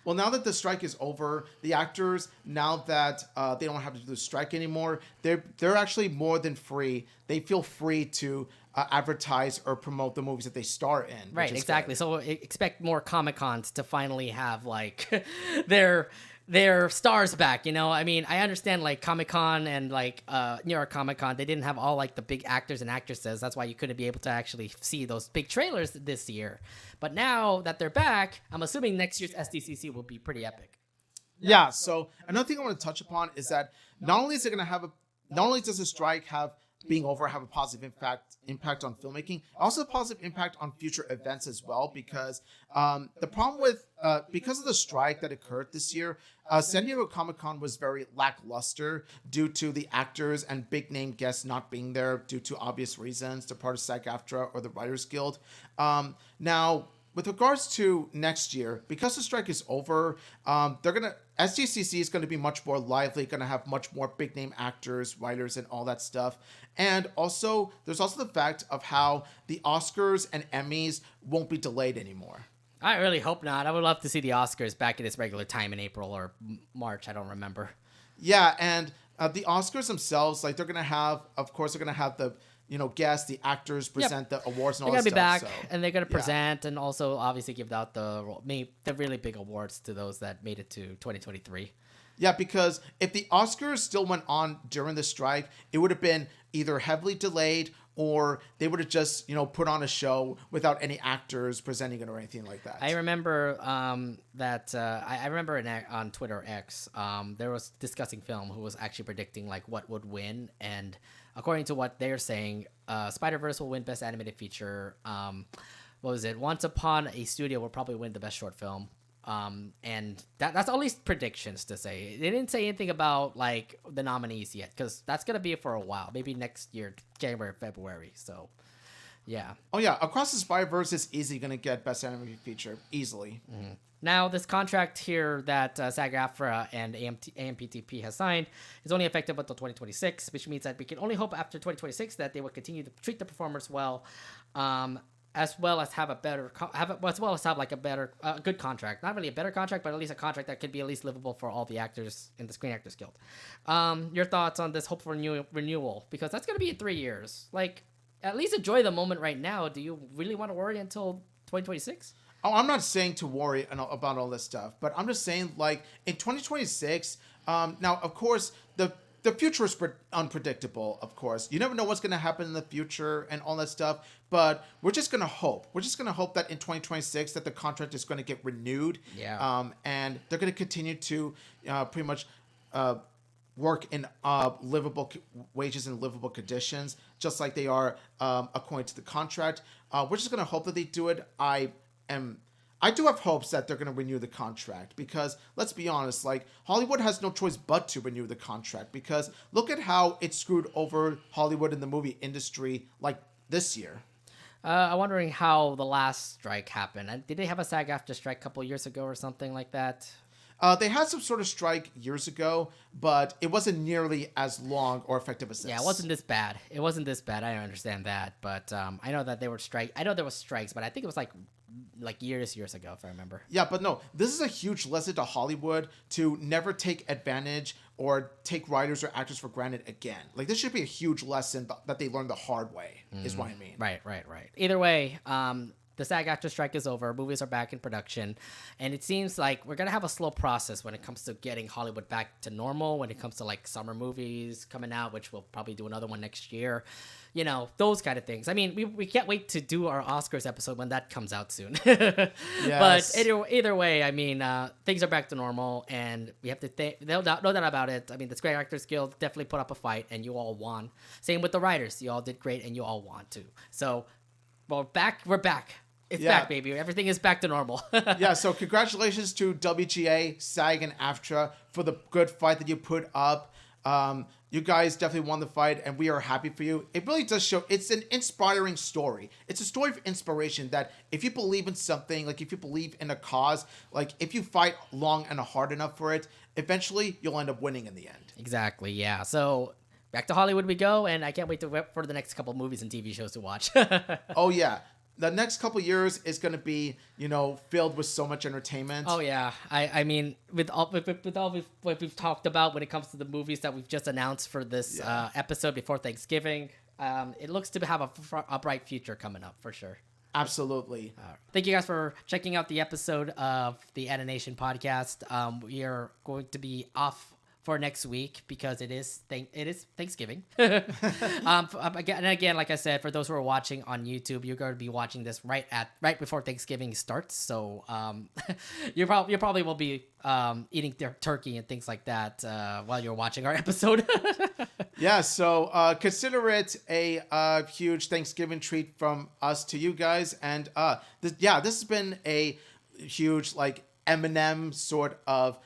Well, now that the strike is over, the actors, now that they don't have to do the strike anymore, they're actually more than free. They feel free to advertise or promote the movies that they star in. Right, exactly. Good. So expect more Comic-Cons to finally have like their stars back, I mean, I understand like Comic-Con and like New York Comic-Con, they didn't have all like the big actors and actresses. That's why you couldn't be able to actually see those big trailers this year. But now that they're back, I'm assuming next year's SDCC will be pretty epic. Yeah, so another thing I want to touch upon is that not only does the strike being over have a positive impact on filmmaking, also a positive impact on future events as well, because the problem with because of the strike that occurred this year, San Diego Comic-Con was very lackluster due to the actors and big name guests not being there due to obvious reasons. They're part of SAG-AFTRA or the Writers Guild. Now, with regards to next year, because the strike is over, SDCC is going to be much more lively, going to have much more big name actors, writers, and all that stuff. And also, there's also the fact of how the Oscars and Emmys won't be delayed anymore. I really hope not. I would love to see the Oscars back at its regular time in April or March. I don't remember. Yeah, and the Oscars themselves, like they're going to have the guests, the actors present the awards and all that stuff. They're going to be back, and they're going to present and also obviously give out the really big awards to those that made it to 2023. Yeah, because if the Oscars still went on during the strike, it would have been either heavily delayed or they would have just, put on a show without any actors presenting it or anything like that. I remember I remember on Twitter X, there was Discussing Film who was actually predicting like what would win, and according to what they're saying, Spider-Verse will win Best Animated Feature. What was it? Once Upon a Studio will probably win the Best Short Film. And that's at least predictions to say. They didn't say anything about like the nominees yet, because that's gonna be for a while, maybe next year, January, February. So, yeah. Oh yeah, Across the Spider-Verse is easily gonna get Best Animated Feature easily. Mm-hmm. Now, this contract here that SAG-AFTRA and AMPTP has signed is only effective until 2026, which means that we can only hope after 2026 that they will continue to treat the performers well. As well as have a good contract. Not really a better contract, but at least a contract that could be at least livable for all the actors in the Screen Actors Guild. Your thoughts on this hope for renewal? Because that's going to be in 3 years. Like, at least enjoy the moment right now. Do you really want to worry until 2026? Oh, I'm not saying to worry about all this stuff, but I'm just saying, like, in 2026, now, of course, the future is unpredictable, of course. You never know what's going to happen in the future and all that stuff, but we're just going to hope. We're just going to hope that in 2026 that the contract is going to get renewed. Yeah. And they're going to continue to pretty much work in livable wages and livable conditions, just like they are according to the contract. We're just going to hope that they do it. I do have hopes that they're going to renew the contract, because let's be honest, like, Hollywood has no choice but to renew the contract, because look at how it screwed over Hollywood in the movie industry like this year. I'm wondering how the last strike happened. Did they have a SAG-AFTRA strike a couple years ago or something like that? They had some sort of strike years ago, but it wasn't nearly as long or effective as this. Yeah, it wasn't this bad. I understand that, but I know that there were strikes. I know there was strikes, but I think it was like years ago, if I remember. Yeah, but no, this is a huge lesson to Hollywood to never take advantage or take writers or actors for granted again. Like, this should be a huge lesson that they learned the hard way, is what I mean. Right. Either way, the SAG-AFTRA strike is over. Movies are back in production. And it seems like we're going to have a slow process when it comes to getting Hollywood back to normal, when it comes to like summer movies coming out, which we'll probably do another one next year. Those kind of things. I mean, we can't wait to do our Oscars episode when that comes out soon. Yes. But either way, I mean, things are back to normal, and we have to no doubt about it. I mean, the Screen Actors Guild definitely put up a fight, and you all won. Same with the writers. You all did great, and you all won too. So, we're back. It's back, baby. Everything is back to normal. Yeah, so congratulations to WGA, SAG, and AFTRA for the good fight that you put up. You guys definitely won the fight, and we are happy for you. It really does show. It's an inspiring story. It's a story of inspiration that if you believe in something, like if you believe in a cause, like if you fight long and hard enough for it, eventually you'll end up winning in the end. Exactly, yeah. So back to Hollywood we go, and I can't wait for the next couple movies and TV shows to watch. Oh, yeah. The next couple years is going to be, filled with so much entertainment. Oh yeah, I mean, with all what we've talked about when it comes to the movies that we've just announced for this episode before Thanksgiving, it looks to have a bright future coming up for sure. Absolutely. Thank you guys for checking out the episode of the Anination Podcast. We are going to be off for next week because it is Thanksgiving. Again, like I said, for those who are watching on YouTube, you're going to be watching this right before Thanksgiving starts. So you probably will be eating turkey and things like that while you're watching our episode. Yeah, so consider it a huge Thanksgiving treat from us to you guys. And this has been a huge Eminem sort of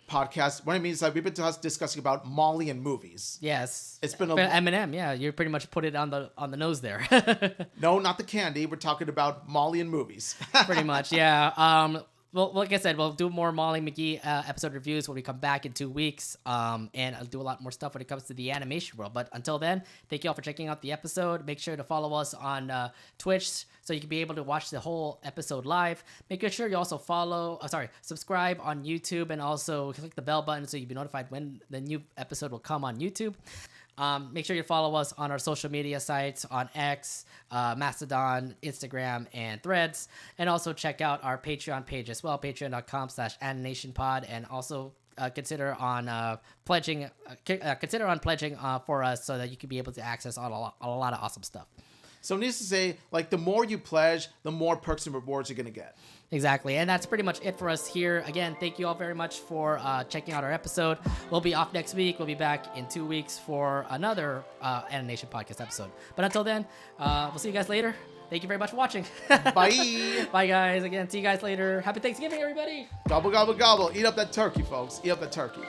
podcast. What I mean is we've been discussing about Molly and movies. Yes, it's been Eminem. Yeah, you pretty much put it on the nose there. No, not the candy. We're talking about Molly and movies. Pretty much, yeah. Well, like I said, we'll do more Molly Mcgee episode reviews when we come back in 2 weeks, and I'll do a lot more stuff when it comes to the animation world. But until then, thank you all for checking out the episode. Make sure to follow us on Twitch so you can be able to watch the whole episode live. Make sure you also subscribe on YouTube, and also click the bell button so you'll be notified when the new episode will come on YouTube. Make sure you follow us on our social media sites on X, Mastodon, Instagram, and Threads. And also check out our Patreon page as well, patreon.com/AninationPod. And also consider on pledging for us so that you can be able to access a lot of awesome stuff. So needless to say, the more you pledge, the more perks and rewards you're going to get. Exactly. And that's pretty much it for us here. Again, thank you all very much for checking out our episode. We'll be off next week. We'll be back in 2 weeks for another Anination Podcast episode. But until then, we'll see you guys later. Thank you very much for watching. Bye. Bye, guys. Again, see you guys later. Happy Thanksgiving, everybody. Gobble, gobble, gobble. Eat up that turkey, folks. Eat up that turkey.